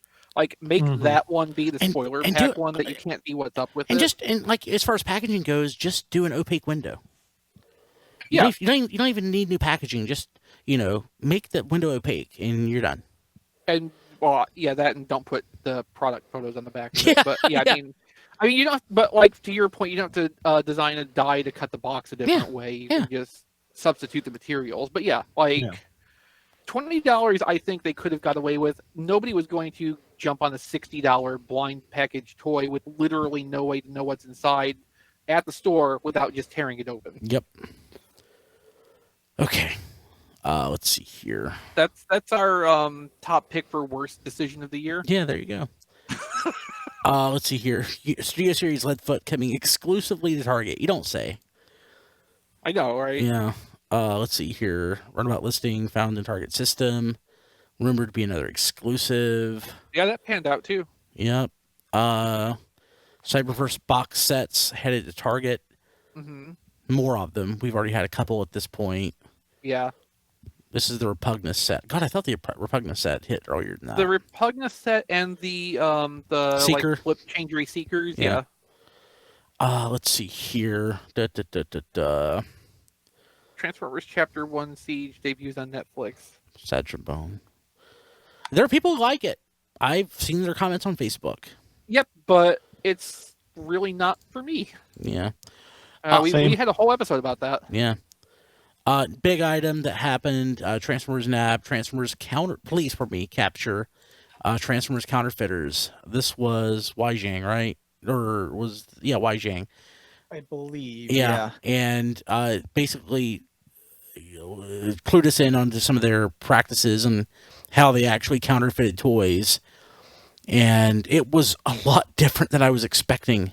C: make that one be the spoiler pack one that you can't see what's up with it.
A: And as far as packaging goes, just do an opaque window.
C: Yeah.
A: You don't even need new packaging. Just, make the window opaque and you're done.
C: And, that and don't put the product photos on the back of it. But, I mean, you don't. But to your point, you don't have to design a die to cut the box a different way. You can just substitute the materials. But $20, I think they could have got away with. Nobody was going to jump on a $60 blind package toy with literally no way to know what's inside at the store without just tearing it open.
A: Yep. Okay. Let's see here.
C: That's our top pick for worst decision of the year.
A: Yeah, there you go. Let's see here. Studio Series Leadfoot coming exclusively to Target. You don't say.
C: I know, right?
A: Yeah. Let's see here. Runabout listing found in Target system. Rumored to be another exclusive.
C: Yeah, that panned out too.
A: Yep. Cyberverse box sets headed to Target. More of them. We've already had a couple at this point.
C: Yeah.
A: This is the Repugnus set. God, I thought the Repugnus set hit earlier than that.
C: The Repugnus set and the
A: Seeker.
C: flip changery Seekers. Yeah.
A: Let's see here.
C: Transformers Chapter 1 Siege debuts on Netflix.
A: Sad trombone. There are people who like it. I've seen their comments on Facebook.
C: Yep, but it's really not for me.
A: Yeah.
C: We had a whole episode about that.
A: Yeah. Big item that happened, Transformers nab, Transformers capture, Transformers counterfeiters. This was Weijing, right? Weijing.
E: I believe.
A: Yeah. And basically clued us in onto some of their practices and how they actually counterfeited toys. And it was a lot different than I was expecting.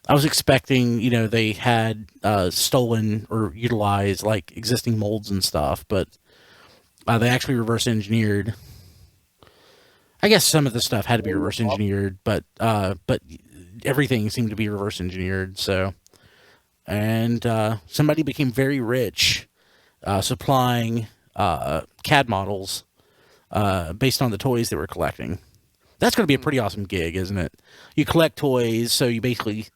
A: I was expecting, they had stolen or utilized existing molds and stuff, but they actually reverse engineered. I guess some of the stuff had to be reverse engineered, but everything seemed to be reverse engineered. So, and somebody became very rich, supplying CAD models based on the toys they were collecting. That's going to be a pretty awesome gig, isn't it? You collect toys, so you basically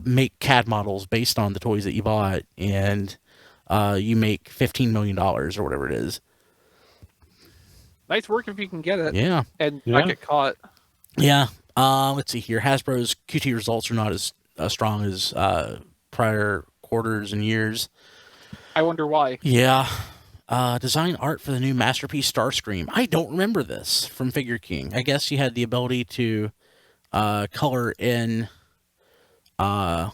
A: make CAD models based on the toys that you bought, and you make $15 million or whatever it is.
C: Nice work if you can get it
A: Yeah.
C: and
D: Yeah.
C: not get caught.
A: Yeah. Let's see here. Hasbro's QT results are not as strong as prior quarters and years.
C: I wonder why.
A: Yeah. Design art for the new masterpiece Starscream. I don't remember this from Figure King. I guess you had the ability to color in a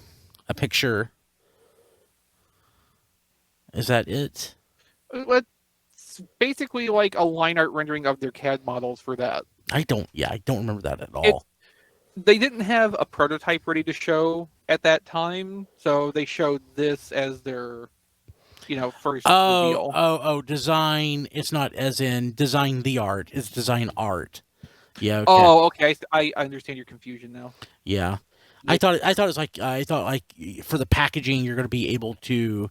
A: picture. Is that it?
C: It's basically like a line art rendering of their CAD models for that.
A: I don't remember that at all.
C: They didn't have a prototype ready to show at that time, so they showed this as their, first reveal.
A: Design. It's not as in design the art. It's design art. Yeah. Okay.
C: Oh, okay. I understand your confusion now.
A: Yeah. I thought it was like for the packaging you're going to be able to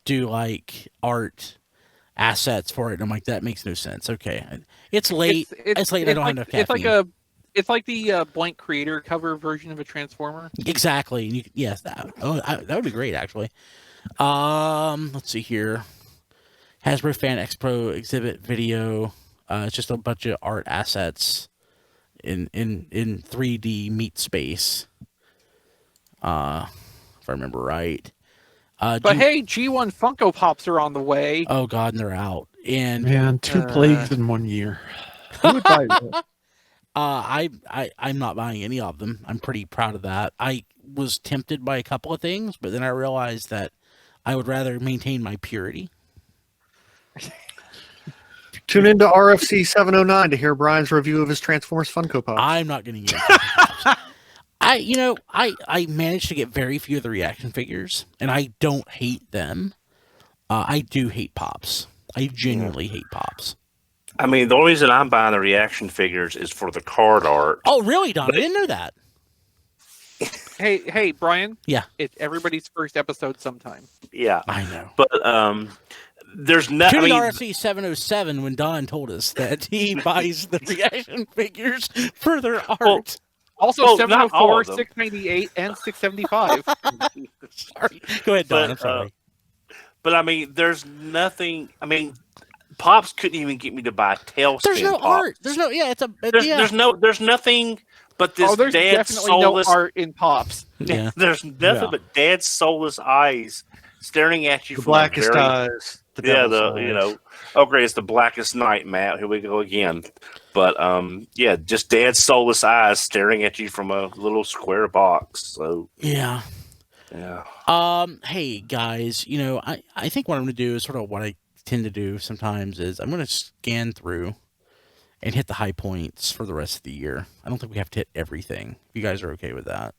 A: do like art assets for it. And I'm like, that makes no sense. Okay, it's late. It's late. I don't have enough caffeine.
C: It's like the blank creator cover version of a Transformer.
A: Exactly. And yes, that would be great actually. Let's see here. Hasbro Fan Expo exhibit video. It's just a bunch of art assets in 3D meat space. If I remember right.
C: But hey, G1 Funko Pops are on the way.
A: Oh God, and they're out. And
D: Man, two plagues in 1 year.
E: Who would buy this?
A: I'm not buying any of them. I'm pretty proud of that. I was tempted by a couple of things, but then I realized that I would rather maintain my purity.
B: Tune into RFC 709 to hear Brian's review of his Transformers Funko Pops.
A: I'm not getting any. I managed to get very few of the reaction figures, and I don't hate them. I do hate Pops. I genuinely hate Pops.
F: I mean, the only reason I'm buying the reaction figures is for the card art.
A: Oh, really, Don? I didn't know that.
C: Hey, Brian.
A: Yeah.
C: It's everybody's first episode sometime.
F: Yeah,
A: I know.
F: but there's no.
A: Tune
F: I
A: in
F: mean,
A: RFC 707 when Don told us that he buys the reaction figures for their art.
C: Also,
F: not all
C: 704,
F: of them.
C: 698, and 675.
A: Sorry. Go ahead, Don.
F: But,
A: I'm sorry.
F: But I mean, there's nothing. I mean, Pops couldn't even get me to buy Tailspin.
A: There's no
F: Pops.
A: art. There's no. Yeah,
F: There's nothing but this
C: there's
F: dead
C: definitely
F: soulless.
C: no art in Pops.
A: Yeah.
F: There's nothing but dead soulless eyes staring at you
B: The
F: from
B: blackest
F: a very,
B: eyes. The
F: Yeah,
B: devil's eyes.
F: oh great, it's the blackest night, Matt. Here we go again. But yeah, just dead soulless eyes staring at you from a little square box. So
A: Yeah.
F: yeah.
A: Hey guys, I think what I'm gonna do is sort of what I tend to do sometimes is I'm gonna scan through and hit the high points for the rest of the year. I don't think we have to hit everything. You guys are okay with that?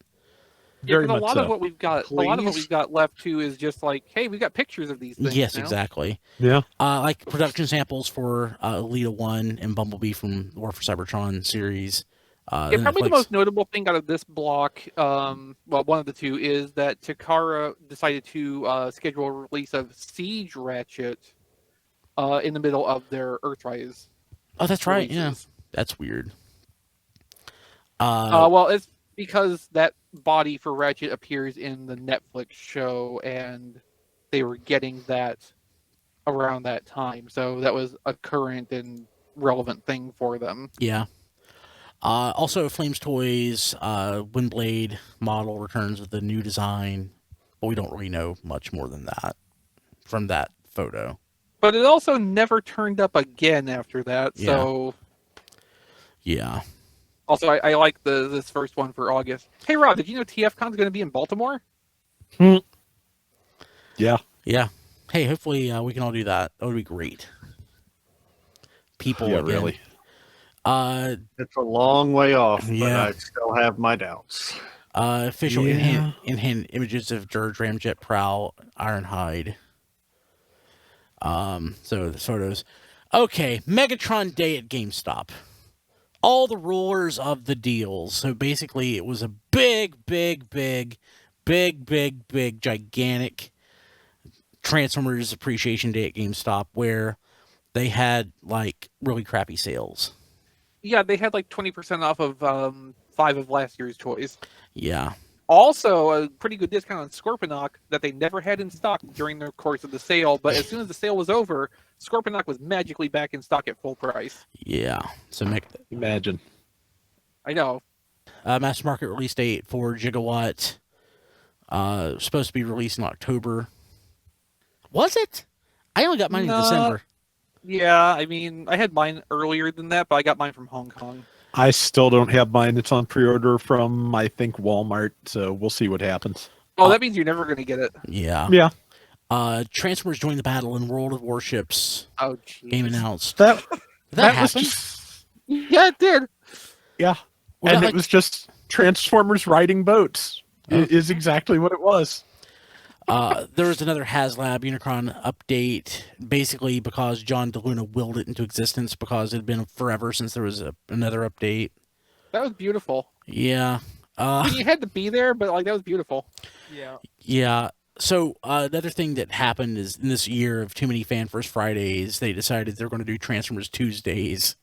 D: Very
C: And a
D: much
C: lot
D: so.
C: of what we've got, left too is just like, hey, we got pictures of these things.
A: Yes,
C: now.
A: exactly.
D: Yeah.
A: Like production samples for Alita 1 and Bumblebee from the War for Cybertron series.
C: Yeah, probably the most notable thing out of this block, one of the two, is that Takara decided to schedule a release of Siege Ratchet in the middle of their Earthrise.
A: Oh, that's right. Yeah,
C: releases.
A: that's weird.
C: Well, it's because that body for Ratchet appears in the Netflix show, and they were getting that around that time, so that was a current and relevant thing for them.
A: Yeah. Also, Flames Toys Windblade model returns with a new design, but we don't really know much more than that from that photo.
C: But it also never turned up again after that. So
A: yeah.
C: Also, I like this first one for August. Hey, Rob, did you know TFCon's going to be in Baltimore?
D: Yeah.
A: Yeah. Hey, hopefully we can all do that. That would be great. People,
D: Yeah,
A: again.
D: really.
B: It's a long way off, but
A: Yeah.
B: I still have my doubts.
A: Official
D: Yeah.
A: in-hand images of Dirge, Ramjet, Prowl, Ironhide. So the photos. Okay, Megatron Day at GameStop. All the rulers of the deals. So basically, it was a big, gigantic Transformers Appreciation Day at GameStop where they had like really crappy sales.
C: Yeah, they had like 20% off of 5 of last year's toys.
A: Yeah.
C: Also, a pretty good discount on Scorponok that they never had in stock during the course of the sale. But as soon as the sale was over, Scorponok was magically back in stock at full price.
A: Yeah. So
D: Imagine.
C: I know.
A: mass market release date for Gigawatt. Supposed to be released in October. Was it? I only got mine in
C: No.
A: December.
C: Yeah, I mean, I had mine earlier than that, but I got mine from Hong Kong.
D: I still don't have mine. It's on pre-order from, I think, Walmart, so we'll see what happens.
C: Oh, that means you're never going to get it.
A: Yeah.
D: Yeah.
A: Transformers Join the Battle in World of Warships
C: Oh, jeez.
A: game announced.
D: That
A: That
D: was
A: happened?
D: just,
C: Yeah, it did.
D: yeah.
A: Was
D: And
A: that
D: it was just Transformers riding boats.
A: Oh.
D: Is exactly what it was.
A: There was another HasLab Unicron update, basically because John DeLuna willed it into existence because it had been forever since there was another update.
C: That was beautiful.
A: Yeah.
C: I mean, you had to be there, but like that was beautiful.
E: Yeah.
A: Yeah. So another thing that happened is in this year of too many Fan First Fridays, they decided they're going to do Transformers Tuesdays.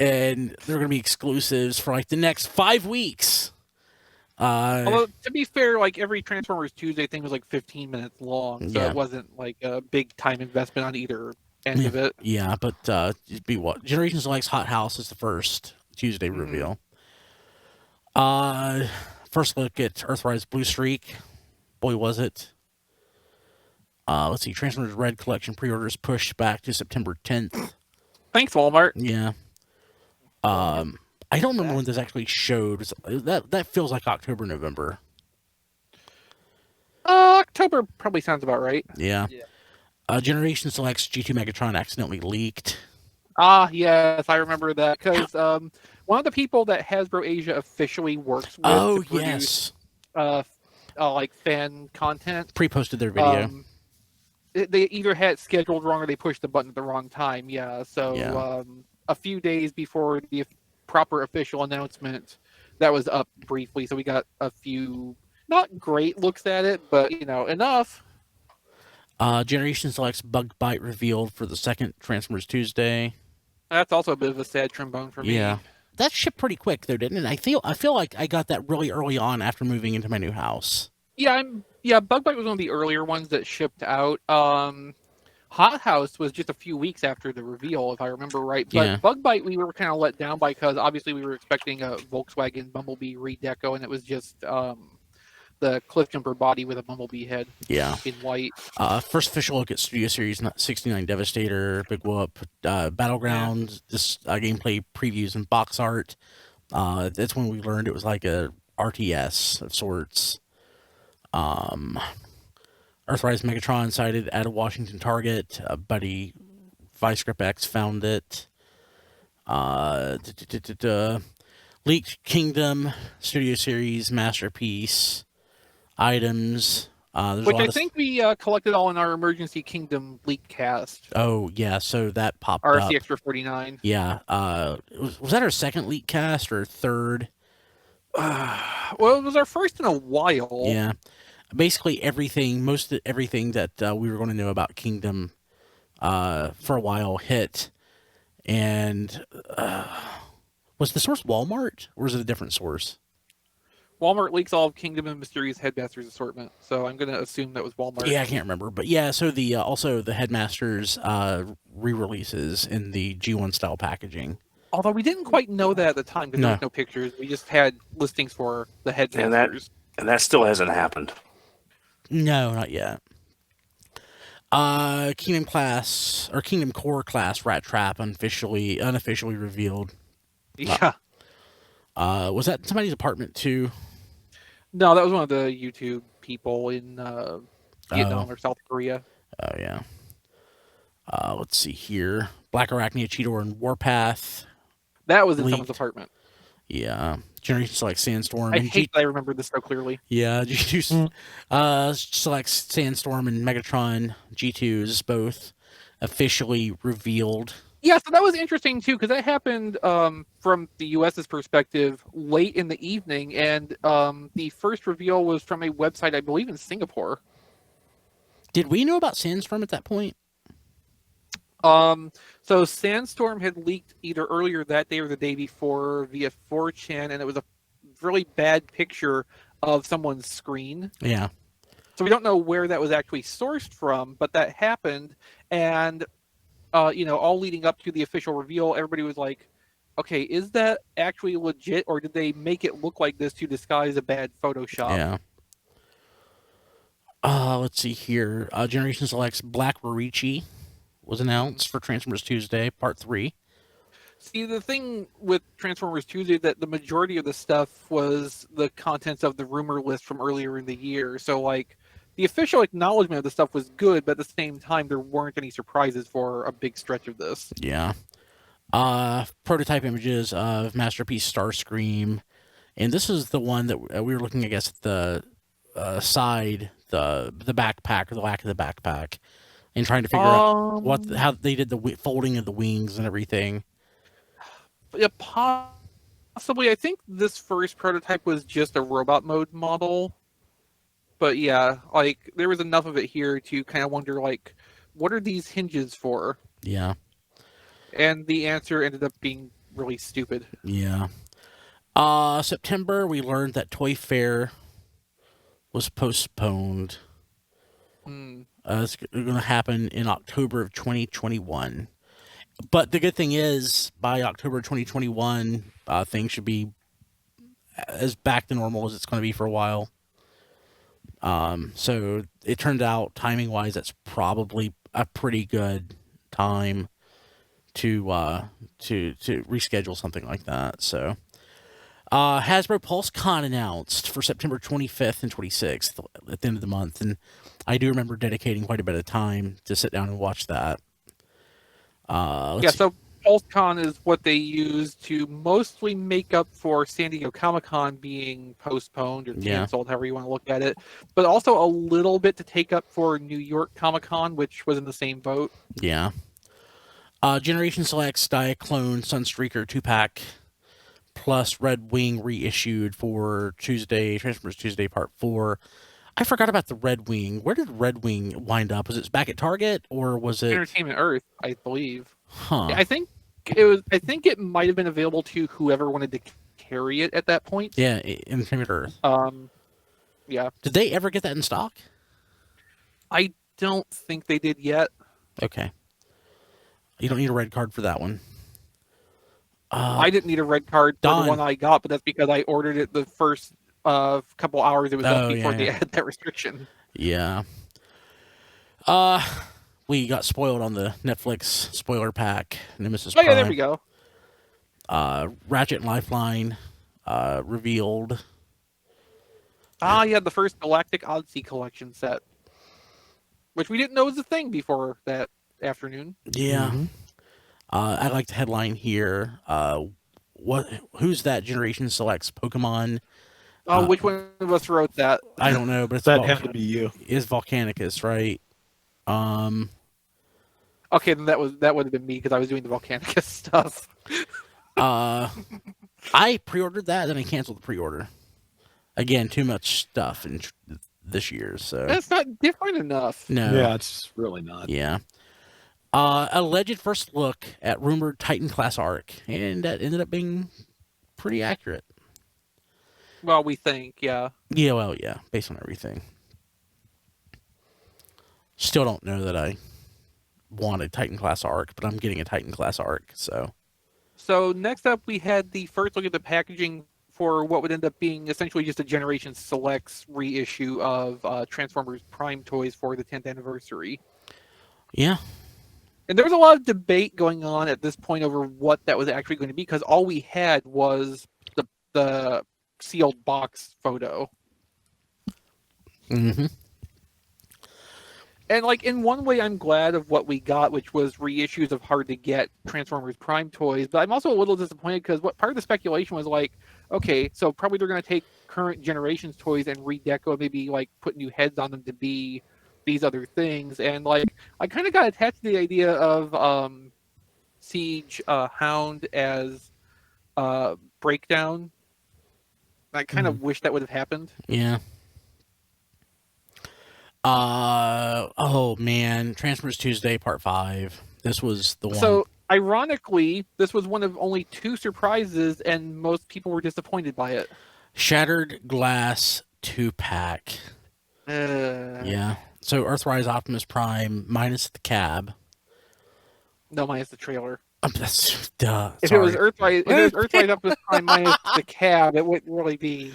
A: And they're going to be exclusives for like the next 5 weeks.
C: Although, to be fair, like every Transformers Tuesday thing was like 15 minutes long, so
A: Yeah.
C: it wasn't like a big time investment on either end of it.
A: Yeah, but it'd be what? Generations Likes Hot House is the first Tuesday reveal. First look at Earthrise Blue Streak. Boy, was it. Let's see. Transformers Red Collection pre-orders pushed back to September 10th.
C: Thanks, Walmart.
A: Yeah. I don't remember when this actually showed. That feels like October, November.
C: October probably sounds about right.
A: Yeah.
E: Yeah.
A: Generation Selects G2 Megatron accidentally leaked.
C: Ah, yes, I remember that because one of the people that Hasbro Asia officially works with
A: Oh,
C: to produce
A: yes.
C: like fan content.
A: Pre-posted their video.
C: They either had it scheduled wrong or they pushed the button at the wrong time. Yeah, so
A: Yeah.
C: a few days before the proper official announcement, that was up briefly. So we got a few not great looks at it, but enough.
A: Generation Selects Bug Bite revealed for the second Transformers Tuesday.
C: That's also a bit of a sad trombone for me.
A: Yeah. That shipped pretty quick though, didn't it? I feel like I got that really early on after moving into my new house.
C: Yeah, Bug Bite was one of the earlier ones that shipped out. Hot House was just a few weeks after the reveal, if I remember right. But
A: Yeah.
C: Bug Bite we were kind of let down by because obviously we were expecting a Volkswagen Bumblebee redeco, and it was just the Cliffjumper body with a Bumblebee head
A: Yeah.
C: in white.
A: First official look at Studio Series 69 Devastator, Big Whoop, Battleground, this gameplay previews and box art. That's when we learned it was like a RTS of sorts. Earthrise Megatron sighted at a Washington Target. Buddy Vice-Grip X found it. Leaked Kingdom, Studio Series, Masterpiece, items. There's
C: Which
A: a lot
C: I think we collected all in our Emergency Kingdom leak cast.
A: Oh, yeah, so that popped up.
C: RC Extra 49.
A: Yeah. Was that our second leak cast or third?
C: Well, it was our first in a while.
A: Yeah. Basically most of everything that we were going to know about Kingdom for a while hit. And was the source Walmart or was it a different source?
C: Walmart leaks all of Kingdom and Mysterious Headmasters assortment, so I'm going to assume that was Walmart.
A: Yeah, I can't remember. But yeah, so the also the Headmasters re-releases in the G1 style packaging.
C: Although we didn't quite know that at the time because there was no pictures. We just had listings for the Headmasters.
F: And that still hasn't happened.
A: No, not yet. Kingdom class or Kingdom Core class Rat Trap unofficially revealed.
C: Yeah.
A: Was that somebody's apartment too?
C: No, that was one of the YouTube people in Vietnam or South Korea.
A: Oh yeah. Let's see here. Black Arachnia, Cheetor, and Warpath.
C: That was in
A: leaked.
C: someone's apartment.
A: Yeah. Generation Select Sandstorm.
C: I
A: and
C: hate that I remember this so clearly.
A: Yeah, G2 Select Sandstorm and Megatron G2s both officially revealed.
C: Yeah, so that was interesting too because that happened from the US's perspective late in the evening, and the first reveal was from a website I believe in Singapore.
A: Did we know about Sandstorm at that point?
C: So Sandstorm had leaked either earlier that day or the day before via 4chan, and it was really bad picture of someone's screen.
A: Yeah.
C: So we don't know where that was actually sourced from, but that happened. And, all leading up to the official reveal, everybody was like, okay, is that actually legit, or did they make it look like this to disguise a bad Photoshop?
A: Yeah. Let's see here. Generation Select's Black Rorichi was announced for Transformers Tuesday Part 3.
C: See, the thing with Transformers Tuesday that the majority of the stuff was the contents of the rumor list from earlier in the year. So, like, the official acknowledgement of the stuff was good, but at the same time, there weren't any surprises for a big stretch of this.
A: Yeah. Prototype images of Masterpiece Starscream. And this is the one that we were looking, I guess, at the side, the backpack, or the lack of the backpack, and trying to figure out how they did the folding of the wings and everything.
C: Yeah, possibly. I think this first prototype was just a robot mode model. But yeah, like, there was enough of it here to kind of wonder, like, what are these hinges for?
A: Yeah.
C: And the answer ended up being really stupid.
A: Yeah. September, we learned that Toy Fair was postponed. It's going to happen in October of 2021. But the good thing is, by October 2021, things should be as back to normal as it's going to be for a while. So it turned out, timing-wise, that's probably a pretty good time to reschedule something like that. So, Hasbro PulseCon announced for September 25th and 26th at the end of the month, and I do remember dedicating quite a bit of time to sit down and watch that.
C: So PulseCon is what they use to mostly make up for San Diego Comic-Con being postponed or canceled, however you want to look at it, but also a little bit to take up for New York Comic-Con, which was in the same boat.
A: Yeah. Generation Selects Diaclone Sunstreaker 2-pack plus Red Wing reissued for Transformers Tuesday Part 4. I forgot about the Red Wing. Where did Red Wing wind up? Was it back at Target, or was it
C: Entertainment Earth, I believe.
A: Huh.
C: I think it might have been available to whoever wanted to carry it at that point.
A: Yeah, Entertainment Earth.
C: Yeah.
A: Did they ever get that in stock?
C: I don't think they did yet.
A: Okay. You don't need a red card for that one.
C: I didn't need a red card for
A: Don.
C: the one I got, but that's because I ordered it the first couple hours it was up before they had that restriction.
A: Yeah. We got spoiled on the Netflix spoiler pack. Nemesis Prime.
C: Yeah, there we go.
A: Ratchet and Lifeline revealed.
C: Yeah, the first Galactic Odyssey collection set, which we didn't know was a thing before that afternoon.
A: Yeah. Mm-hmm. I like the headline here. Who's that Generation Selects Pokemon?
C: Which one of us wrote that?
A: I don't know, but
D: that had to be you.
A: It's Volcanicus, right?
C: Okay, then that would have been me because I was doing the Volcanicus stuff.
A: I pre-ordered that, then I canceled the pre-order. Again, too much stuff in this year, so
C: that's not different enough.
A: No,
D: yeah, it's really not.
A: Yeah. Alleged first look at rumored Titan class arc, and that ended up being pretty accurate.
C: Well, we think, yeah.
A: Yeah, well, yeah, based on everything. Still don't know that I want a Titan class arc, but I'm getting a Titan class arc, so.
C: So next up, we had the first look at the packaging for what would end up being essentially just a Generation Selects reissue of Transformers Prime toys for the 10th anniversary.
A: Yeah.
C: And there was a lot of debate going on at this point over what that was actually going to be, because all we had was the sealed box photo.
A: Mm-hmm.
C: And, like, in one way, I'm glad of what we got, which was reissues of hard-to-get Transformers Prime toys. But I'm also a little disappointed because what part of the speculation was like, okay, so probably they're going to take current generation's toys and redeco, maybe, like, put new heads on them to be these other things. And, like, I kind of got attached to the idea of Siege Hound as Breakdown. I kind of wish that would have happened.
A: Yeah. Oh man, Transformers Tuesday Part 5. This was the one.
C: So, ironically, this was one of only 2 surprises, and most people were disappointed by it.
A: Shattered Glass 2-pack. Yeah. So Earthrise Optimus Prime minus the cab.
C: No, minus the trailer.
A: That's duh.
C: If
A: Sorry.
C: it was Earthrise Optimus Prime minus the cab, it wouldn't really be.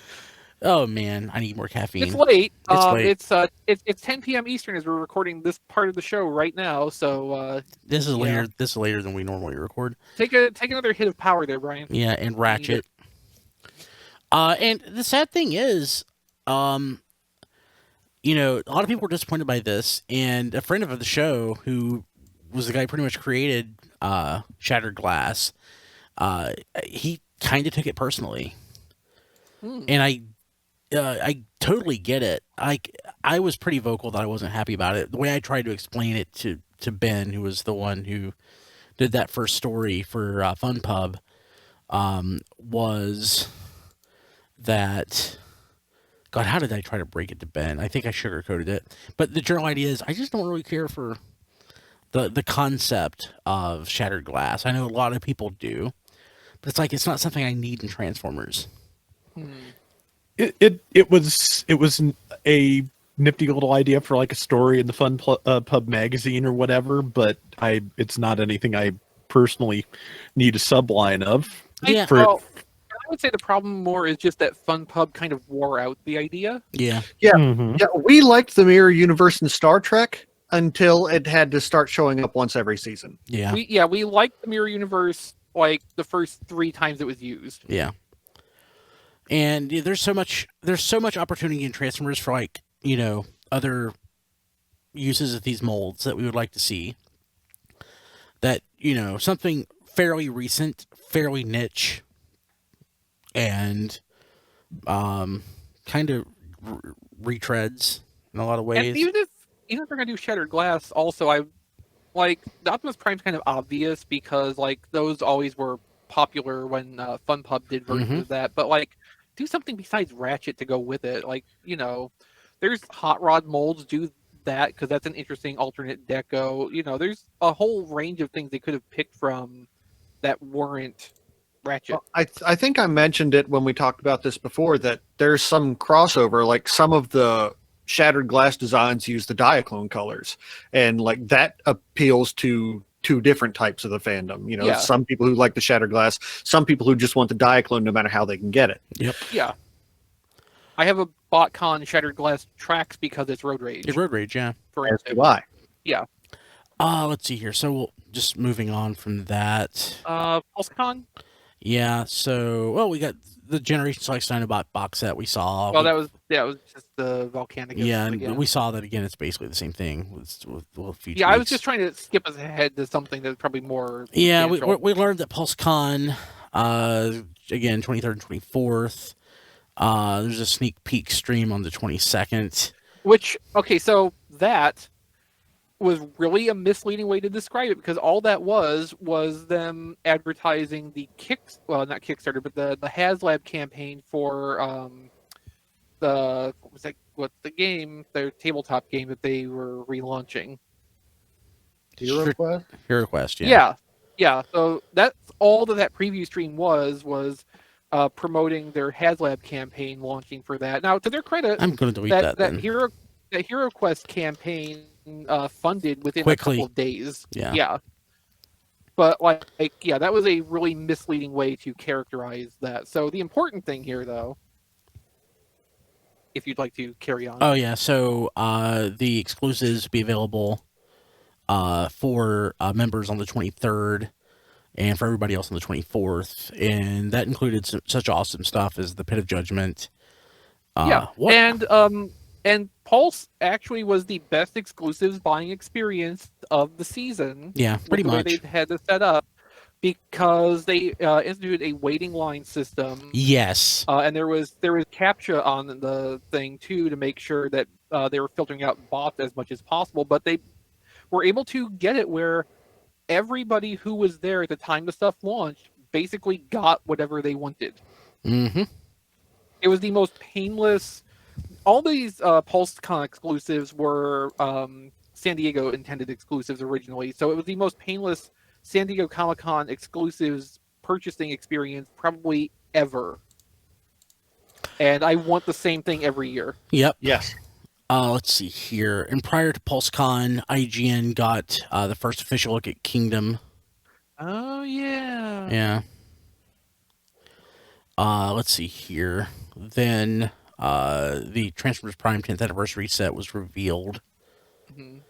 A: Oh man, I need more caffeine.
C: It's late.
A: It's late.
C: It's 10 p.m. Eastern as we're recording this part of the show right now. So
A: This is
C: yeah.
A: later. This is later than we normally record.
C: take another hit of power there, Brian.
A: Yeah, and Ratchet. And the sad thing is, you know, a lot of people were disappointed by this, and a friend of the show who was the guy who pretty much created Shattered Glass, he kind of took it personally, and I totally get it. I was pretty vocal that I wasn't happy about it. The way I tried to explain it to Ben, who was the one who did that first story for Fun Pub, was that, God, how did I try to break it to Ben? I think I sugarcoated it. But the general idea is I just don't really care for the concept of Shattered Glass. I know a lot of people do, but it's like it's not something I need in Transformers.
D: It was a nifty little idea for like a story in the Fun Pub magazine or whatever, but it's not anything I personally need a subline of.
A: Yeah.
C: I would say the problem more is just that Fun Pub kind of wore out the idea.
A: Yeah.
D: Mhm.
B: Yeah, we liked the mirror universe in Star Trek until it had to start showing up once every season.
A: Yeah.
C: We liked the mirror universe like the first 3 times it was used.
A: Yeah. And there's so much opportunity in Transformers for, like, you know, other uses of these molds that we would like to see. That, you know, something fairly recent, fairly niche, and kind of retreads in a lot of ways.
C: And even if they're gonna do Shattered Glass, also I like the Optimus Prime's kind of obvious because like those always were popular when Fun Pub did versions of that. But like, do something besides Ratchet to go with it. Like, you know, there's Hot Rod molds, do that because that's an interesting alternate deco. You know, there's a whole range of things they could have picked from that weren't Ratchet.
B: Well, I think I mentioned it when we talked about this before that there's some crossover, like some of the Shattered Glass designs use the Diaclone colors, and like that appeals to 2 different types of the fandom. You know,
C: Yeah.
B: some people who like the Shattered Glass, some people who just want the Diaclone no matter how they can get it.
A: Yep.
C: Yeah. I have a BotCon Shattered Glass tracks because it's Road Rage.
A: It's Road Rage, yeah.
C: For
B: As
C: instance.
B: do I.
C: Yeah.
A: Let's see here. So we'll just moving on from that.
C: PulseCon?
A: Yeah, so, well, we got the Generation Select Dinobot box set we saw.
C: Well, that was just the Volcanic.
A: Yeah, and we saw that again. It's basically the same thing with a few
C: Yeah, I was
A: tweaks.
C: just trying to skip us ahead to something that's probably more.
A: Yeah,
C: substantial.
A: we learned that PulseCon, again, 23rd and 24th. There's a sneak peek stream on the 22nd.
C: Which, okay, so that was really a misleading way to describe it because all that was them advertising the not Kickstarter, but the HasLab campaign for what's the game, their tabletop game that they were relaunching.
B: Hero Quest?
A: Hero Quest, yeah.
C: Yeah. So that's all that preview stream was promoting their HasLab campaign launching for that. Now, to their credit,
A: I'm going to delete that then.
C: that Hero Quest campaign funded within
A: Quickly.
C: a couple of days.
A: Yeah.
C: But like, that was a really misleading way to characterize that. So the important thing here, though, if you'd like to carry on.
A: Oh, yeah. So the exclusives be available for members on the 23rd and for everybody else on the 24th. And that included such awesome stuff as the Pit of Judgment.
C: And Pulse actually was the best exclusives buying experience of the season.
A: Yeah, pretty
C: with the way
A: much.
C: they had this set up because they instituted a waiting line system.
A: Yes.
C: And there was CAPTCHA on the thing too to make sure that they were filtering out bots as much as possible. But they were able to get it where everybody who was there at the time the stuff launched basically got whatever they wanted.
A: Mm-hmm.
C: It was the most painless. All these PulseCon exclusives were San Diego intended exclusives originally, so it was the most painless San Diego Comic-Con exclusives purchasing experience probably ever. And I want the same thing every year.
A: Yep.
B: Yes.
A: Let's see here. And prior to PulseCon, IGN got the first official look at Kingdom.
C: Oh yeah.
A: Yeah. Let's see here. Then the Transformers Prime 10th anniversary set was revealed.
C: Mhm.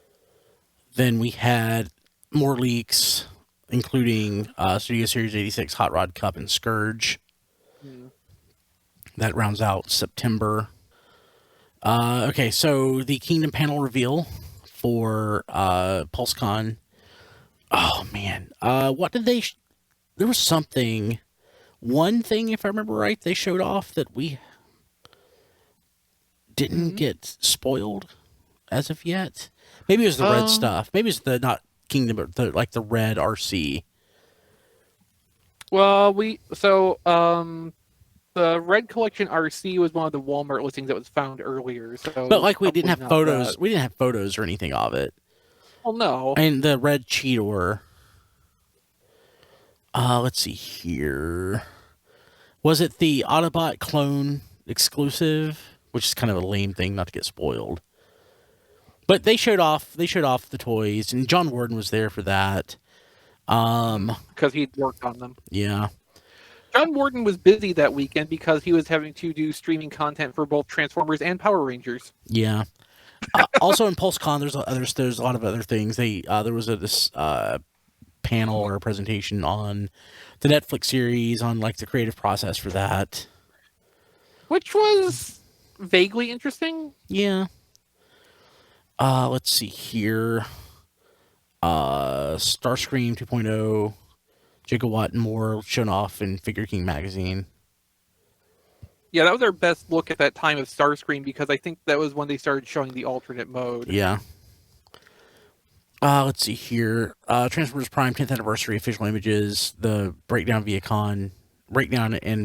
A: Then we had more leaks, including Studio Series 86 Hot Rod Cup and Scourge.
C: Mhm.
A: That rounds out September. Okay, so the Kingdom panel reveal for PulseCon. Oh man, what did they? There was something. One thing, if I remember right, they showed off that we didn't get spoiled as of yet. Maybe it was the red stuff. Maybe it's the not Kingdom, but the red RC.
C: Well, the Red Collection RC was one of the Walmart listings that was found earlier. So,
A: But like we didn't
C: probably
A: have
C: not
A: photos.
C: that.
A: We didn't have photos or anything of it.
C: Well, no.
A: And the red Cheetor. Let's see here. Was it the Autobot clone exclusive? Which is kind of a lame thing not to get spoiled. But they showed off the toys, and John Warden was there for that.
C: Because he'd worked on them.
A: Yeah.
C: John Warden was busy that weekend because he was having to do streaming content for both Transformers and Power Rangers.
A: Yeah. Also in PulseCon, there's a lot of other things. There was this panel or presentation on the Netflix series on like the creative process for that.
C: Which was vaguely interesting.
A: Yeah. Let's see here. Starscream 2.0, Gigawatt and more shown off in Figure King magazine.
C: Yeah, that was our best look at that time of Starscream because I think that was when they started showing the alternate mode.
A: Yeah. Let's see here. Transformers Prime 10th anniversary official images, the breakdown in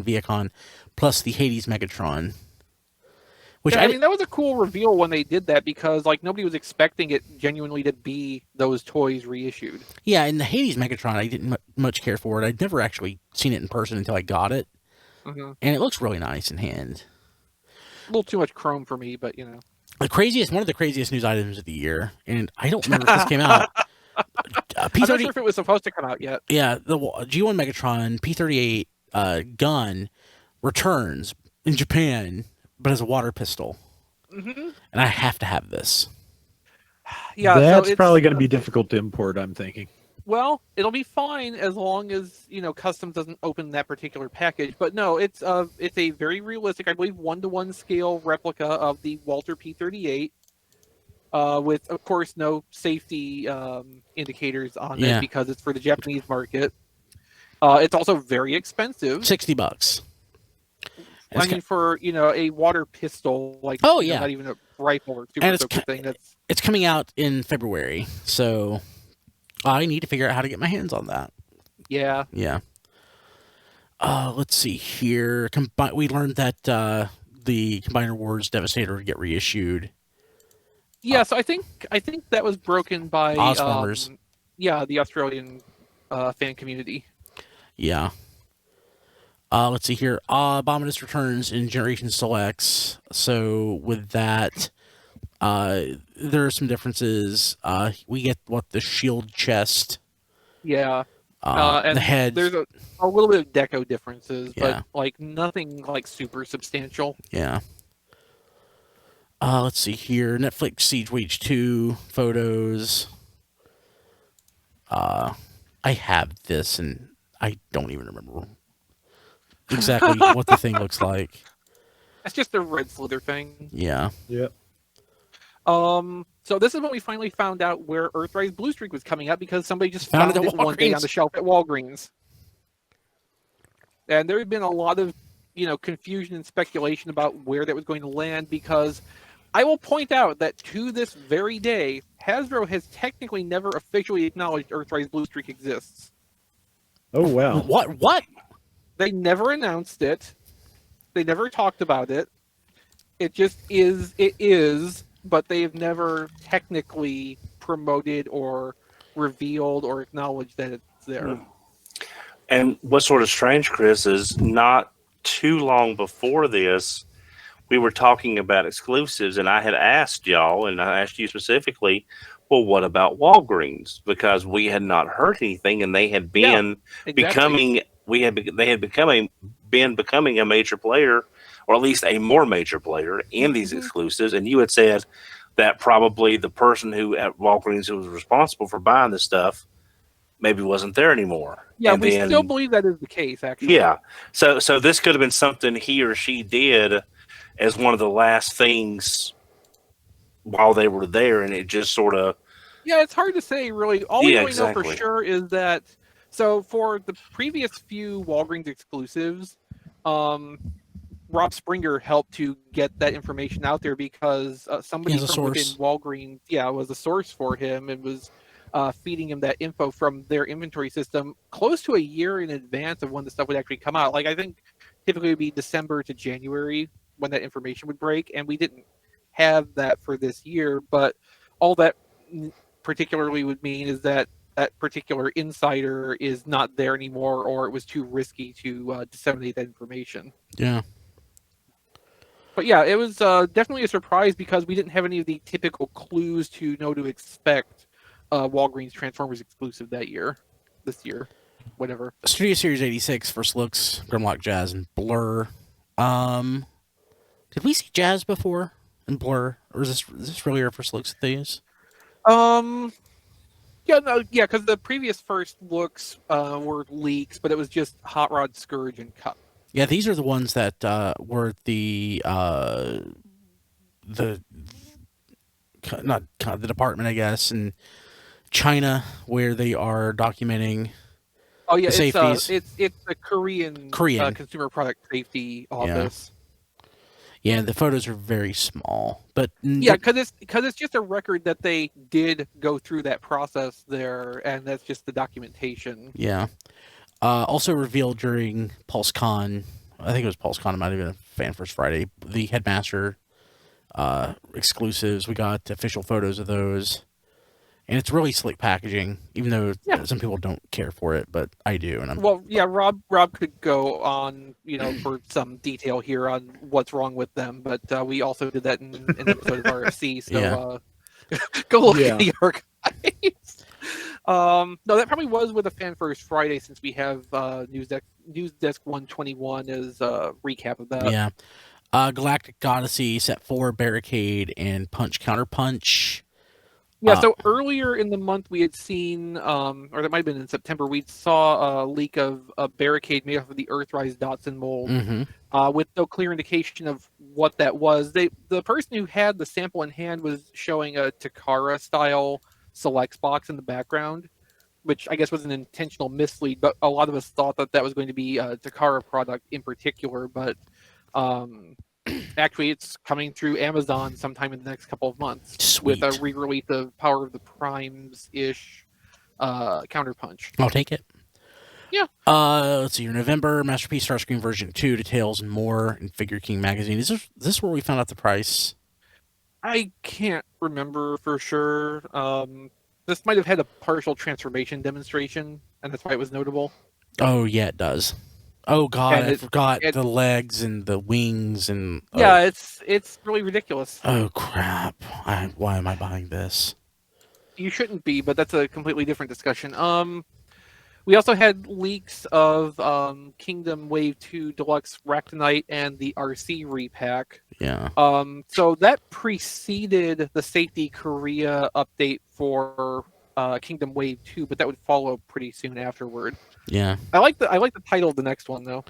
A: Viacon, plus the Hades Megatron. Which
C: Yeah, I mean, that was a cool reveal when they did that because like nobody was expecting it genuinely to be those toys reissued.
A: yeah, and the Hades Megatron, I didn't much care for it. I'd never actually seen it in person until I got it,
C: Mm-hmm.
A: and it looks really nice in hand.
C: A little too much chrome for me, but you know.
A: One of the craziest news items of the year, and I don't remember if this came out.
C: I'm
A: P30,
C: not sure if it was supposed to come out yet.
A: yeah, the G1 Megatron P38 gun returns in Japan, but as a water pistol,
C: Mm-hmm.
A: and I have to have this.
C: Yeah,
D: That's
C: so it's
D: probably going to be difficult to import, I'm thinking.
C: Well, it'll be fine as long as Customs doesn't open that particular package. But no, it's a very realistic, I believe, 1-to-1 scale replica of the Walter P38, with of course no safety indicators on
A: Yeah.
C: it because it's for the Japanese market. It's also very expensive.
A: $60.
C: I mean, for a water pistol, like
A: Oh, yeah.
C: not even a rifle or
A: And
C: super soaker thing. That's
A: It's coming out in February, so I need to figure out how to get my hands on that.
C: yeah.
A: Yeah. Let's see here. We learned that the Combiner Wars Devastator would get reissued.
C: Yeah, so I think that was broken by
A: Ozformers.
C: the Australian fan community.
A: Yeah. Let's see here. Abominus returns in Generation Selects. So with that, there are some differences. We get the shield chest.
C: Yeah, and
A: the head.
C: there's a little bit of deco differences,
A: Yeah.
C: but like nothing like super substantial.
A: Yeah. Let's see here. Netflix Siege Wage 2 photos. I have this, and I don't even remember exactly what the thing looks like.
C: It's just a red slither thing.
A: Yeah.
D: Yep.
C: So this is when we finally found out where Earthrise Blue Streak was coming out because somebody just
A: Found
C: found
A: it at
C: it one day
A: Walgreens.
C: on the shelf at Walgreens. And there had been a lot of, confusion and speculation about where that was going to land because I will point out that to this very day, Hasbro has technically never officially acknowledged Earthrise Blue Streak exists.
D: Oh, wow.
A: What?
C: They never announced it. They never talked about it. It just is. It is, but they have never technically promoted or revealed or acknowledged that it's there.
F: And what's sort of strange, Chris, is not too long before this, we were talking about exclusives, and I had asked y'all, and I asked you specifically, well, what about Walgreens? Because we had not heard anything, and they had
C: Yeah,
F: been
C: exactly.
F: becoming they had been becoming a major player, or at least a more major player in these
C: Mhm.
F: exclusives. And you had said that probably the person who at Walgreens who was responsible for buying this stuff maybe wasn't there anymore.
C: Yeah,
F: And
C: we
F: then,
C: still believe that is the case, actually.
F: yeah, so this could have been something he or she did as one of the last things while they were there, and it just sort of,
C: Yeah, it's hard to say, really. All we
F: yeah,
C: really know for
F: exactly.
C: sure is that, so for the previous few Walgreens exclusives, Rob Springer helped to get that information out there because somebody
A: As a
C: from within
A: source.
C: Walgreens, yeah, was a source for him and was feeding him that info from their inventory system close to a year in advance of when the stuff would actually come out. Like, I think typically it would be December to January when that information would break, and we didn't have that for this year. But all that particularly would mean is that that particular insider is not there anymore, or it was too risky to disseminate that information.
A: Yeah.
C: But yeah, it was definitely a surprise because we didn't have any of the typical clues to know to expect Walgreens Transformers exclusive this year, whatever.
A: Studio Series 86 first looks Grimlock, Jazz, and Blur. Um, did we see Jazz before and Blur, or is this really our first looks at these?
C: Yeah, no, yeah, because the previous first looks were leaks, but it was just Hot Rod, Scourge, and Cup.
A: Yeah, these are the ones that were the not the department, I guess, in China where they are documenting.
C: Oh yeah,
A: The safeties.
C: it's a Korean consumer product safety office.
A: Yeah, the photos are very small, but
C: Yeah, because it's just a record that they did go through that process there, and that's just the documentation.
A: yeah. Also revealed during PulseCon, I think it was PulseCon, it might have been a Fan First Friday, the Headmaster exclusives. We got official photos of those. And it's really slick packaging, even though some people don't care for it, but I do. And
C: Well, yeah, Rob could go on, for some detail here on what's wrong with them, but we also did that in an episode of RFC, so go look at the archives. No, that probably was with a Fan First Friday, since we have News Desk 121 as a recap of that.
A: Yeah. Galactic Odyssey, Set 4, Barricade, and Punch Counter Punch.
C: Yeah, so earlier in the month we had seen, or that might have been in September, we saw a leak of a Barricade made off of the Earthrise Dotson mold, with no clear indication of what that was. The person who had the sample in hand was showing a Takara-style Selects box in the background, which I guess was an intentional mislead, but a lot of us thought that was going to be a Takara product in particular, but actually it's coming through Amazon sometime in the next couple of months.
A: Sweet.
C: With a re-release of Power of the Primes-ish Counterpunch.
A: I'll take it.
C: Yeah.
A: Let's see here. November, Masterpiece Starscream version 2, Details and More in Figure King magazine. Is this where we found out the price?
C: I can't remember for sure. This might have had a partial transformation demonstration, and that's why it was notable.
A: Oh, yeah, it does. Oh, God,
C: And
A: I forgot the legs and the wings and...
C: Yeah, it's really ridiculous.
A: Oh, crap. Why am I buying this?
C: You shouldn't be, but that's a completely different discussion. We also had leaks of Kingdom Wave 2 Deluxe Ractonite and the RC repack.
A: Yeah.
C: So that preceded the Safety Korea update for Kingdom Wave 2, but that would follow pretty soon afterward.
A: Yeah.
C: I like the title of the next one though.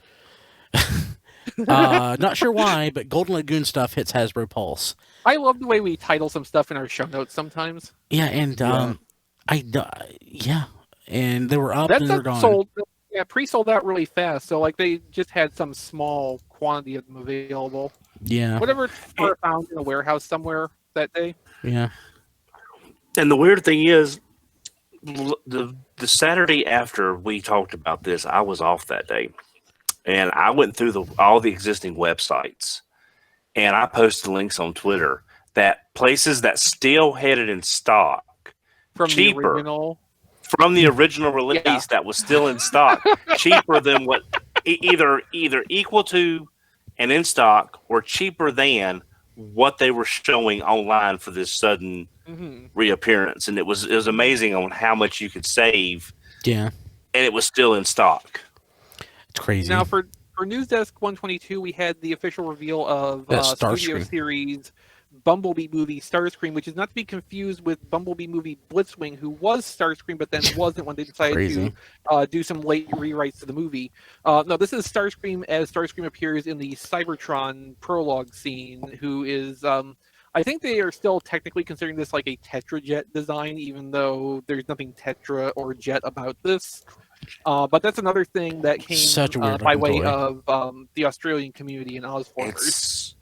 A: Not sure why, but Golden Lagoon stuff hits Hasbro Pulse.
C: I love the way we title some stuff in our show notes sometimes.
A: Yeah, and and they were up and they're gone.
C: Sold. Yeah, pre-sold out really fast. So like they just had some small quantity of them available.
A: Yeah.
C: Whatever were found in a warehouse somewhere that day.
A: Yeah.
F: And the weird thing is, the Saturday after we talked about this, I was off that day, and I went through all the existing websites, and I posted links on Twitter that places that still had it in stock
C: From
F: cheaper
C: the original.
F: from the original release that was still in stock, cheaper than what either equal to, and in stock were cheaper than what they were showing online for this sudden
C: Hmm.
F: reappearance, and it was amazing on how much you could save,
A: Yeah,
F: and it was still in stock.
A: it's crazy.
C: Now for News Desk 122, we had the official reveal of
A: That
C: Studio
A: Starscream.
C: Series Bumblebee movie Starscream, which is not to be confused with Bumblebee movie Blitzwing, who was Starscream but then wasn't when they decided
A: Crazy.
C: to do some late rewrites to the movie. No, this is Starscream as Starscream appears in the Cybertron prologue scene, who is I think they are still technically considering this like a Tetrajet design, even though there's nothing Tetra or Jet about this. But that's another thing that came
A: Such a weird
C: by
A: looking
C: way
A: toy.
C: of the Australian community in Ozformers.
F: It's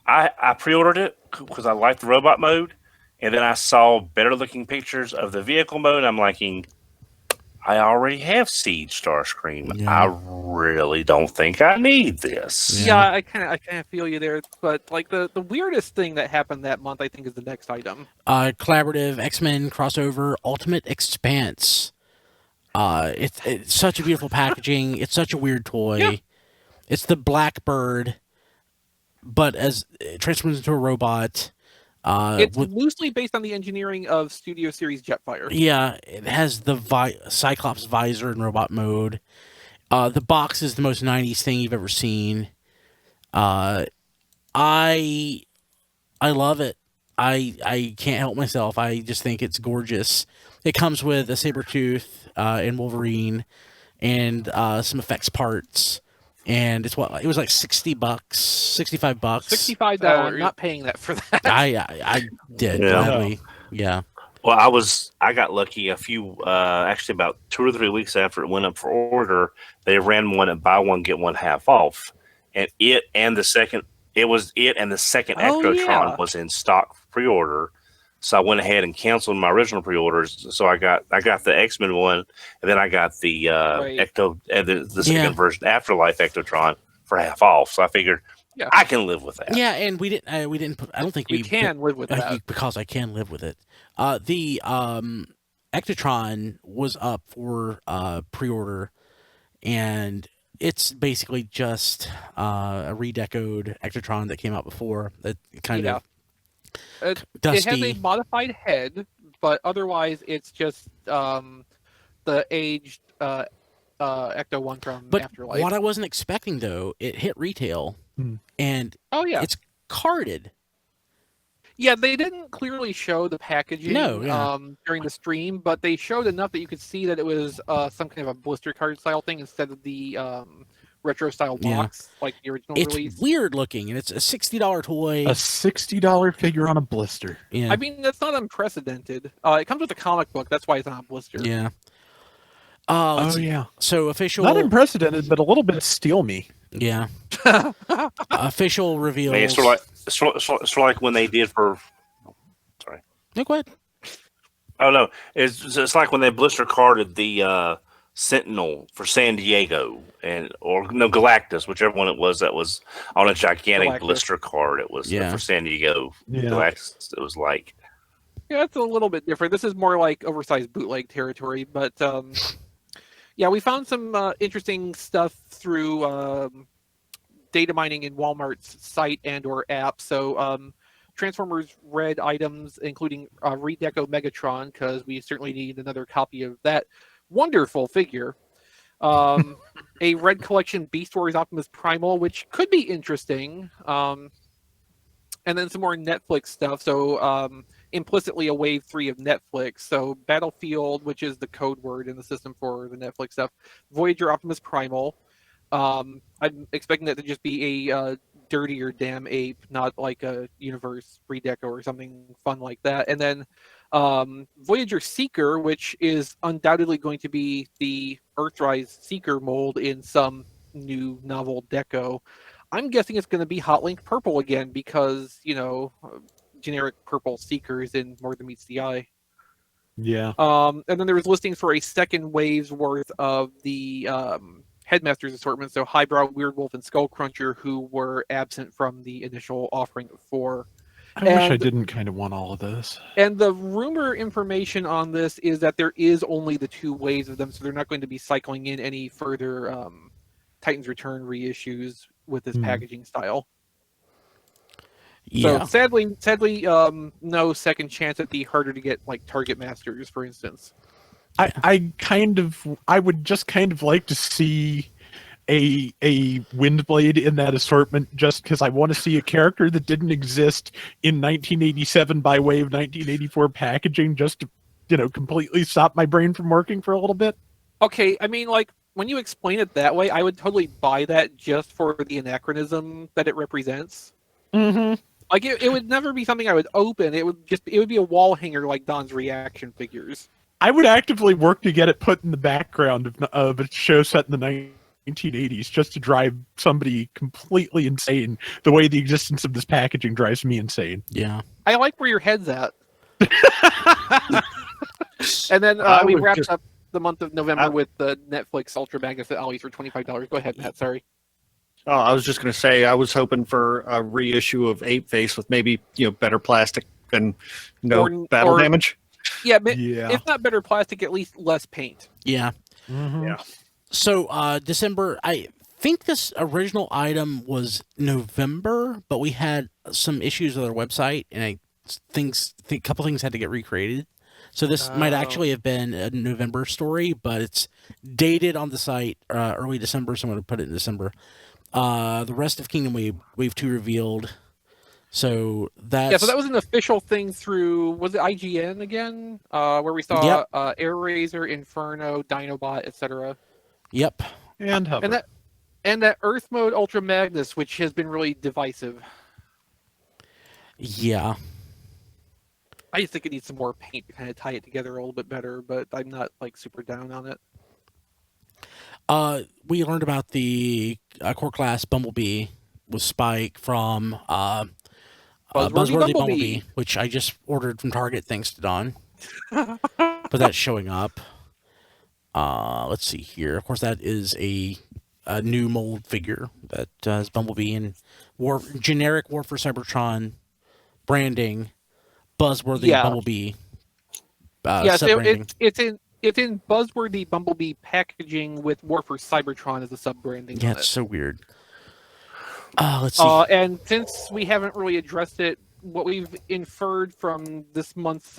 F: I pre-ordered it because I liked the robot mode, and then I saw better looking pictures of the vehicle mode. I'm liking, I already have Siege Starscream.
A: Yeah.
F: I really don't think I need this.
A: Yeah.
C: Yeah, I kind of feel you there. But like the weirdest thing that happened that month, I think, is the next item.
A: Collaborative X-Men crossover Ultimate Expanse. It's such a beautiful packaging. It's such a weird toy.
C: Yeah.
A: It's the Blackbird, but as it transforms into a robot.
C: It's
A: With
C: loosely based on the engineering of Studio Series Jetfire.
A: yeah, it has the Cyclops visor in robot mode. The box is the most '90s thing you've ever seen. I love it. I can't help myself. I just think it's gorgeous. It comes with a Sabretooth and Wolverine and some effects parts. And it's what it was like $60, $65.
C: $65.
F: Yeah.
C: Not paying that for that.
A: I did
F: Yeah.
A: gladly. Yeah.
F: Well, I got lucky a few, actually about 2 or 3 weeks after it went up for order, they ran one at buy one, get one half off. And it and the second
C: Oh,
F: Ectotron
C: yeah.
F: was in stock pre-order. So I went ahead and canceled my original pre-orders. So I got the X-Men one, and then I got the
C: Right.
F: the second
A: Yeah.
F: version, Afterlife Ectotron, for half off. So I figured
C: Yeah.
F: I can live with that.
A: Yeah, and we didn't put, I don't think
C: You
A: we
C: can live with that.
A: because I can live with it. The Ectotron was up for pre-order, and it's basically just a redecoed Ectotron that came out before. That kind
C: Yeah.
A: of
C: It has
A: dusty.
C: a modified head, but otherwise it's just the aged Ecto One from
A: But
C: Afterlife.
A: what I wasn't expecting though, it hit retail, and
C: Oh yeah,
A: it's carded.
C: yeah. They didn't clearly show the packaging
A: No, yeah.
C: during the stream, but they showed enough that you could see that it was some kind of a blister card style thing instead of the retro style
A: Yeah.
C: box like the original
A: It's
C: release.
A: weird looking, and it's a $60 toy.
D: A $60 figure on a blister.
A: Yeah,
C: I mean, that's not unprecedented. It comes with a comic book. That's why it's not a blister.
A: yeah.
D: Oh
A: Let's see.
D: yeah,
A: So official.
D: not unprecedented, but a little bit steal me.
A: Yeah. Official reveals.
F: I mean, it's sort of like when they did for. Sorry.
A: No, go ahead.
F: Oh no, it's like when they blister carded the Sentinel for San Diego or Galactus, whichever one it was that was on a gigantic
C: Galactus.
F: blister card. It was
A: Yeah.
F: for San Diego.
D: Yeah.
F: Galactus. It was like
C: Yeah, it's a little bit different. This is more like oversized bootleg territory, but yeah, we found some interesting stuff through data mining in Walmart's site and/or app. So Transformers Red items, including Redeco Megatron, because we certainly need another copy of that wonderful figure. A Red Collection Beast Wars Optimus Primal, which could be interesting. And then some more Netflix stuff. So implicitly a wave 3 of Netflix. So Battlefield, which is the code word in the system for the Netflix stuff. Voyager Optimus Primal. I'm expecting that to just be a dirtier damn ape, not like a universe redeco or something fun like that. And then Voyager Seeker, which is undoubtedly going to be the Earthrise Seeker mold in some new novel deco. I'm guessing it's going to be Hot Link Purple again because, generic purple Seekers in More Than Meets the Eye.
D: Yeah.
C: And then there was listings for a second wave's worth of the Headmaster's assortment, so Highbrow, Weirdwolf, and Skullcruncher, who were absent from the initial offering of 4.
D: I wish I
C: And-
D: didn't kind of want all of this.
C: And the rumor information on this is that there is only the 2 waves of them, so they're not going to be cycling in any further Titans Return reissues with his
D: Hmm.
C: packaging style.
A: Yeah.
C: So sadly, no second chance at the harder to get like Target Masters, for instance.
D: I would just kind of like to see a Windblade in that assortment, just because I want to see a character that didn't exist in 1987 by way of 1984 packaging, just to completely stop my brain from working for a little bit.
C: Okay, I mean, like, when you explain it that way, I would totally buy that just for the anachronism that it represents.
D: Mm-hmm.
C: Like, it would never be something I would open. It would be a wall hanger like Don's reaction figures.
D: I would actively work to get it put in the background of a show set in the 1980s, just to drive somebody completely insane. The way the existence of this packaging drives me insane.
A: Yeah.
C: I like where your head's at. And then
B: I
C: we
B: was
C: wrapped
B: just-
C: up the month of November
B: I-
C: with the Netflix Ultra Magnus at Ollie's for $25. Go ahead, Matt. Sorry.
B: Oh, I was just going to say I was hoping for a reissue of Ape Face with maybe better plastic and no battle damage.
C: Yeah,
D: Yeah.
C: if not better plastic, at least less paint.
A: Yeah.
D: Mm-hmm.
B: Yeah.
A: So December, I think this original item was November, but we had some issues with our website, and a couple things had to get recreated. So this might
C: Oh.
A: actually have been a November story, but it's dated on the site early December, so I'm going to put it in December. The rest of Kingdom Wave 2 revealed. So that's...
C: So that was an official thing through, was it IGN again? Where we saw
A: Yep.
C: Air Razor, Inferno, Dinobot, etc.
A: Yep.
D: And Hover.
C: And that Earth Mode Ultra Magnus, which has been really divisive.
A: Yeah.
C: I just think it needs some more paint to kind of tie it together a little bit better, but I'm not like super down on it.
A: We learned about the core class Bumblebee with Spike from Buzzworthy Bumblebee, which I just ordered from Target thanks to Don. But that's showing up. Let's see here. Of course, that is a new mold figure that is Bumblebee and generic War for Cybertron branding, Buzzworthy Bumblebee.
C: So it's in Buzzworthy Bumblebee packaging with War for Cybertron as a sub branding.
A: Yeah,
C: on
A: it's
C: it.
A: so weird. Let's see.
C: And since we haven't really addressed it, what we've inferred from this month's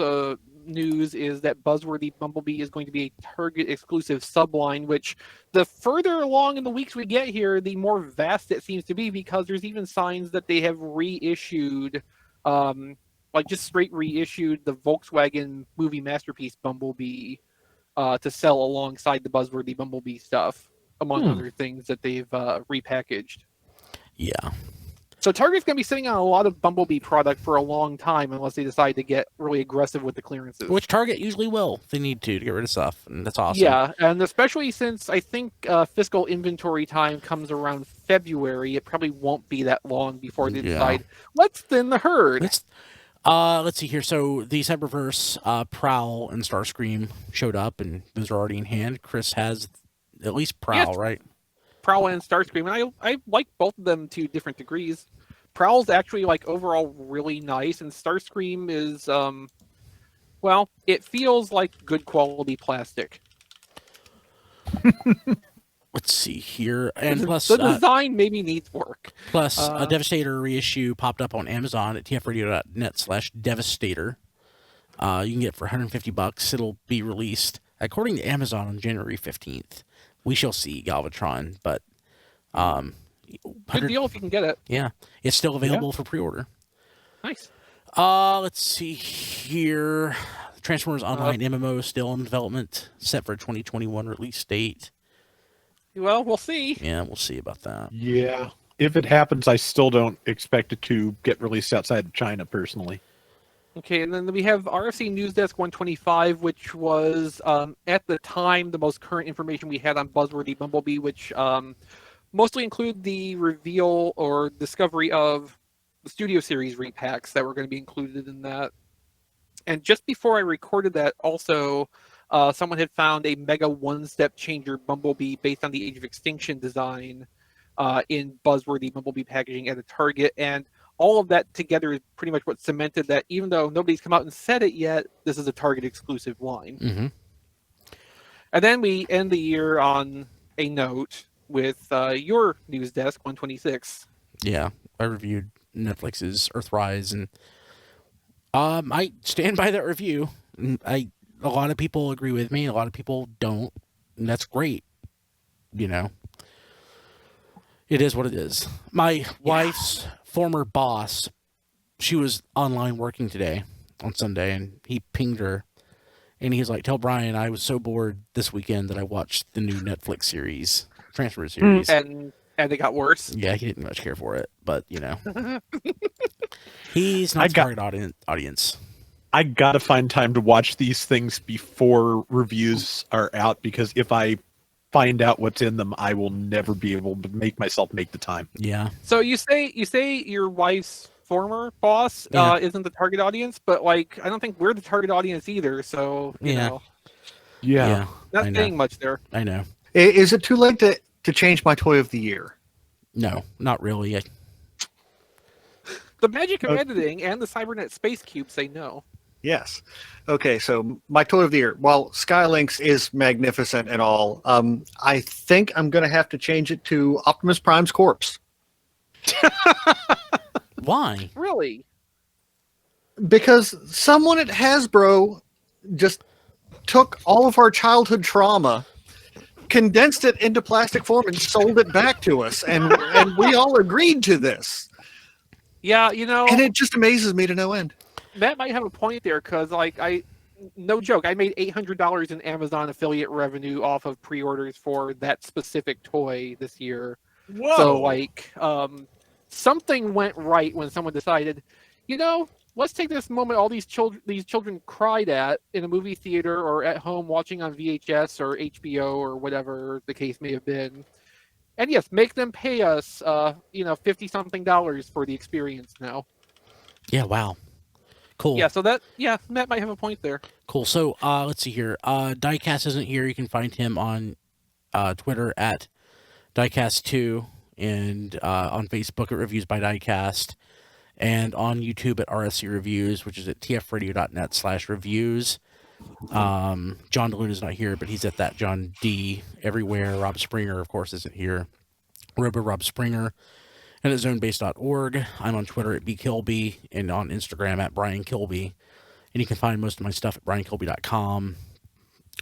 C: news is that Buzzworthy Bumblebee is going to be a Target exclusive subline, which the further along in the weeks we get here, the more vast it seems to be, because there's even signs that they have reissued, like just straight reissued the Volkswagen movie masterpiece Bumblebee to sell alongside the Buzzworthy Bumblebee stuff, among other things that they've repackaged.
A: Yeah.
C: So Target's going to be sitting on a lot of Bumblebee product for a long time unless they decide to get really aggressive with the clearances.
A: Which Target usually will. If they need to get rid of stuff, and that's awesome.
C: Yeah, and especially since I think fiscal inventory time comes around February, it probably won't be that long before they decide, let's thin the herd.
A: Let's see here. So the Cyberverse, Prowl and Starscream showed up, and those are already in hand. Chris has at least Prowl, right?
C: Prowl and Starscream, and I like both of them to different degrees. Prowl's actually like overall really nice, and Starscream is well, it feels like good quality plastic.
A: Let's see here, and plus
C: the design maybe needs work.
A: Plus, a Devastator reissue popped up on Amazon at tfradio.net/Devastator. You can get it for $150. It'll be released, according to Amazon, on January 15th. We shall see, Galvatron, but
C: good deal if you can get it.
A: Yeah, it's still available for pre-order.
C: Nice.
A: Let's see here. Transformers Online MMO still in development, set for a 2021 release date.
C: Well, we'll see.
A: Yeah, we'll see about that.
D: Yeah. If it happens, I still don't expect it to get released outside of China, personally.
C: Okay, and then we have RFC News Desk 125, which was, at the time, the most current information we had on Buzzworthy Bumblebee, which mostly include the reveal or discovery of the Studio Series repacks that were going to be included in that. And just before I recorded that, also, someone had found a Mega One-Step Changer Bumblebee based on the Age of Extinction design in Buzzworthy Bumblebee packaging at a Target, and all of that together is pretty much what cemented that, even though nobody's come out and said it yet, this is a Target exclusive line.
A: Mm-hmm.
C: And then we end the year on a note. with your news desk 126.
A: Yeah, I reviewed Netflix's Earthrise, and I stand by that review. A lot of people agree with me, a lot of people don't, and that's great. You know, it is what it is. My wife's former boss, she was online working today on Sunday, and he pinged her, and he's like, "Tell Brian I was so bored this weekend that I watched the new Netflix series, Transfer series."
C: And it got worse.
A: Yeah, he didn't much care for it, but you know, he's not the target audience.
D: I gotta find time to watch these things before reviews are out, because if I find out what's in them, I will never be able to make myself make the time.
A: Yeah.
C: So you say your wife's former boss isn't the target audience, but like I don't think we're the target audience either. So you know,
D: Yeah.
C: not saying much there.
A: I know.
B: Is it too late to change my toy of the year?
A: No, not really.
C: The magic of editing and the Cybernet Space Cube say no.
B: Yes. Okay, so my toy of the year. While Skylynx is magnificent and all, I think I'm going to have to change it to Optimus Prime's corpse.
A: Why?
C: Really?
B: Because someone at Hasbro just took all of our childhood trauma, condensed it into plastic form, and sold it back to us, and we all agreed to this.
C: Yeah, you know,
B: and it just amazes me to no end.
C: Matt might have a point there, because like no joke, I made $800 in Amazon affiliate revenue off of pre-orders for that specific toy this year.
D: Whoa.
C: So like something went right when someone decided, you know, let's take this moment all these children cried at in a movie theater or at home watching on VHS or HBO or whatever the case may have been. And yes, make them pay us $50-something for the experience now.
A: Yeah, wow. Cool.
C: Yeah, so Matt might have a point there.
A: Cool. So let's see here. Diecast isn't here. You can find him on Twitter at Diecast2, and on Facebook at Reviews by Diecast, and on YouTube at RSC Reviews, which is at tfradio.net/reviews. John DeLuna is not here, but he's at that John D everywhere. Rob Springer, of course, isn't here. Rob Springer, and at zonebase.org. I'm on Twitter at bkilby, and on Instagram at Brian Kilby. And you can find most of my stuff at briankilby.com.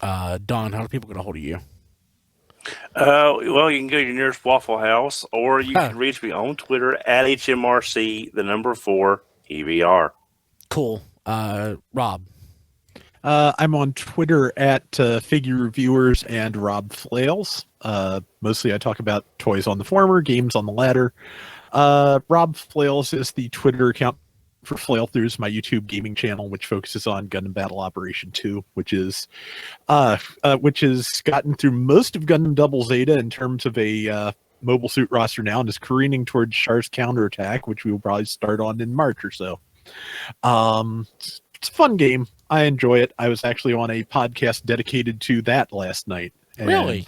A: Don, how do people get a hold of you?
F: Well, you can go to your nearest Waffle House, or you can reach me on Twitter at HMRC4 EVR.
A: Cool. Rob.
D: I'm on Twitter at Figure Reviewers and Rob Flails. Mostly I talk about toys on the former, games on the latter. Rob Flails is the Twitter account for Flail Throughs, my YouTube gaming channel, which focuses on Gundam Battle Operation 2, which has gotten through most of Gundam Double Zeta in terms of a mobile suit roster now, and is careening towards Char's counterattack, which we will probably start on in March or so. It's a fun game. I enjoy it. I was actually on a podcast dedicated to that last night.
A: Really?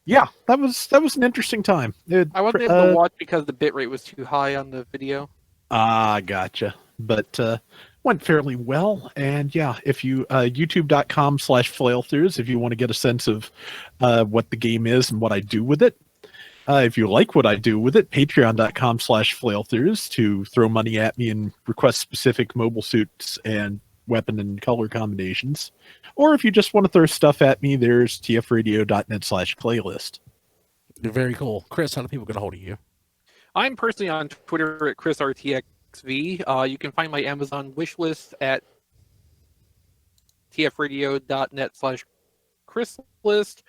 D: Yeah, that was an interesting time.
C: I wasn't able to watch because the bitrate was too high on the video.
D: Gotcha. But went fairly well. And yeah, if you youtube.com/flailthroughs, if you want to get a sense of what the game is and what I do with it. If you like what I do with it, patreon.com/flailthroughs to throw money at me and request specific mobile suits and weapon and color combinations. Or if you just want to throw stuff at me, there's tfradio.net/playlist.
A: Very cool. Chris, how do people get a hold of you?
C: I'm personally on Twitter at ChrisRTXV. You can find my Amazon wish list at tfradio.net/ChrisList.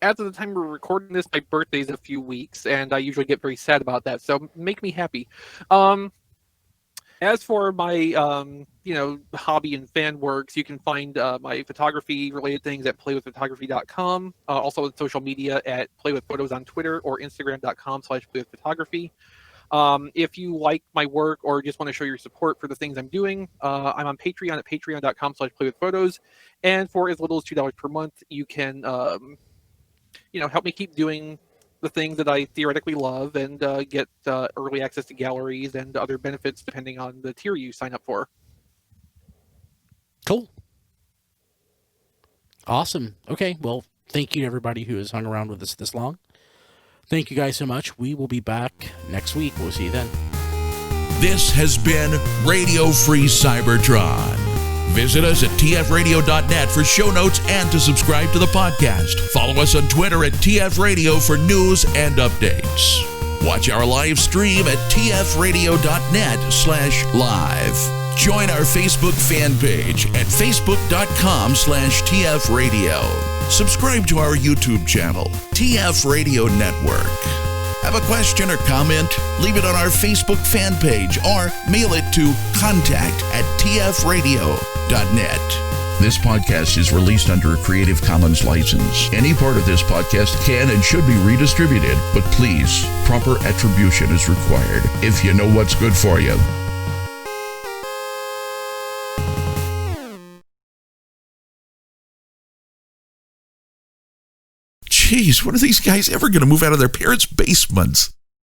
C: As of the time we're recording this, my birthday's a few weeks, and I usually get very sad about that, so make me happy. As for my hobby and fan works, you can find my photography-related things at playwithphotography.com. Also on social media at playwithphotos on Twitter or Instagram.com/playwithphotography. If you like my work or just want to show your support for the things I'm doing, I'm on Patreon at patreon.com/playwithphotos. And for as little as $2 per month, you can help me keep doing the things that I theoretically love and get early access to galleries and other benefits depending on the tier you sign up for.
A: Cool. Awesome. Okay, well, thank you to everybody who has hung around with us this long. Thank you guys so much. We will be back next week. We'll see you then.
G: This has been Radio Free Cybertron. Visit us at tfradio.net for show notes and to subscribe to the podcast. Follow us on Twitter at tfradio for news and updates. Watch our live stream at tfradio.net/live. Join our Facebook fan page at facebook.com/tfradio. Subscribe to our YouTube channel, TF Radio Network. Have a question or comment? Leave it on our Facebook fan page or mail it to contact@tfradio.net. This podcast is released under a Creative Commons license. Any part of this podcast can and should be redistributed, but please, proper attribution is required if you know what's good for you. Jeez, when are these guys ever going to move out of their parents' basements?